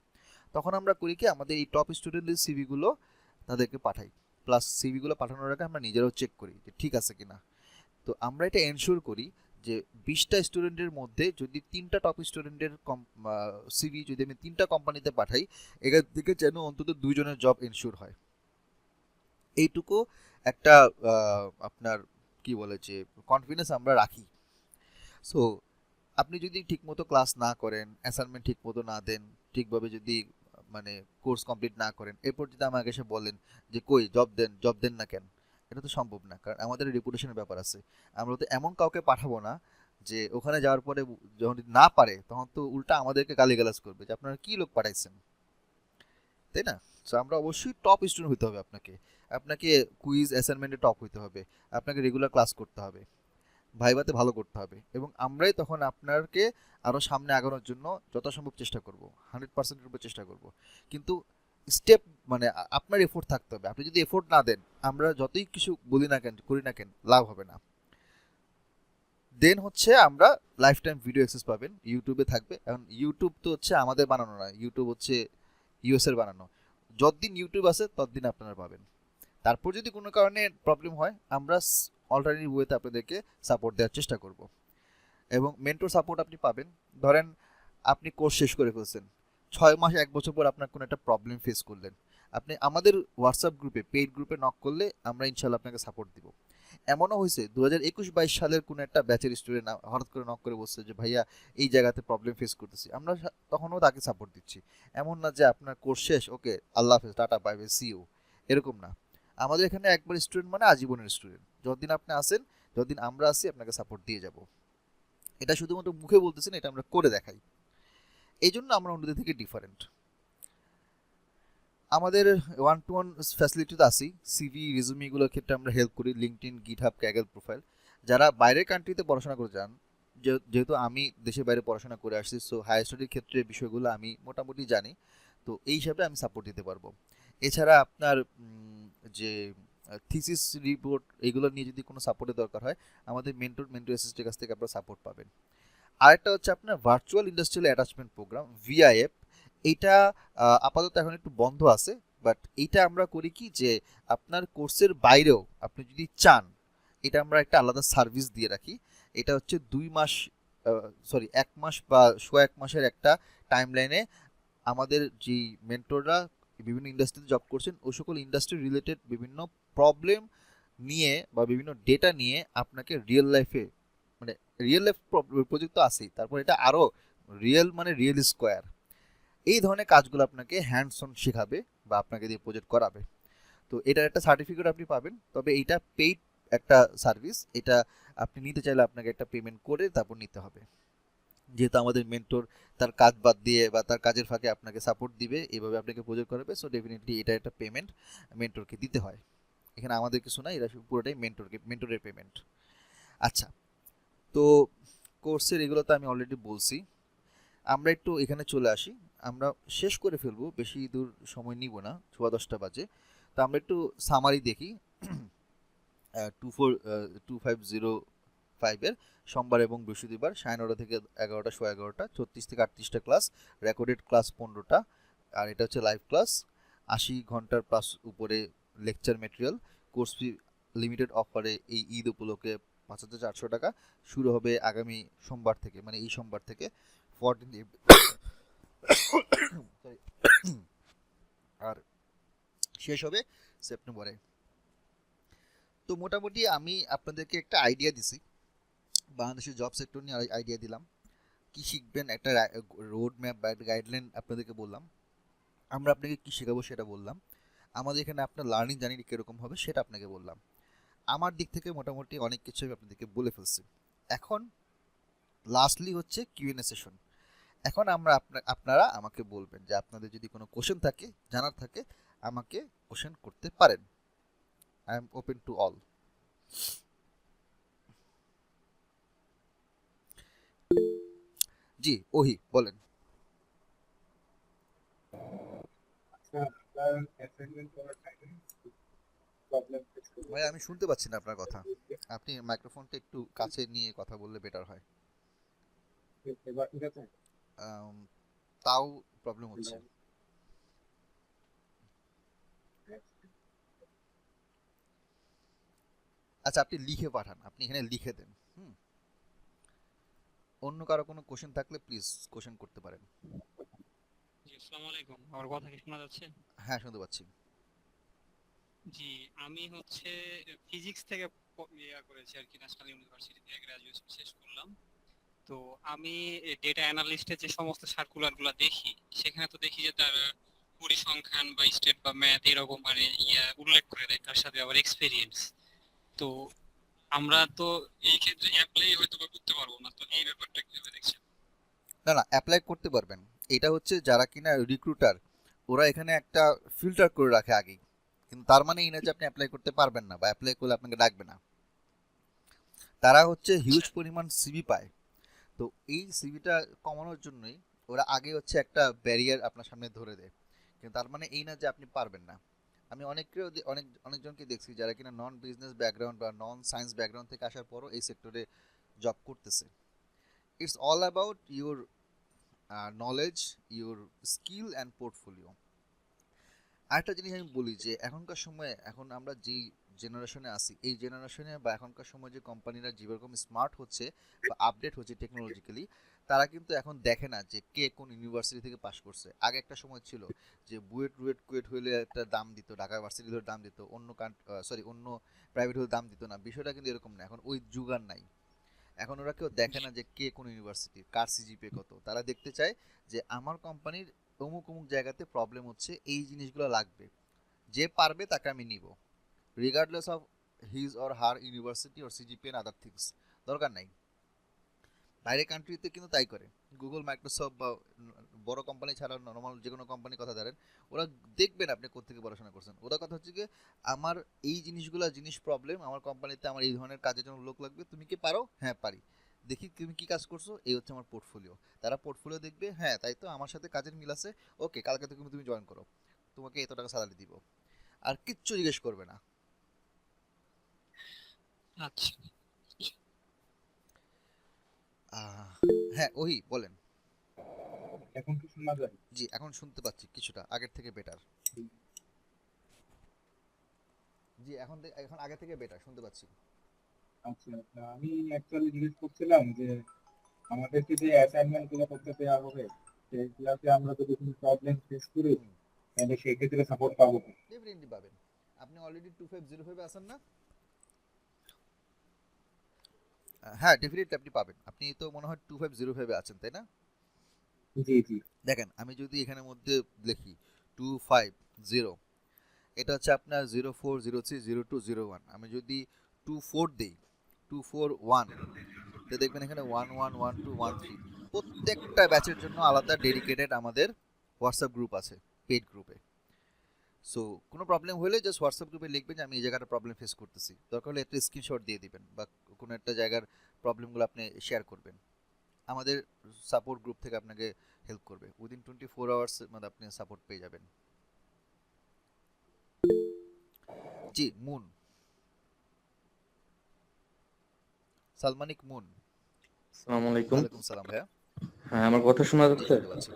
তখন আমরা করি কি, আমাদের এই টপ স্টুডেন্টদের সিভিগুলো তাদেরকে পাঠাই, প্লাস সিভিগুলো পাঠানোর আগে আমরা নিজেরাও চেক করি যে ঠিক আছে কিনা। তো আমরা এটা এনশিওর করি যে 20টা স্টুডেন্টের মধ্যে যদি 3টা টপ স্টুডেন্টের সিভি যদি আমি 3টা কোম্পানিতে পাঠাই, এখান থেকে যেন অন্তত 2 জনের জব এনশিওর হয়। এইটুকু একটা আপনার কি বলে যে কনফিডেন্স আমরা রাখি। সো আপনি যদি ঠিকমতো ক্লাস না করেন, অ্যাসাইনমেন্ট ঠিকমতো না দেন, ঠিকভাবে যদি মানে কোর্স কমপ্লিট না করেন, এরপর যদি আমাকে এসে বলেন যে কই জব দেন না কেন, এটা তো সম্ভব না, কারণ আমাদের রেপুটেশনের ব্যাপার আছে। আমরা তো এমন কাউকে পাঠাবো না যে ওখানে যাওয়ার পরে যখন না পারে তখন তো উল্টা আমাদেরকে গালিগালাজ করবে যে আপনারা কি লোক পাঠাইছেন, তাই না? সো আমরা অবশ্যই টপ স্টুডেন্ট হতে হবে আপনাকে, আপনাকে কুইজ অ্যাসাইনমেন্টে টপ হতে হবে, আপনাকে রেগুলার ক্লাস করতে হবে, ভাইভাতে ভালো করতে হবে, এবং আমরাই তখন আপনাকে আরও সামনে আগানোর জন্য যথাসম্ভব চেষ্টা করব, 100%-এর উপর চেষ্টা করব। কিন্তু স্টেপ মানে আপনার এফোর্ট থাকতে হবে। আপনি যদি এফোর্ট না দেন, আমরা যতই কিছু বলি না কেন করি না কেন, লাভ হবে না। দেন হচ্ছে আমরা লাইফ টাইম ভিডিও অ্যাক্সেস পাবেন, ইউটিউবে থাকবে। এখন ইউটিউব তো হচ্ছে আমাদের বানানো না, ইউটিউব হচ্ছে ইউএসের বানানো। যতদিন ইউটিউব আছে ততদিন আপনারা পাবেন। তারপর যদি কোনো কারণে প্রবলেম হয়, আমরা অল্টারনেটিভ ওয়েতে আপনাদেরকে সাপোর্ট দেওয়ার চেষ্টা করব। এবং মেন্টর সাপোর্ট আপনি পাবেন। ধরেন আপনি কোর্স শেষ করে ফেলছেন, 6 মাস 1 বছর পর আপনার কোনো একটা প্রবলেম ফেস করলেন, আপনি আমাদের হোয়াটসঅ্যাপ গ্রুপে, পেইড গ্রুপে নক করলে আমরা ইনশাল্লাহ আপনাকে সাপোর্ট দিব। এমনও হয়েছে 2021-22 সালের কোনো একটা ব্যাচের স্টুডেন্ট হঠাৎ করে নক করে বলছে যে ভাইয়া এই জায়গাতে প্রবলেম ফেস করতেছি, আমরা তখনও তাকে সাপোর্ট দিচ্ছি। এমন না যে আপনার কোর্স শেষ, ওকে আল্লাহ হাফেজ, টাটা বাই বাই, সি ইউ, এরকম না। আমাদের এখানে একবার স্টুডেন্ট মানে আজীবনের স্টুডেন্ট। যতদিন আপনি আসেন, যতদিন আমরা আসি, আপনাকে সাপোর্ট দিয়ে যাব। এটা শুধুমাত্র মুখে বলতেছি না, এটা আমরা করে দেখাই। এই জন্য আমরা অন্যদের থেকে ডিফারেন্ট। আমাদের 1-to-1 ফ্যাসিলিটিতে আসি, সিভি রিজুমি এগুলোর ক্ষেত্রে আমরা হেল্প করি, লিঙ্কডইন, গিটহাব, ক্যাগল প্রোফাইল। যারা বাইরের কান্ট্রিতে পড়াশোনা করে যান, যেহেতু আমি দেশের বাইরে পড়াশোনা করে আসছি, সো হায়ার স্টাডির ক্ষেত্রে বিষয়গুলো আমি মোটামুটি জানি, তো এই হিসাবে আমি সাপোর্ট দিতে পারবো। এছাড়া আপনার যে থিসিস রিপোর্ট এগুলো নিয়ে যদি কোনো সাপোর্টের দরকার হয়, আমাদের মেন্টর অ্যাসিস্টের কাছ থেকে আপনারা সাপোর্ট পাবেন। আরেকটা হচ্ছে আপনার virtual industrial attachment program, VIF. এইটা আপাতত এখন একটু বন্ধ আছে, বাট এইটা আমরা করি কি যে আপনার কোর্সের বাইরেও আপনি যদি চান, এটা আমরা একটা আলাদা সার্ভিস দিয়ে রাখি। এটা হচ্ছে 1 মাস বা 1 মাসের একটা টাইম লাইনে আমাদের যেই মেন্টররা বিভিন্ন ইন্ডাস্ট্রিতে জব করছেন, ওই সকল ইন্ডাস্ট্রি রিলেটেড বিভিন্ন প্রবলেম নিয়ে বা বিভিন্ন ডেটা নিয়ে আপনাকে রিয়েল লাইফে, মানে রিয়েল লাইফ প্রজেক্ট তো আছেই, তারপর এটা আরও রিয়েল মানে রিয়েল স্কোয়ার, এই ধরনের কাজগুলো আপনাকে হ্যান্ডস অন শেখাবে বা আপনাকে দিয়ে প্রজেক্ট করাবে। তো এটার একটা সার্টিফিকেট আপনি পাবেন, তবে এইটা পেইড একটা সার্ভিস। এটা আপনি নিতে চাইলে আপনাকে একটা পেমেন্ট করে তারপর নিতে হবে। যেহেতু আমাদের মেন্টর তার কাজ বাদ দিয়ে বা তার কাজের ফাঁকে আপনাকে সাপোর্ট দিবে, এভাবে আপনাকে প্রজেক্ট করাবে, সো ডেফিনেটলি এটা একটা পেমেন্ট মেন্টরকে দিতে হয়। এখানে আমাদের কিছু না, এটা পুরোটাই মেন্টরের পেমেন্ট। আচ্ছা, তো কোর্সের এগুলো তো আমি অলরেডি বলছি। আমরা একটু এখানে চলে আসি, আমরা শেষ করে ফেলবো, বেশি দূর সময় নিব না, 10:15 বাজে। তো আমরা একটু সামারি দেখি। 2505-এর সোমবার এবং বৃহস্পতিবার 9:30 থেকে 11টা, 11:30, 36 থেকে 38টা ক্লাস, রেকর্ডেড ক্লাস 15টা, আর এটা হচ্ছে লাইভ ক্লাস। 80 ঘন্টার প্লাস উপরে lecture material. Course fee limited অফারে এই ঈদ উপলক্ষে 5,400 টাকা। শুরু হবে আগামী সোমবার থেকে, মানে এই সোমবার থেকে 14 আর শেষ হবে সেপ্টেম্বরে। তো মোটামুটি আমি আপনাদেরকে একটা আইডিয়া দিছি, বাংলাদেশের জব সেক্টর নিয়ে আইডিয়া দিলাম, কি শিখবেন একটা রোড ম্যাপ বা গাইডলাইন আপনাদেরকে বললাম। আমরা আপনাকে কি শেখাবো সেটা বললাম। আমাদের এখানে আপনার লার্নিং জার্নি কীরকম হবে সেটা আপনাকে বললাম। আমার দিক থেকে মোটামুটি অনেক কিছু আমি আপনাদেরকে বলে ফেলছি। এখন লাস্টলি হচ্ছে কিউএনএ সেশন। এখন আপনারা আমাকে বলবেন যে আপনাদের যদি কোনো কোশ্চেন থাকে, জানার থাকে, আমাকে কোশ্চেন করতে পারেন। I am open to all. জি ওহি বলেন। আচ্ছা, আপনার অ্যাসাইনমেন্ট করার টাইমে প্রবলেম ফেস করবেন। ভাই আমি শুনতে পাচ্ছি না আপনার কথা, আপনি মাইক্রোফোনটা একটু কাছে নিয়ে কথা বললে বেটার হয়। এবার ঠিক আছে? তাও প্রবলেম হচ্ছে। আচ্ছা আপনি লিখে পাঠান, আপনি এখানে লিখে দেন। অন্য কারো কোনো কোশ্চেন থাকলে প্লিজ কোশ্চেন করতে পারেন। জি, আসসালামু আলাইকুম। আমার কথা কি শোনা যাচ্ছে? হ্যাঁ শুনতে পাচ্ছি। জি, আমি হচ্ছে ফিজিক্স থেকে করেছি আর কি, ন্যাশনাল ইউনিভার্সিটি থেকে গ্রাজুয়েশন শেষ করলাম। তো আমি ডেটা অ্যানালিস্টের যে সমস্ত সার্কুলার গুলা দেখি, সেখানে তো দেখি যে তার পরিসংখ্যান বা স্টেট বা ম্যাথ এরকম মানে উল্লেখ করে দেয়, তার সাথে আবার এক্সপেরিয়েন্স। তো আমরা তো এই ক্ষেত্রে অ্যাপ্লাই হয়তো বা করতে পারবো না, তো এই ব্যাপারটা কিভাবে দেখছেন? না না, অ্যাপ্লাই করতে পারবেন। এটা হচ্ছে যারা কিনা রিক্রুটার ওরা এখানে একটা ফিল্টার করে রাখে আগেই, কিন্তু তার মানে এই না যে আপনি অ্যাপ্লাই করতে পারবেন না বা অ্যাপ্লাই করলে আপনাকে ডাকবে না। তারা হচ্ছে হিউজ পরিমাণ সিভি পায়, তো এই সিভিটা কমানোর জন্যই ওরা আগে হচ্ছে একটা ব্যারিয়ার আপনার সামনে ধরে দেয়, কিন্তু তার মানে এই না যে আপনি পারবেন না। আমি অনেকজনকে দেখছি যারা কিনা নন বিজনেস ব্যাকগ্রাউন্ড বা নন সায়েন্স ব্যাকগ্রাউন্ড থেকে আসার পরও এই সেক্টরে জব করতেছে। It's all about your knowledge, your skill and portfolio. আরেকটা জিনিস আমি বলি যে এখনকার সময়ে, এখন আমরা যেই জেনারেশনে আছি, এই জেনারেশনে বা এখনকার সময় যে কোম্পানিরা যেরকম স্মার্ট হচ্ছে বা আপডেট হচ্ছে টেকনোলজিক্যালি, তারা কিন্তু এখন দেখে না যে কে কোন ইউনিভার্সিটি থেকে পাশ করছে। আগে একটা সময় ছিল যে বুয়েট রুয়েট কুয়েট হইলে একটা দাম দিত, ঢাকা ভার্সিটি ধরে দাম দিত, অন্য প্রাইভেট হলে দাম দিত না। বিষয়টা কিন্তু এরকম না, এখন ওই যুগ আর নাই। এখন ওরা কেউ দেখে না যে কে কোন ইউনিভার্সিটি, কার সিজিপিএ কত। তারা দেখতে চায় যে আমার কোম্পানির অমুক অমুক জায়গাতে প্রবলেম হচ্ছে, এই জিনিসগুলো লাগবে, যে পারবে তাকে আমি নিব, regardless of his or her university or CGPA and other things. দরকার নাই। বাইরের কান্ট্রিতে কিন্তু তাই করে। গুগল, মাইক্রোসফট বা বড় কোম্পানি ছাড়া নর্মাল যে কোনো কোম্পানির কথা ধরেন, ওরা দেখবেন আপনি কোথেকে পড়াশোনা করছেন। ওরা কথা হচ্ছে কি, আমার এই জিনিস প্রবলেম, আমার কোম্পানিতে আমার এই ধরনের কাজের জন্য লোক লাগবে, তুমি কি পারো? হ্যাঁ পারি, দেখি তুমি কি কাজ করছো, এই হচ্ছে আমার পোর্টফোলিও। তারা পোর্টফোলিও দেখবে, হ্যাঁ তাই তো, আমার সাথে কাজের মিল আছে, ওকে কালকে থেকে তুমি জয়েন করো, তোমাকে এত টাকা স্যালারি দিব। আর কিচ্ছু জিজ্ঞেস করবে না। আচ্ছা, আহ, হ্যাঁ ওহি বলেন। এখন কি শোনা যায়? জি এখন শুনতে পাচ্ছি কিছুটা, আগের থেকে বেটার। জি এখন আগের থেকে বেটার শুনতে পাচ্ছি। আচ্ছা, আমি অ্যাকচুয়ালি জিজ্ঞেস করছিলাম যে আমাদেরকে যে অ্যাসাইনমেন্ট গুলো করতে দেওয়া হবে, সেইগুলাতে আমরা যদি কোনো প্রবলেম ফেস করি, হুম, তাহলে সেই ক্ষেত্রে সাপোর্ট পাবো না। ডেফিনেটলি পাবেন। আপনি অলরেডি 2505 আছেন না? হ্যাঁ ডেফিনেটলি আপনি পাবেন। আপনি তো মনে হয় 2505 আছেন তাই না? জি জি। দেখেন আমি যদি এখানের মধ্যে লিখি 250, এটা হচ্ছে আপনার 04030201। আমি যদি 24 দেই, 241, তো দেখবেন এখানে 111213। প্রত্যেকটা ব্যাচের জন্য আলাদা ডেডিকেটেড আমাদের হোয়াটসঅ্যাপ গ্রুপ আছে, পেইড গ্রুপে। সো কোনো প্রবলেম হলে জাস্ট হোয়াটসঅ্যাপ গ্রুপে লিখবেন যে আমি এই জায়গাটা প্রবলেম ফেস করতেছি, দরকার হলে একটা স্ক্রিনশট দিয়ে দিবেন বা কোনো একটা জায়গার প্রবলেমগুলো আপনি শেয়ার করবেন। আমাদের সাপোর্ট গ্রুপ থেকে আপনাকে হেল্প করবে। উইদিন 24 আওয়ার্স মধ্যে আপনি সাপোর্ট পেয়ে যাবেন। জি মুন, সালমানিক মুন। আসসালামু আলাইকুম। ওয়ালাইকুম সালাম ভাইয়া। হ্যাঁ, আমার কথা শোনা জি যাচ্ছে? শুনতে পাচ্ছি।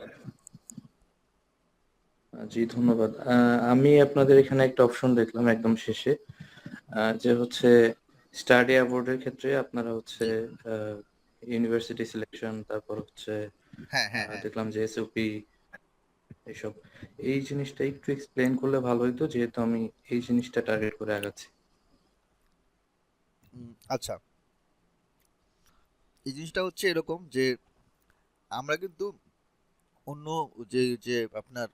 জি ধন্যবাদ। আমি আপনাদের এখানে একটা অপশন দেখলাম একদম শেষে, যে হচ্ছে স্টাডি অ্যাওয়ার্ডের ক্ষেত্রে আপনারা হচ্ছে জি ইউনিভার্সিটি সিলেকশন, তারপর হচ্ছে হ্যাঁ হ্যাঁ হ্যাঁ। দেখলাম যে এসওপি এসব। এই জিনিসটা একটু এক্সপ্লেইন করলে ভালো হতো, যেহেতু আমি এই জিনিসটা টার্গেট করে আগাচ্ছি। আচ্ছা, এই জিনিসটা হচ্ছে এরকম যে আমরা কিন্তু অন্য যে যে আপনার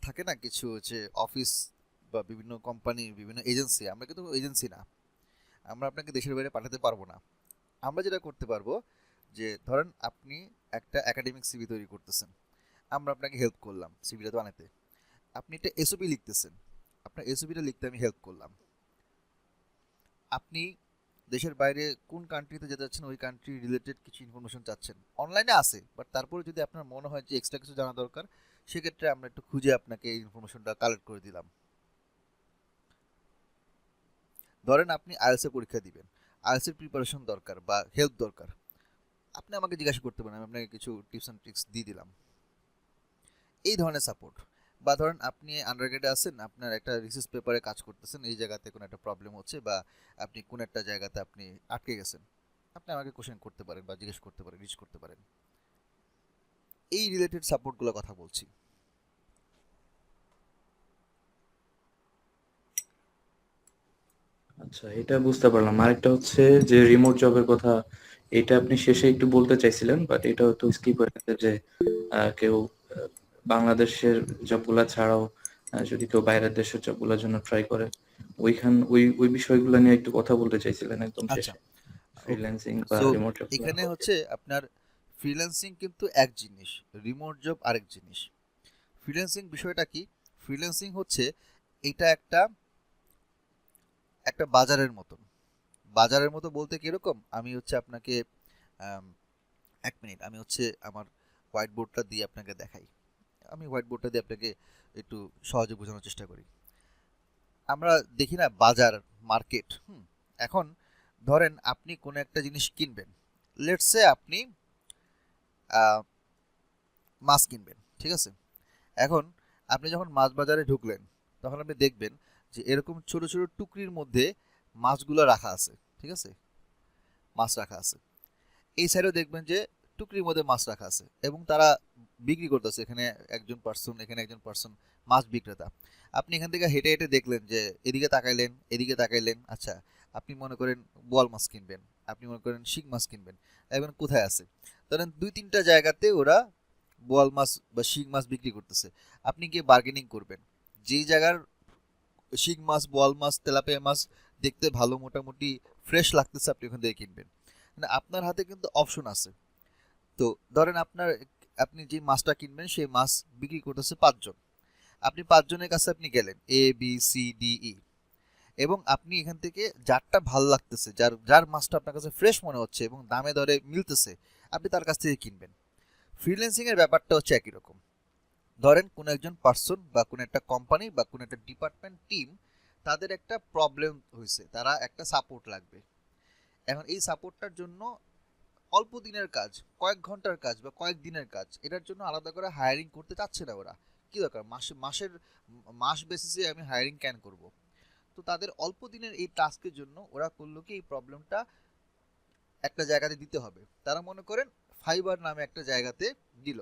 থাকে না কিছু যে অফিস বা বিভিন্ন কোম্পানি, বিভিন্ন এজেন্সি, আমরা কিন্তু এজেন্সি না, আমরা আপনাকে দেশের বাইরে পাঠাতে পারবো না। আমরা যেটা করতে পারবো যে ধরেন আপনি একটা একাডেমিক সিভি তৈরি করতেছেন, আমরা আপনাকে হেল্প করলাম সিভিটা বানাতে। আপনি একটা এসওপি লিখতেছেন, আপনার এসওপিটা লিখতে আমি হেল্প করলাম। আপনি দেশের বাইরে কোন কান্ট্রিতে যেতে চাচ্ছেন, ওই কান্ট্রি রিলেটেড কিছু ইনফরমেশন চাচ্ছেন, অনলাইনে আছে, বাট তারপরে যদি আপনার মনে হয় যে এক্সট্রা কিছু জানা দরকার, সেক্ষেত্রে আমরা একটু খুঁজে আপনাকে এই ইনফরমেশনটা কালেক্ট করে দিলাম। ধরেন আপনি আইএলটিএস পরীক্ষা দিবেন, আইএলটিএস এর প্রিপারেশন দরকার বা হেল্প দরকার, আপনি আমাকে জিজ্ঞাসা করতে পারেন, আমি আপনাকে কিছু টিপস অ্যান্ড ট্রিক্স দিয়ে দিলাম। এই ধরনের সাপোর্ট। বা ধরেন আপনি আন্ডারগ্রেডে আছেন, আপনার একটা রিসার্চ পেপারে কাজ করতেছেন, এই জায়গাতে কোনো একটা প্রবলেম হচ্ছে বা আপনি কোন একটা জায়গাতে আপনি আটকে গেছেন, আপনি আমাকে কোশ্চেন করতে পারেন বা জিজ্ঞেস করতে পারেন, রিচ করতে পারেন। এই রিলেটেড সাপোর্টগুলো কথা বলছি। আচ্ছা, এটা বুঝতে পারলাম। আরেকটা হচ্ছে যে রিমোট জবের কথা, এটা আপনি শেষে একটু বলতে চাইছিলেন, বাট এটা একটু স্কিপ হয়ে গেছে, যে কেউ বাংলাদেশের জবগুলা ছাড়াও যদি কেউ বাইরের দেশের জবগুলোর জন্য ট্রাই করে, ওই বিষয়গুলো নিয়ে একটু কথা বলতে চাইছিলেন একদম আচ্ছা শেষে, ওকে। ফ্রিল্যান্সিং বা সো রিমোট জব। এখানে হচ্ছে আপনার ফ্রিল্যান্সিং কিন্তু এক জিনিস, রিমোট জব আরেক জিনিস। ফ্রিল্যান্সিং বিষয়টা কি? ফ্রিল্যান্সিং হচ্ছে এটা একটা একটা বাজারের মতন। বাজারের মতো বলতে কিরকম, আমি হচ্ছে আপনাকে আম, 1 মিনিট, আমি হচ্ছে আমার হোয়াইট বোর্ডটা দিয়ে আপনাকে দেখাই। আমি হোয়াইট বোর্ডটা দিয়ে আপনাকে একটু সহজে বোঝানোর চেষ্টা করি। আমরা দেখি না বাজার, মার্কেট। এখন ধরেন আপনি কোনো একটা জিনিস কিনবেন, লেটস সে আপনি মাছ কিনবেন, ঠিক আছে? এখন আপনি যখন মাছ বাজারে ঢুকলেন, তখন আপনি দেখবেন যে এরকম ছোট ছোট টুকরির মধ্যে মাছগুলো রাখা আছে, ঠিক আছে? মাছ রাখা আছে। এই সাইডেও দেখবেন যে টুকরির মধ্যে মাছ রাখা আছে এবং তারা বিক্রি করতেছে। এখানে একজন পার্সন, এখানে একজন পার্সন, মাছ বিক্রেতা। আপনি এখান থেকে হেঁটে হেঁটে দেখলেন যে এদিকে তাকাইলেন, এদিকে তাকাইলেন। আচ্ছা, আপনি মনে করেন বোয়াল মাছ কিনবেন, আপনি মনে করেন শিং মাছ কিনবেন, এখন কোথায় আছে? ধরেন 2-3টা জায়গাতে ওরা বোয়াল মাছ বা শিং মাছ বিক্রি করতেছে। আপনি গিয়ে বার্গেনিং করবেন। যেই জায়গার শিং মাছ, বোয়াল মাছ, তেলাপিয়া মাছ দেখতে ভালো, মোটামুটি ফ্রেশ লাগতেছে, আপনি ওখান থেকে কিনবেন। মানে আপনার হাতে কিন্তু অপশন আছে। তো ধরেন আপনি যে মাছটা কিনবেন সেই মাছ বিক্রি করতেছে 5 জন। আপনি 5 জনের কাছে আপনি গেলেন, A B C D E, এবং আপনি এখান থেকে যারটা ভালো লাগতেছে, যার যার মাছটা আপনার কাছে ফ্রেশ মনে হচ্ছে এবং দামে দরে মিলতেছে, আপনি তার কাছ থেকে কিনবেন। ফ্রিল্যান্সিং এর ব্যাপারটা হচ্ছে একই রকম। ধরেন কোনো একজন পার্সন বা কোনো একটা কোম্পানি বা কোনো একটা ডিপার্টমেন্ট টিম, তাদের একটা প্রবলেম হয়েছে, তারা একটা সাপোর্ট লাগবে। এখন এই সাপোর্টটার জন্য অল্প দিনের কাজ, কয়েক ঘন্টার কাজ বা কয়েক দিনের কাজ, এটার জন্য আলাদা করে হায়ারিং করতে চাচ্ছে না ওরা। কি দরকার, মাস বেসিসে আমি হায়ারিং ক্যান করব? তো তাদের অল্প দিনের এই টাস্কের জন্য ওরা করলো কি, এই প্রবলেমটা একটা জায়গাতে দিতে হবে। তারা মনে করেন ফাইবার নামে একটা জায়গাতে দিল,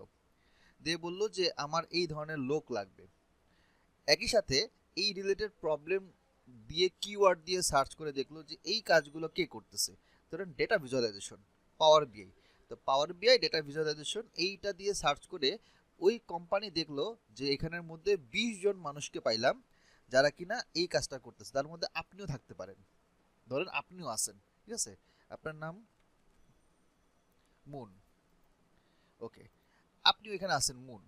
দিয়ে বললো যে আমার এই ধরনের লোক লাগবে। একই সাথে এই রিলেটেড প্রবলেম দিয়ে কিওয়ার্ড দিয়ে সার্চ করে দেখলো যে এই কাজগুলো কে করতেছে। ধরেন ডেটা ভিজুয়ালাইজেশন, পাওয়ার বিআই। তো পাওয়ার বিআই, ডেটা ভিজুয়ালাইজেশন, এইটা দিয়ে সার্চ করে ওই কোম্পানি দেখলো যে এখানের মধ্যে 20 জন মানুষকে পাইলাম যারা কিনা এই কাজটা করতেছে। তার মধ্যে আপনিও থাকতে পারেন, ধরেন আপনিও আছেন, ঠিক আছে? আপনার নাম মুন, ওকে, আপনিও এখানে আছেন মুন।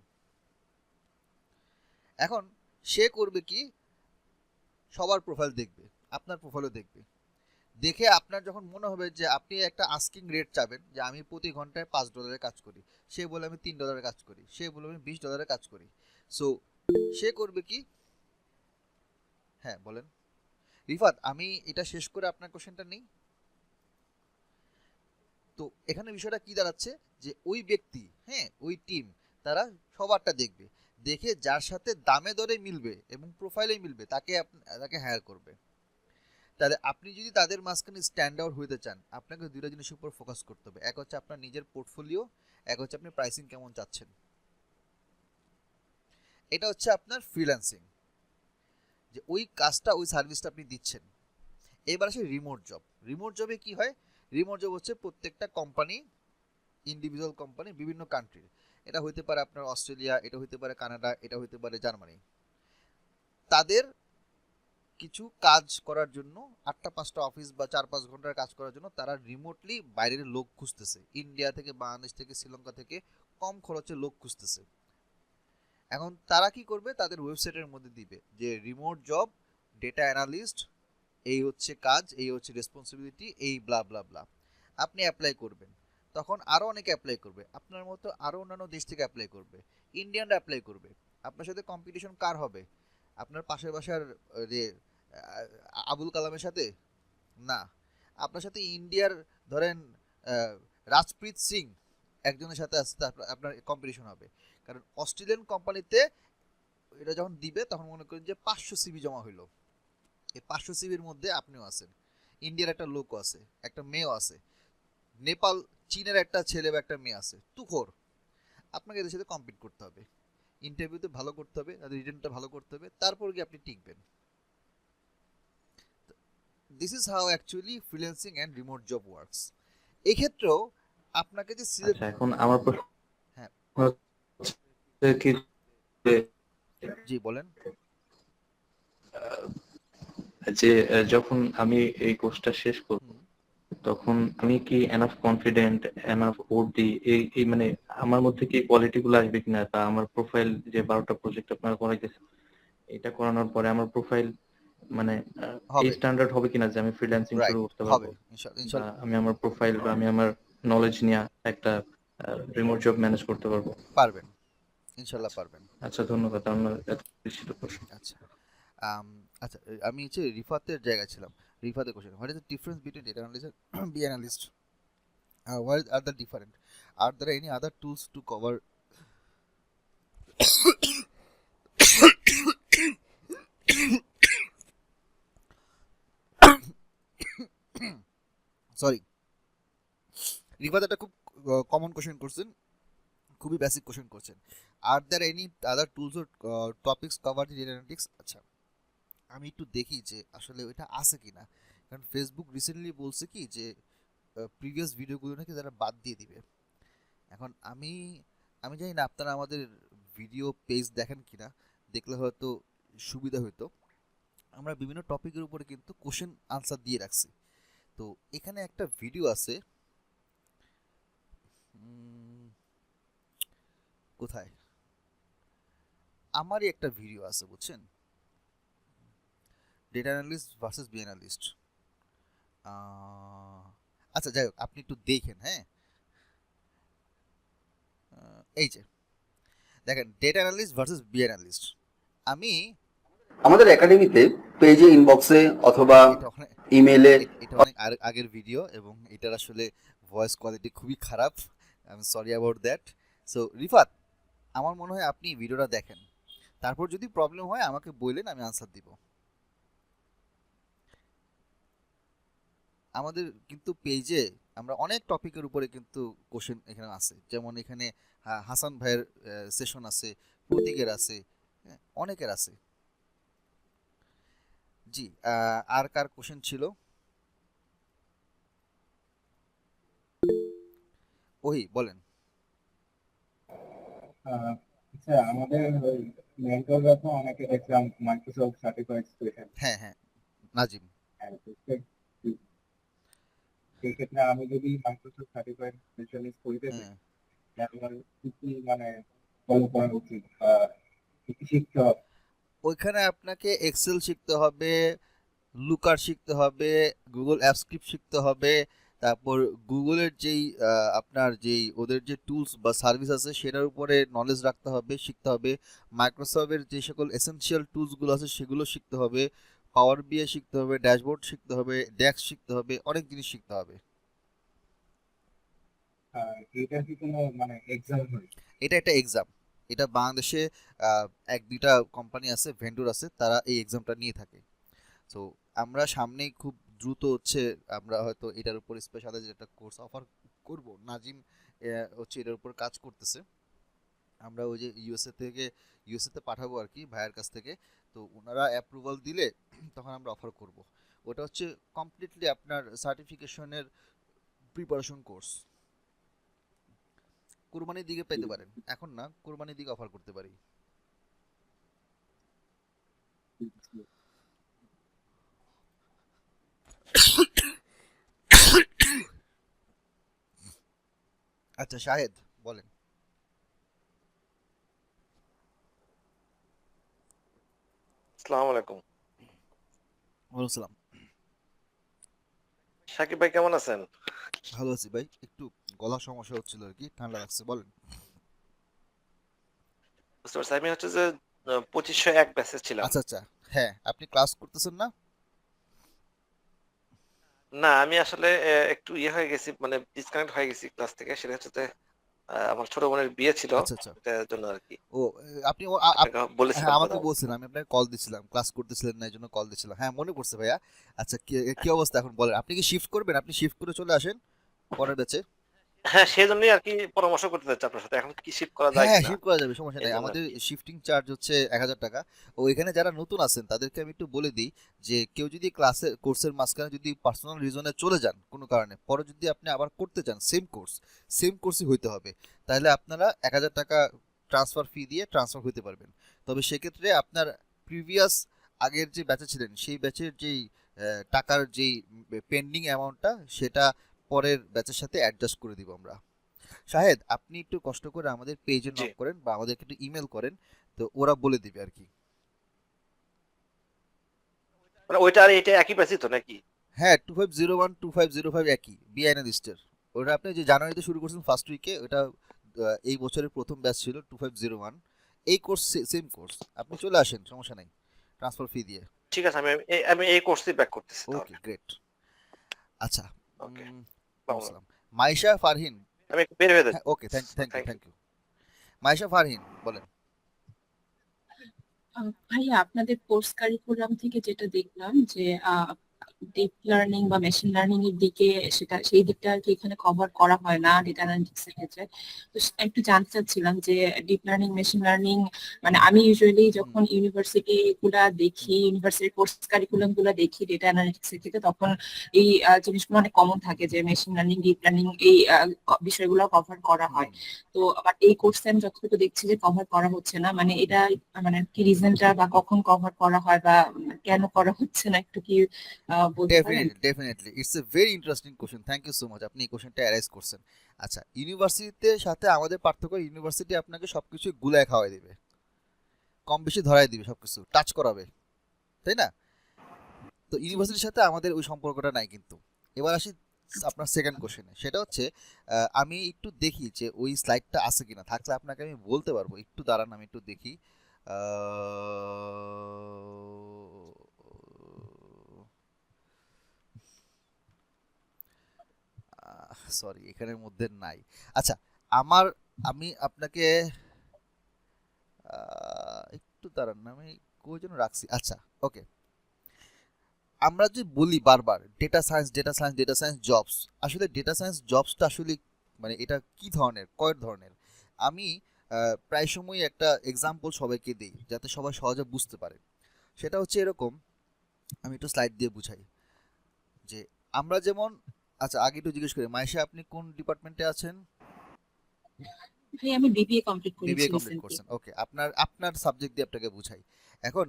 এখন সে করবে কি, সবার প্রোফাইল দেখবে, আপনার প্রোফাইলও দেখবে। দেখে আপনার যখন মনে হবে যে আপনি একটা আস্কিং রেট চাবেন, যে আমি প্রতি ঘন্টায় $5 কাজ করি, সে বলে আমি $3 কাজ করি, সে বলে আমি $20 কাজ করি। সো সে করবে কি, হ্যাঁ বলেন রিফাত, আমি এটা শেষ করে আপনার কোশ্চেনটা নেই। তো এখানে বিষয়টা কি দাঁড়াচ্ছে, যে ওই ব্যক্তি, হ্যাঁ ওই টিম, তারা সবারটা দেখবে, দেখে যার সাথে দামে দরে মিলবে এবং প্রোফাইলে মিলবে তাকে হায়ার করবে। তাহলে আপনি যদি তাদের মাঝখানে স্ট্যান্ড আউট হইতে চান, আপনাকে দুইটা জিনিসের উপর ফোকাস করতে হবে। এক হচ্ছে আপনার নিজের পোর্টফোলিও, এক হচ্ছে আপনি প্রাইসিং কেমন চাচ্ছেন। এটা হচ্ছে আপনার ফ্রিল্যান্সিং, যে ওই কাজটা, ওই সার্ভিসটা আপনি দিচ্ছেন। এবার আসে রিমোট জব। রিমোট জবে কি হয়? রিমোট জব হচ্ছে প্রত্যেকটা কোম্পানি, ইন্ডিভিজুয়াল কোম্পানি, বিভিন্ন কান্ট্রির, এটা হইতে পারে আপনার অস্ট্রেলিয়া, এটা হইতে পারে কানাডা, এটা হইতে পারে জার্মানি, তাদের কিছু কাজ করার জন্য 8টা-5টা অফিস বা 4-5 ঘন্টার কাজ করার জন্য তারা রিমোটলি বাইরের লোক খুঁজতেছে, ইন্ডিয়া থেকে, বাংলাদেশ থেকে, শ্রীলঙ্কা থেকে কম খরচে লোক খুঁজতেছে। এখন তারা কি করবে, তাদের ওয়েবসাইটের মধ্যে দিবে যে রিমোট জব, ডেটা অ্যানালিস্ট, এই হচ্ছে কাজ, এই হচ্ছে রেসপন্সিবিলিটি, এই ব্লা ব্লা ব্লা। আপনি অ্যাপ্লাই করবেন, তখন আরও অনেকে অ্যাপ্লাই করবে, আপনার মতো আরও অন্যান্য দেশ থেকে অ্যাপ্লাই করবে, ইন্ডিয়ানরা অ্যাপ্লাই করবে। আপনার সাথে কম্পিটিশন কার হবে? আপনার পাশের বাসার যে আবুল কালামের সাথে না, আপনার সাথে ইন্ডিয়ার ধরেন রাজপ্রীত সিং একজনের সাথে আসতে আপনার কম্পিটিশন হবে। কারণ অস্ট্রেলিয়ান কোম্পানিতে এটা যখন দিবে, তখন মনে করেন যে 500 সিভি জমা হইলো, এই 500 সিভির মধ্যে আপনিও আছেন, ইন্ডিয়ার একটা লোকও আছে, একটা মেয়েও আছে, নেপাল, চীনের একটা ছেলে বা একটা মেয়ে আছে, তুখোর। আপনাকে এদের সাথে কম্পিট করতে হবে, ইন্টারভিউতে ভালো করতে হবে, তাদের রিটেনটা ভালো করতে হবে, তারপর গিয়ে আপনি টিকবেন। This is how actually freelancing and remote job works. এই ক্ষেত্রেও আপনাকে যে সিলেক্ট, আচ্ছা, এখন আমার প্রশ্ন হ্যাঁ হচ্ছে কি যে জি বলেন। যে যখন আমি এই কোর্সটা শেষ করব, হুম, তখন আমি কি এনাফ কনফিডেন্ট, এনাফ ওট দিই, এই মানে আমার মধ্যে কি কোয়ালিটি গুলো আসবে কিনা, তা আমার প্রোফাইল যে 12টা প্রজেক্ট আপনারা করাইতেছেন এটা করানোর পরে আমার প্রোফাইল মানে এই হবে, স্ট্যান্ডার্ড হবে কিনা যে আমি ফ্রিল্যান্সিং শুরু রাইট, করতে হবে পারবো, ইনশাল্লাহ, বা ইনশাল্লাহ আমি আমার প্রোফাইল বা আমি আমার নলেজ নিয়ে একটা রিমোট জব ম্যানেজ করতে পারবো। পারবেন, ইনশাল্লাহ আচ্ছা পারবেন। আচ্ছা, ধন্যবাদ আমার এত বেশি প্রশ্ন। আচ্ছা, আচ্ছা, আমি হচ্ছে রিফাতের জায়গায় ছিলাম। রিফাতের question, what is the difference between data analyst and B analyst? What are the different? Are there any other tools to cover? Sorry, Rifat একটা খুব কমন কোশ্চেন করছেন, খুবই বেসিক কোশ্চেন করছেন। আর there any other tools or topics cover data analytics? আচ্ছা, আমি একটু দেখি যে আসলে ওইটা আছে কিনা, কারণ ফেসবুক রিসেন্টলি বলছে কি যে প্রিভিয়াস ভিডিওগুলো নাকি তারা বাদ দিয়ে দিবে। এখন আমি আমি জানি না আপনারা আমাদের ভিডিও পেজ দেখেন কিনা, দেখলে হয়তো সুবিধা হতো। আমরা বিভিন্ন টপিকের উপরে কিন্তু কোশ্চেন আনসার দিয়ে রাখছি। তো এখানে একটা ভিডিও আছে, কোথায়, আমারই একটা ভিডিও আছে বুঝছেন, data analyst versus B analyst. আচ্ছা যাই হোক, আপনি একটু দেখেন, হ্যাঁ এই যে দেখেন, data analyst versus B analyst. আমি আমাদের একাডেমিতে পেজে, ইনবক্সে অথবা এটা অনেক ইমেলে এটা অনেক আগের ভিডিও এবং এটার আসলে ভয়েস কোয়ালিটি খুবই খারাপ, I am sorry about that. So Rifat, আমার মনে হয় আপনি ভিডিওটা দেখেন, তারপর যদি প্রবলেম হয় আমাকে বললেন, আমি আনসার দিব। আমাদের কিন্তু পেজে আমরা অনেক টপিকের উপরে কিন্তু কোশ্চেন এখানে আছে, যেমন এখানে হাসান ভাইয়ের সেশন আছে, প্রতীকের আছে, হ্যাঁ, অনেকের আছে। জি, আর কার কোশ্চেন ছিল? ওহি বলেন। আচ্ছা, আমাদের ওই মেন্টররা তো অনেকে দেখলাম মাইক্রোসফট সার্টিফাইড স্পেশাল। হ্যাঁ হ্যাঁ, নাজিম। সেই ক্ষেত্রে আমি যদি মাইক্রোসফট সার্টিফাইড স্পেশালিস্ট হইতে চাই, হ্যাঁ, আমার কি কি মানে ফলো করা উচিত বা কি কি শিখতে হবে? ওইখানে আপনাকে এক্সেল শিখতে হবে, লুকার শিখতে হবে, গুগল অ্যাপ স্ক্রিপ্ট শিখতে হবে, তারপর গুগলের যেই আপনার যেই ওদের যে টুলস বা সার্ভিস আছে সেটার উপরে নলেজ রাখতে হবে, শিখতে হবে। মাইক্রোসফটের যে সকল এসেনশিয়াল টুলসগুলো আছে সেগুলো শিখতে হবে, পাওয়ার বিআই শিখতে হবে, ড্যাশবোর্ড শিখতে হবে, ডেক্স শিখতে হবে, অনেক জিনিস শিখতে হবে। এটা কি কোনো মানে এক্সাম হয়? এটা একটা এক্সাম, এটা বাংলাদেশে এক দুইটা কোম্পানি আছে, ভেন্ডর আছে, তারা এই এক্সামটা নিয়ে থাকে। সো আমরা সামনেই খুব দ্রুত হচ্ছে আমরা হয়তো এটার উপর স্পেশালাইজড একটা কোর্স অফার করব। নাজিম হচ্ছে এটার উপর কাজ করতেছে, আমরা ওই যে ইউএসএ তে পাঠাবো আর কি ভাইয়ের কাছ থেকে। তো ওনারা অ্যাপ্রুভাল দিলে তখন আমরা অফার করব। ওটা হচ্ছে কমপ্লিটলি আপনার সার্টিফিকেশনের প্রিপারেশন কোর্স। কুরবানির দিকে পেতে পারেন, এখন না, কুরবানির দিকে অফার করতে পারি। আচ্ছা শাহেদ বলেন। আসসালামু আলাইকুম। ওয়ালাইকুম সালাম। সাকিব ভাই কেমন আছেন? ভালো আছি ভাই, একটু গলা সমস্যা হচ্ছিল আর কি, ঠান্ডা লাগছে, বলেন। বুঝতে পারছি, আমি হচ্ছে যে 2501 ব্যাচে ছিলাম। আচ্ছা আচ্ছা, হ্যাঁ, আপনি ক্লাস করতেছেন না? না, আমি আসলে একটু ইয়ে হয়ে গেছি, মানে ডিসকানেক্ট হয়ে গেছি ক্লাস থেকে। সেটা হচ্ছে যে আমার ছোট বোনের বিয়ে ছিল, আচ্ছা আচ্ছা, এটার জন্য আর কি। ও আপনি আপনাকে বলেছিলাম হ্যাঁ কথা আমাকে বলতে। বলছিলেন, আমি আপনাকে কল দিছিলাম, ক্লাস করতেছিলেন না এই জন্য কল দিছিলাম, হ্যাঁ মনে পড়ছে ভাইয়া। আচ্ছা, কি কি অবস্থা এখন বলেন, আপনি কি শিফট করবেন? আপনি শিফট করে চলে আসেন পরের ব্যাচে। হ্যাঁ, সেই জন্যই আর কি পরামর্শ করতে চাচ্ছি আপনার সাথে, এখন কি শিফট করা হ্যাঁ যায় হ্যাঁ, কিনা শিফট করা যাবে, সমস্যা এই নাই, জন্য আর আমাদের কি। শিফটিং চার্জ হচ্ছে 1000 টাকা। ও এখানে যারা নতুন আছেন তাদেরকে আমি একটু বলে দিই যে কেউ যদি কোর্সের মাঝখানে যদি পার্সোনাল রিজনে চলে যান কোনো কারণে, পরে যদি আপনি আবার করতে চান সেম কোর্সই হইতে হবে, তাহলে আপনারা 1000 টাকা ট্রান্সফার ফি দিয়ে ট্রান্সফার হতে পারবেন। তবে সেক্ষেত্রে আপনার প্রিভিয়াস আগের যে ব্যাচে ছিলেন সেই ব্যাচের যেই টাকার যেই পেন্ডিং অ্যামাউন্টটা সেটা পরের ব্যাচের সাথে অ্যাডজাস্ট করে দিব আমরা। শাহেদ, আপনি একটু কষ্ট করে আমাদের পেজে জি নক করেন বা আমাদেরকে একটু ইমেল করেন, তো ওরা বলে দিবে আর কি। মানে ওইটা আর এটা একই প্রাইসই তো নাকি? হ্যাঁ, 2501 2505 একই বি অ্যানালিস্টের। ওটা আপনি যে জানুয়ারিতে শুরু করছেন ফার্স্ট উইকে, ওটা এই বছরের প্রথম ব্যাচ ছিল 2501। এই কোর্স সেম কোর্স, আপনি চলে আসেন, সমস্যা নাই, ট্রান্সফার ফি দিয়ে। ঠিক আছে, আমি এই কোর্সই ব্যাক করতেছি ওকে, তাহলে। গ্রেট। আচ্ছা, ওকে, আসসালাম। মাইশা ফারহিন। আমি একটু বের হয়ে হ্যাঁ, যাচ্ছি। Okay, thank you thank you. Thank you. Maisha Farhin বলেন। ভাইয়া আপনাদের কোর্স কারিকুলাম থেকে যেটা দেখলাম যে ডিপ লার্নিং বা মেশিন লার্নিং এর দিকে সেই দিকটা আর কি এখানে কভার করা হয় না ডেটা অ্যানালিটিক্স এর ক্ষেত্রে। তো একটু জানতে চাচ্ছিলাম যে ডিপ লার্নিং মেশিন লার্নিং মানে আমি ইউজুয়ালি যখন ইউনিভার্সিটি গুলা দেখি, ইউনিভার্সিটির কোর্স কারিকুলাম গুলা দেখি ডেটা অ্যানালিটিক্স এর থেকে, তখন এই জিনিসগুলো অনেক কমন থাকে যে মেশিন লার্নিং, ডিপ লার্নিং এই বিষয়গুলো কভার করা হয়। তো আবার এই কোর্সে আমি যতটুকু দেখছি যে কভার করা হচ্ছে না, মানে এটা মানে কি রিজনটা বা কখন কভার করা হয় বা কেন করা হচ্ছে না একটু কি বলতে পারেন? Definitely it's a very interesting question, thank you so much, আপনি এই কোশ্চেনটা অ্যারাইজ করছেন। আচ্ছা, ইউনিভার্সিটিতে সাথে আমাদের পার্থক্য, ইউনিভার্সিটি আপনাকে সবকিছু গুলায় খাওয়াই দিবে, কম বেশি ধরাই দিবে, সবকিছু টাচ করাবে, তাই না? তো ইউনিভার্সিটির সাথে আমাদের ওই সম্পর্কটা নাই কিন্তু। এবার আসি আপনার সেকেন্ড কোশ্চেনে, সেটা হচ্ছে আমি একটু দেখি যে ওই স্লাইডটা আছে কিনা, থাকলে আপনাকে আমি বলতে পারবো। একটু দাঁড়ান, আমি একটু দেখি। সরি, এখানের মধ্যে নাই। আচ্ছা, আমি আপনাকে একটু দাঁড়ান না, আমি কোই জন্য রাখছি। আচ্ছা, ওকে, আমরা যে বলি বারবার data science data science data science jobs, আসলে ডেটা সায়েন্স জবসটা আসলে মানে এটা কি ধরনের, কয় ধরনের। আমি প্রায় সময় একটা এক্সাম্পল সবাইকে দিই যাতে সবাই সহজে বুঝতে পারে। সেটা হচ্ছে এরকম, আমি একটু স্লাইড দিয়ে বুঝাই যে আমরা যেমন, আচ্ছা আগে একটু জিজ্ঞেস করি, মাইশা আপনি কোন ডিপার্টমেন্টে আছেন? ভাই আমি বিবিএ কমপ্লিট করেছি বিবিএ কমপ্লিট রিসেন্টলি। করছেন, ওকে। আপনার সাবজেক্ট দিয়ে আপনাকে বুঝাই। এখন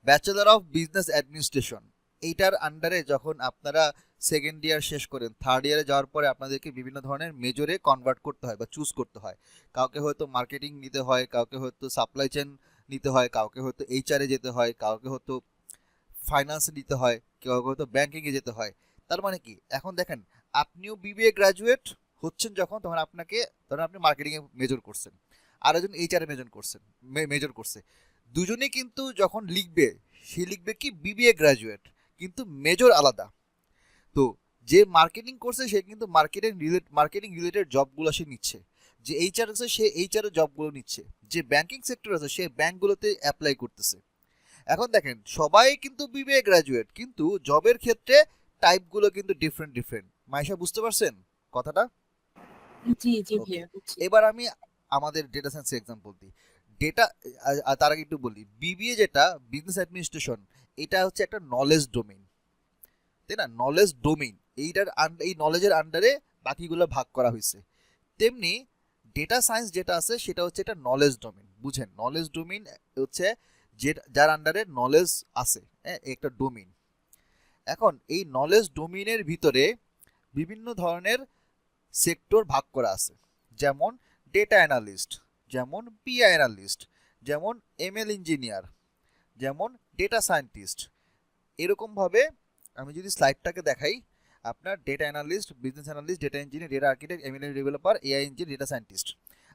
ব্যাচেলর অফ বিজনেস অ্যাডমিনিস্ট্রেশন, এইটার আন্ডারে যখন আপনারা সেকেন্ড ইয়ার শেষ করেন, থার্ড ইয়ারে যাওয়ার পরে আপনাদেরকে বিভিন্ন ধরনের মেজরে কনভার্ট করতে হয় বা চুজ করতে হয়। কাউকে হয়তো মার্কেটিং নিতে হয়, কাউকে হয়তো সাপ্লাই চেন নিতে হয়, কাউকে হয়তো এইচআরে যেতে হয়, কাউকে হয়তো ফাইন্যান্স নিতে হয়, কাউকে হয়তো ব্যাংকিংয়ে যেতে হয়। তার মানে কি, এখন দেখেন আপনিও বিবিএ গ্র্যাজুয়েট হচ্ছেন যখন, তখন ধরেন আপনি মার্কেটিংয়ে মেজর করছেন, আর একজন এইচআরে মেজর করছে, দুজনেই কিন্তু যখন লিখবে, সে লিখবে কি বিবিএ গ্র্যাজুয়েট, কিন্তু মেজর আলাদা। তো যে মার্কেটিং করছে সে কিন্তু মার্কেটিং রিলেটেড জবগুলো সে নিচ্ছে, যে এইচআর আছে সে এইচআর এর জবগুলো নিচ্ছে, যে ব্যাংকিং সেক্টর আছে সে ব্যাংকগুলোতে অ্যাপ্লাই করতেছে। এখন দেখেন সবাই কিন্তু বিবিএ গ্র্যাজুয়েট, কিন্তু জবের ক্ষেত্রে টাইপগুলো কিন্তু ডিফারেন্ট। মাইশা, বুঝতে পারছেন কথাটা? জি জি ওকে, ভাইয়া বুঝছি। এবার আমি আমাদের ডেটা সায়েন্সের এক্সাম্পল দিই। ডেটা, তার আগে একটু বলি, বিবিএ যেটা বিজনেস অ্যাডমিনিস্ট্রেশন, এটা হচ্ছে একটা নলেজ ডোমেইন, তাই না? নলেজ ডোমেইন, এই নলেজের আন্ডারে বাকিগুলো ভাগ করা হয়েছে। তেমনি ডেটা সায়েন্স যেটা আছে সেটা হচ্ছে একটা নলেজ ডোমেইন, বুঝেন? নলেজ ডোমেইন হচ্ছে যার আন্ডারে নলেজ আছে, হ্যাঁ, একটা ডোমেইন। এখন এই নলেজ ডোমেইনের ভিতরে বিভিন্ন ধরনের সেক্টর ভাগ করা আছে, যেমন ডেটা অ্যানালিস্ট, যেমন পিআই অ্যানালিস্ট, যেমন এমএল ইঞ্জিনিয়ার, যেমন ডেটা সায়েন্টিস্ট। এরকমভাবে আমি যদি স্লাইডটাকে দেখাই, আপনার data analyst, business analyst, data engineer, data architect, ML developer, AI engineer, data scientist.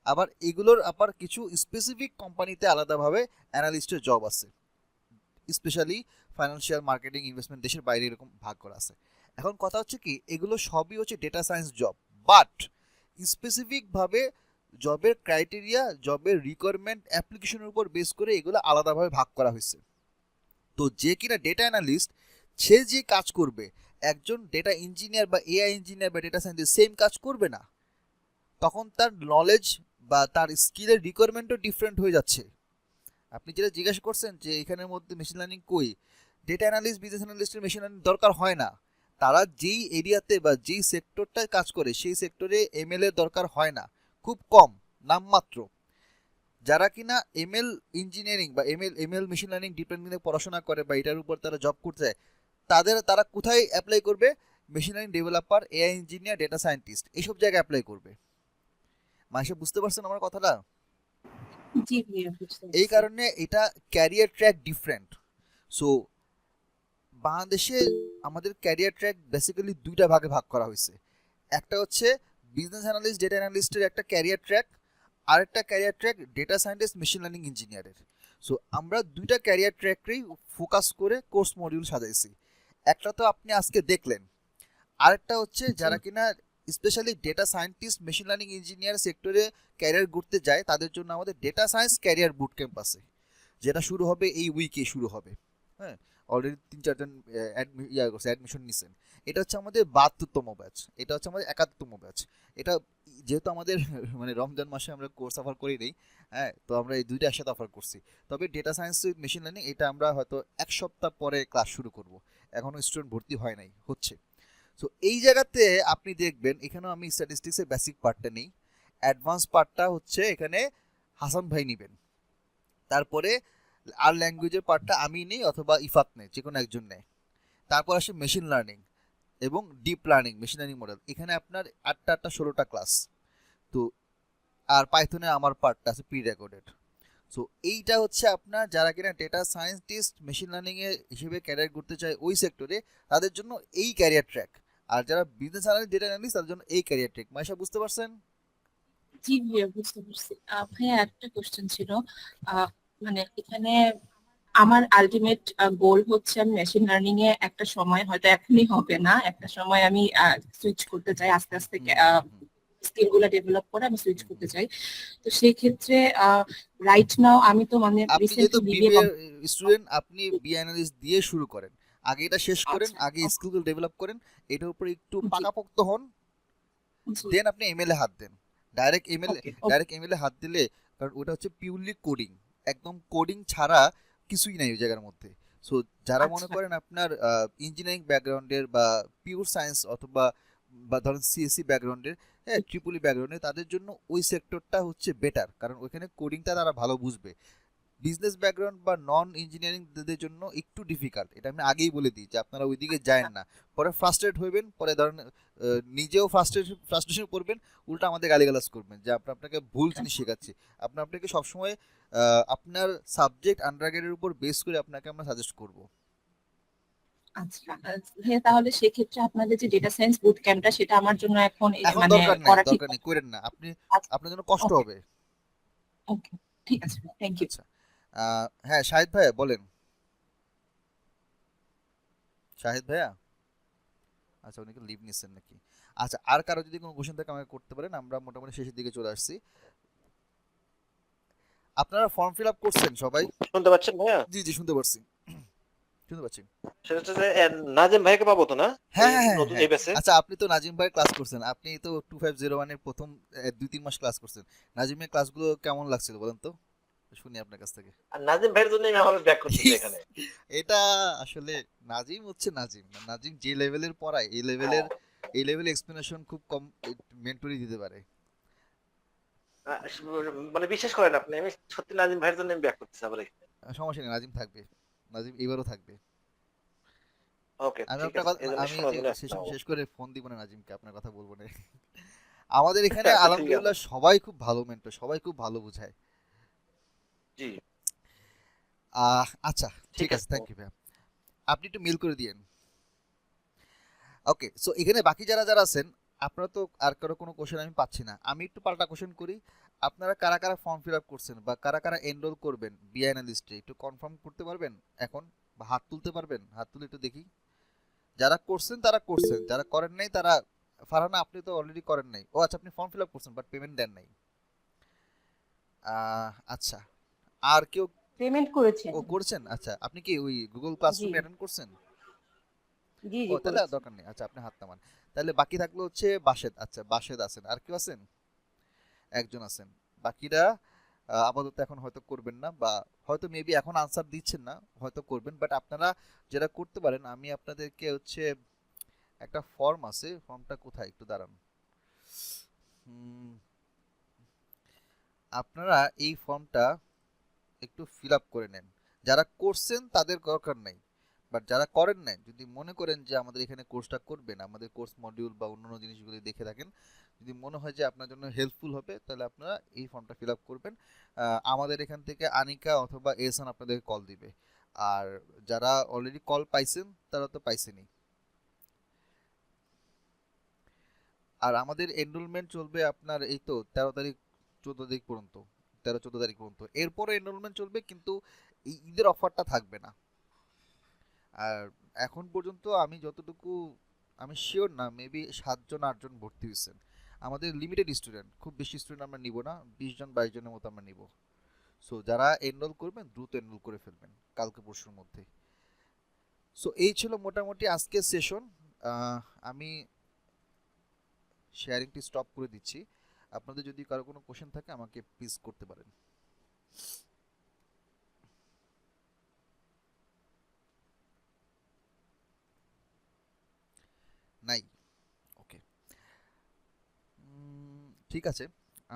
আবার এগুলোর আবার কিছু স্পেসিফিক কোম্পানিতে আলাদাভাবে অ্যানালিস্টের জব আছে, স্পেশালি ফাইন্যান্সিয়াল, মার্কেটিং, ইনভেস্টমেন্ট, দেশের বাইরে এরকম ভাগ করা আছে। এখন কথা হচ্ছে কি, এগুলো সবই হচ্ছে ডেটা সায়েন্স জব, বাট স্পেসিফিকভাবে জবের ক্রাইটেরিয়া, জবের রিকোয়ারমেন্ট, অ্যাপ্লিকেশনের উপর বেস করে এগুলো আলাদাভাবে ভাগ করা হয়েছে। তো যে কিনা ডেটা অ্যানালিস্ট, সে যে কাজ করবে, একজন ডেটা ইঞ্জিনিয়ার বা এআই ইঞ্জিনিয়ার বা ডেটা সায়েন্টিস্ট সেম কাজ করবে না, তখন তার নলেজ বা তার স্কিলের রিকোয়ারমেন্টও ডিফারেন্ট হয়ে যাচ্ছে। আপনি যেটা জিজ্ঞাসা করছেন যে এখানের মধ্যে মেশিন লার্নিং কই, ডেটা অ্যানালিস্ট, বিজনেস অ্যানালিস্টের মেশিন লার্নিং দরকার হয় না। তারা যেই এরিয়াতে বা যেই সেক্টরটায় কাজ করে সেই সেক্টরে এমএল এর দরকার হয় না, খুব কম, নামমাত্র। যারা কিনা এমএল ইঞ্জিনিয়ারিং বা ML machine learning deep learning নিয়ে পড়াশোনা করে বা এটার উপর তারা জব করতে চায়, তারা কোথায় অ্যাপ্লাই করবে? Machine learning developer, AI engineer, data scientist, এইসব জায়গায় অ্যাপ্লাই করবে। মাসে বুঝতে পারছেন আমার কথাটা? জি ভাইয়া বুঝতে এই পারছি। কারণে এটা ক্যারিয়ার ট্র্যাক ডিফারেন্ট। সো বাংলাদেশে আমাদের ক্যারিয়ার ট্র্যাক বেসিক্যালি দুইটা ভাগে ভাগ করা হয়েছে। একটা হচ্ছে বিজনেস অ্যানালিস্ট, ডেটা অ্যানালিস্টের একটা ক্যারিয়ার ট্র্যাক, আরেকটা career track data scientist, machine learning ইঞ্জিনিয়ারের। সো আমরা দুইটা ক্যারিয়ার ট্র্যাককেই ফোকাস করে কোর্স মডিউল সাজাইছি। একটা তো আপনি আজকে দেখলেন, আরেকটা হচ্ছে জি যারা কিনা specially data scientist, machine learning engineer সেক্টরে ক্যারিয়ার গড়তে যায়, তাদের জন্য আমাদের data science career boot camp আছে, যেটা শুরু হবে এই উইকে শুরু হবে। হ্যাঁ, অলরেডি 3-4 জন অ্যাডমিশন নিছেন। এটা হচ্ছে আমাদের 72তম ব্যাচ, এটা হচ্ছে আমাদের 71তম ব্যাচ। এটা যেহেতু আমাদের মানে রমজান মাসে আমরা কোর্স অফার করি নেই, হ্যাঁ, তো আমরা এই দুইটা একসাথে অফার করছি। তবে data science with machine learning এটা আমরা হয়তো 1 সপ্তাহ পরে ক্লাস শুরু করব, এখনো স্টুডেন্ট ভর্তি হয় নাই, হচ্ছে। সো এই জায়গাতে আপনি দেখবেন এখানেও আমি স্ট্যাটিস্টিক্সের বেসিক পার্টটা নেই, অ্যাডভান্স পার্টটা হচ্ছে এখানে হাসান ভাই নেবেন, তারপরে আর ল্যাঙ্গুয়েজের পার্টটা আমি নেই অথবা ইফাত নেই, যে কোনো একজন নেয়। তারপর আসে মেশিন লার্নিং এবং deep learning, machine learning model, এখানে আপনার 8টা 16টা ক্লাস। তো আর পাইথনে আমার পার্টটা আছে প্রি রেকর্ডেড। সো এইটা হচ্ছে আপনার যারা কিনা ডেটা সায়েন্টিস্ট, মেশিন লার্নিং এর হিসেবে ক্যারিয়ার করতে চায় ওই সেক্টরে, তাদের জন্য এই ক্যারিয়ার ট্র্যাক। আর যারা বিজনেস অ্যানালিস্ট, ডেটা অ্যানালিস্ট, তাদের জন্য এই ক্যারিয়ার ট্র্যাক। মাইশা বুঝতে পারছেন? জি ভাইয়া বুঝতে পারছি। ভাইয়া একটা কোশ্চেন ছিল, আহ, মানে এখানে আমার আলটিমেট গোল হচ্ছে আমি মেশিন লার্নিং এ একটা সময়, হয়তো এখনই হবে না, একটা সময় আমি সুইচ করতে চাই, আস্তে আস্তে স্কিল গুলা ডেভেলপ করে আমি সুইচ করতে চাই। তো সেই ক্ষেত্রে রাইট নাও আমি তো মানে আপনি যেহেতু রিসেন্টলি বিবিএ বিবিএ স্টুডেন্ট, আপনি বি অ্যানালিস্ট দিয়ে শুরু করেন, আগে এটা শেষ করেন, আচ্ছা আগে স্কিল ডেভেলপ করেন, এটার উপরে একটু জি পাকাপোক্ত হন, জি দেন আপনি এমএলএ হাত দেন। Direct MLA, okay direct MLA হাত দিলে, কারণ ওটা হচ্ছে পিওরলি কোডিং, একদম কোডিং ছাড়া কিছুই নাই ওই জায়গার মধ্যে। সো যারা মনে আচ্ছা করেন আপনার ইঞ্জিনিয়ারিং ব্যাকগ্রাউন্ডের বা পিওর সায়েন্স অথবা বা ধরেন সিএসসি ব্যাকগ্রাউন্ডের, হ্যাঁ, ট্রিপলি ব্যাকগ্রাউন্ডের, তাদের জন্য ওই সেক্টরটা হচ্ছে বেটার, কারণ ওইখানে কোডিংটা তারা ভালো বুঝবে। বিজনেস ব্যাকগ্রাউন্ড বা নন ইঞ্জিনিয়ারিংদের জন্য একটু ডিফিকাল্ট, এটা আমি আগেই বলে দিই যে আপনারা ওইদিকে আচ্ছা যায়েন না, পরে ফ্রাস্ট্রেট হইবেন, পরে ধরেন নিজেও ফ্রাস্ট্রেশন করবেন, উল্টা আমাদের গালিগালাজ করবেন যে আপনাকে ভুল জিনিস শেখাচ্ছি। আপনাকে সবসময় আপনার সাবজেক্ট আন্ডারগ্রেডের উপর বেস করে আপনাকে আমরা সাজেস্ট করব। আচ্ছা হ্যাঁ, তাহলে সেক্ষেত্রে আপনাদের যে ডেটা সায়েন্স বুট ক্যাম্পটা সেটা আমার জন্য এখন এখন মানে দরকার নাই, করা ঠিক দরকার নেই, হবে? করেন না আপনি, আচ্ছা আপনার জন্য কষ্ট ওকে হবে। ওকে ঠিক আছে, থ্যাংক ইউ। আচ্ছা, হ্যাঁ শাহিদ ভাইয়া বলেন। শাহিদ ভাইয়া, আচ্ছা উনি কি লিভ নিচ্ছেন নাকি? আচ্ছা, আর কারো যদি কোনো কোশ্চেন থাকে আমাকে করতে পারেন, আমরা মোটামুটি শেষের দিকে চলে আসছি। আপনারা ফর্ম ফিল আপ করছেন সবাই? শুনতে পাচ্ছেন ভাইয়া? জি জি শুনতে পাচ্ছি, শুনতে পাচ্ছি। সেটা হচ্ছে যে নাজিম ভাইকে পাবো তো না হ্যাঁ এই হ্যাঁ হ্যাঁ নতুন হ্যাঁ। এই ব্যাচে? আচ্ছা, আপনি তো নাজিম ভাইয়ের ক্লাস করছেন, আপনি তো 2501 এর প্রথম 2-3 মাস ক্লাস করছেন। নাজিমের ক্লাসগুলো কেমন লাগছিল বলেন তো, শুনি আপনার কাছ থেকে। আর নাজিম ভাইয়ের জন্য আমি আমার ব্যাক করতেছি এখানে। এটা আসলে নাজিম হচ্ছে নাজিম, নাজিম যে লেভেলের পড়ায়, এই লেভেলের এক্সপ্লেনেশন খুব কম মেন্টরি দিতে পারে। আহ, মানে বিশ্বাস করেন আপনি, আমি সত্যি নাজিম ভাইয়ের জন্য আমি ব্যাক করতেছি আবার এখানে। সমস্যা নেই, নাজিম থাকবে, নাজিম এবারও থাকবে। ওকে আমি ঠিক আপনার আছে, কথা, এই জন্য আমি শোনার যে জন্য সেশন আসলাম। শেষ করে ফোন দিব না নাজিমকে, আপনার কথা বলবো না। আমাদের এখানে আচ্ছা ঠিক আছে, আলহামদুলিল্লাহ সবাই খুব ভালো মেন্টর, সবাই খুব ভালো বোঝায়। জি আচ্ছা ঠিক ঠিক আছে, আছে। থ্যাংক ইউ ভাইয়া, আপনি একটু মেল করে দিয়েন। ওকে, সো এখানে বাকি যারা যারা আছেন, আপনারা তো আর কারো কোনো কোশ্চেন আমি পাচ্ছি না, আমি একটু পাল্টা কোশ্চেন করি। আপনারা কারা কারা ফর্ম ফিল আপ করছেন বা কারা কারা এনরোল করবেন বিআই অ্যানালিস্টে, একটু কনফার্ম করতে পারবেন এখন, বা হাত তুলতে পারবেন? হাত তুলে একটু দেখি। যারা করছেন তারা করছেন, যারা করেন নাই তারা, ফারহানা আপনি তো অলরেডি করেন নাই, ও আচ্ছা আপনি ফর্ম ফিল আপ করছেন বাট পেমেন্ট দেন নাই। আচ্ছা, আর কেউ? পেমেন্ট করেছেন? ও করেছেন, আচ্ছা আপনি কি ওই গুগল জি ক্লাসরুমে অ্যাটেন্ড করছেন? জি ও জি তাহলে আর করেছি। দরকার নেই, আচ্ছা আপনি হাত নামান। তাহলে বাকি থাকলো হচ্ছে বাসেদ, আচ্ছা বাসেদ আছেন, আর কেউ আছেন? একজন আছেন, বাকিরা আপাতত এখন হয়তো করবেন না, বা হয়তো মেবি এখন আনসার দিচ্ছেন না, হয়তো করবেন। বাট আপনারা যেটা করতে পারেন, আমি আপনাদেরকে হচ্ছে একটা ফর্ম আছে, ফর্মটা কোথায় একটু দাঁড়ান। আপনারা এই ফর্মটা একটু ফিল আপ করে নেন। যারা করছেন তাদের দরকার নাই, বাট যারা করেন নাই, যদি মনে করেন যে আমাদের এখানে কোর্সটা করবেন, আমাদের কোর্স মডিউল বা অন্যান্য জিনিসগুলি দেখে থাকেন, যদি মনে হয় যে আপনার জন্য হেল্পফুল হবে, তাহলে আপনারা এই ফর্মটা ফিল আপ করবেন। আমাদের এখান থেকে আনিকা অথবা এহসান আপনাদেরকে কল দিবে। আর যারা অলরেডি কল পাইছেন তারা তো পাইছেনই। আর আমাদের এনরোলমেন্ট চলবে আপনার এই তো 13 তারিখ 14 তারিখ পর্যন্ত, 13-14 তারিখ পর্যন্ত। এরপরে এনরোলমেন্ট চলবে, কিন্তু এই ঈদের অফারটা থাকবে না। আর এখন পর্যন্ত আমি যতটুকু, আমি শিওর না, মেবি 7-8 জন ভর্তি হয়েছেন। আমাদের লিমিটেড স্টুডেন্ট, খুব বেশি স্টুডেন্ট আমরা নিব না, 20-22 জনের মতো আমরা নিব। সো যারা এনরোল করবেন দ্রুত এনরোল করে ফেলবেন কালকে পরশুর মধ্যে। সো এই ছিল মোটামুটি আজকের সেশন। আমি শেয়ারিংটি স্টপ করে দিচ্ছি। আপনাদের যদি কারো কোনো কোশ্চেন থাকে আমাকে প্লিজ করতে পারেন। নাই? ওকে, ঠিক আছে।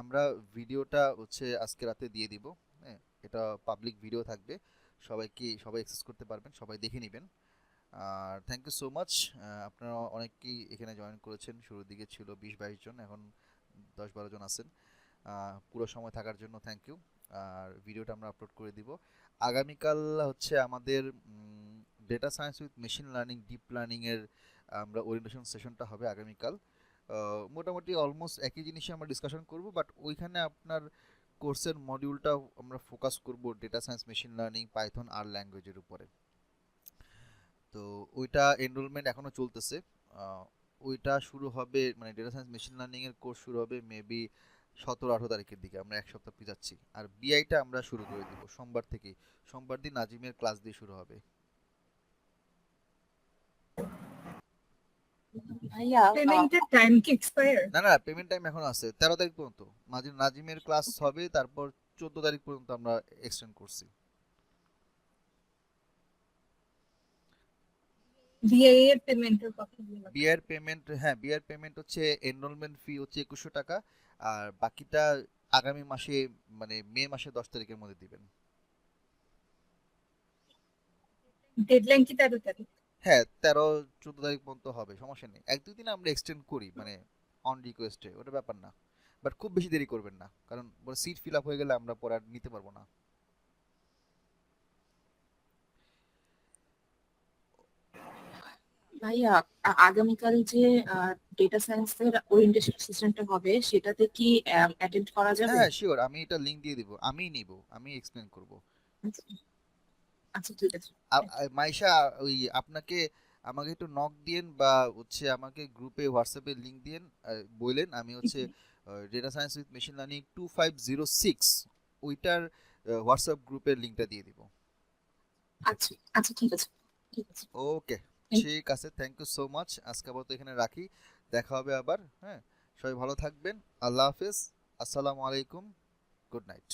আমরা ভিডিওটা হচ্ছে আজকে রাতে দিয়ে দিব। হ্যাঁ, এটা পাবলিক ভিডিও থাকবে, সবাই অ্যাক্সেস করতে পারবেন, সবাই দেখে নেবেন। আর থ্যাংক ইউ সো মাচ। আপনারা অনেকেই এখানে জয়েন করেছেন, শুরুর দিকে ছিল 20-22 জন, এখন 10-12 জন আছেন। পুরো সময় থাকার জন্য থ্যাংক ইউ। আর ভিডিওটা আমরা আপলোড করে দিব। আগামীকাল হচ্ছে আমাদের data science with machine learning, deep লার্নিংয়ের আমরা ওরিয়েন্টেশন সেশনটা হবে আগামীকাল। মোটামুটি অলমোস্ট একই জিনিসই আমরা ডিসকাশন করব, বাট ওইখানে আপনার কোর্সের মডিউলটা আমরা ফোকাস করব data science, machine learning, Python আর ল্যাঙ্গুয়েজের উপরে। তো ওইটা এনরোলমেন্ট এখনো চলতেছে। ওইটা শুরু হবে, মানে ডেটা সায়েন্স মেশিন লার্নিং এর কোর্স শুরু হবে মেবি 17-18 তারিখের দিকে, আমরা এক সপ্তাহ পিছাচ্ছি। আর বিআইটা আমরা শুরু করে দিব সোমবার থেকে। সোমবার দিন নাজিমের ক্লাস দিয়ে শুরু হবে। ভাইয়া পেমেন্টের টাইম কি এক্সপায়ার? না না, পেমেন্ট টাইম এখনো আছে 13 তারিখ পর্যন্ত। নাজিমের ক্লাস হবে, তারপর 14 তারিখ পর্যন্ত আমরা এক্সটেন্ড করছি। বিআই এর পেমেন্টের কথা বললাম। বিআর পেমেন্ট, হ্যাঁ বিআর পেমেন্ট হচ্ছে এনরোলমেন্ট ফি হচ্ছে 2100 টাকা, আর বাকিটা আগামী মাসে, মানে মে মাসে 10 তারিখের মধ্যে দিবেন। ডেডলাইন কি 13 তারিখ? হ্যাঁ, 13-14 তারিখ পর্যন্ত হবে, সমস্যা নেই। 1-2 দিন আমরা এক্সটেন্ড করি, মানে অন রিকোয়েস্টে, ওটা ব্যাপার না। বাট খুব বেশি দেরি করবেন না, কারণ পরে সিট ফিল আপ হয়ে গেলে আমরা পরে আর নিতে পারবো না। ভাইয়া আগামীকাল যে ডেটা সায়েন্সের ওরিয়েন্টেশন সেশনটা হবে সেটাতে কি অ্যাটেন্ড করা যাবে? হ্যাঁ শিওর, আমি এটা লিংক দিয়ে দিব, আমিই নিব, আমি এক্সপ্লেন করব। আচ্ছা আচ্ছা, ঠিক আছে। মাইশা, ওই আপনাকে আমাকে একটু নক দিয়েন, বা হচ্ছে আমাকে গ্রুপে হোয়াটসঅ্যাপে লিংক দিয়েন, বললেন আমি হচ্ছে data science with machine learning 2506 ওইটার হোয়াটসঅ্যাপ গ্রুপের লিংকটা দিয়ে দিব। আচ্ছা আচ্ছা, ঠিক আছে ঠিক আছে। ওকে, ঠিক আছে, থ্যাংক ইউ সো মাচ। আজকে আপাতত এখানে রাখি, দেখা হবে আবার। হ্যাঁ, সবাই ভালো থাকবেন, আল্লাহ হাফেজ, আসসালামু আলাইকুম, গুড নাইট।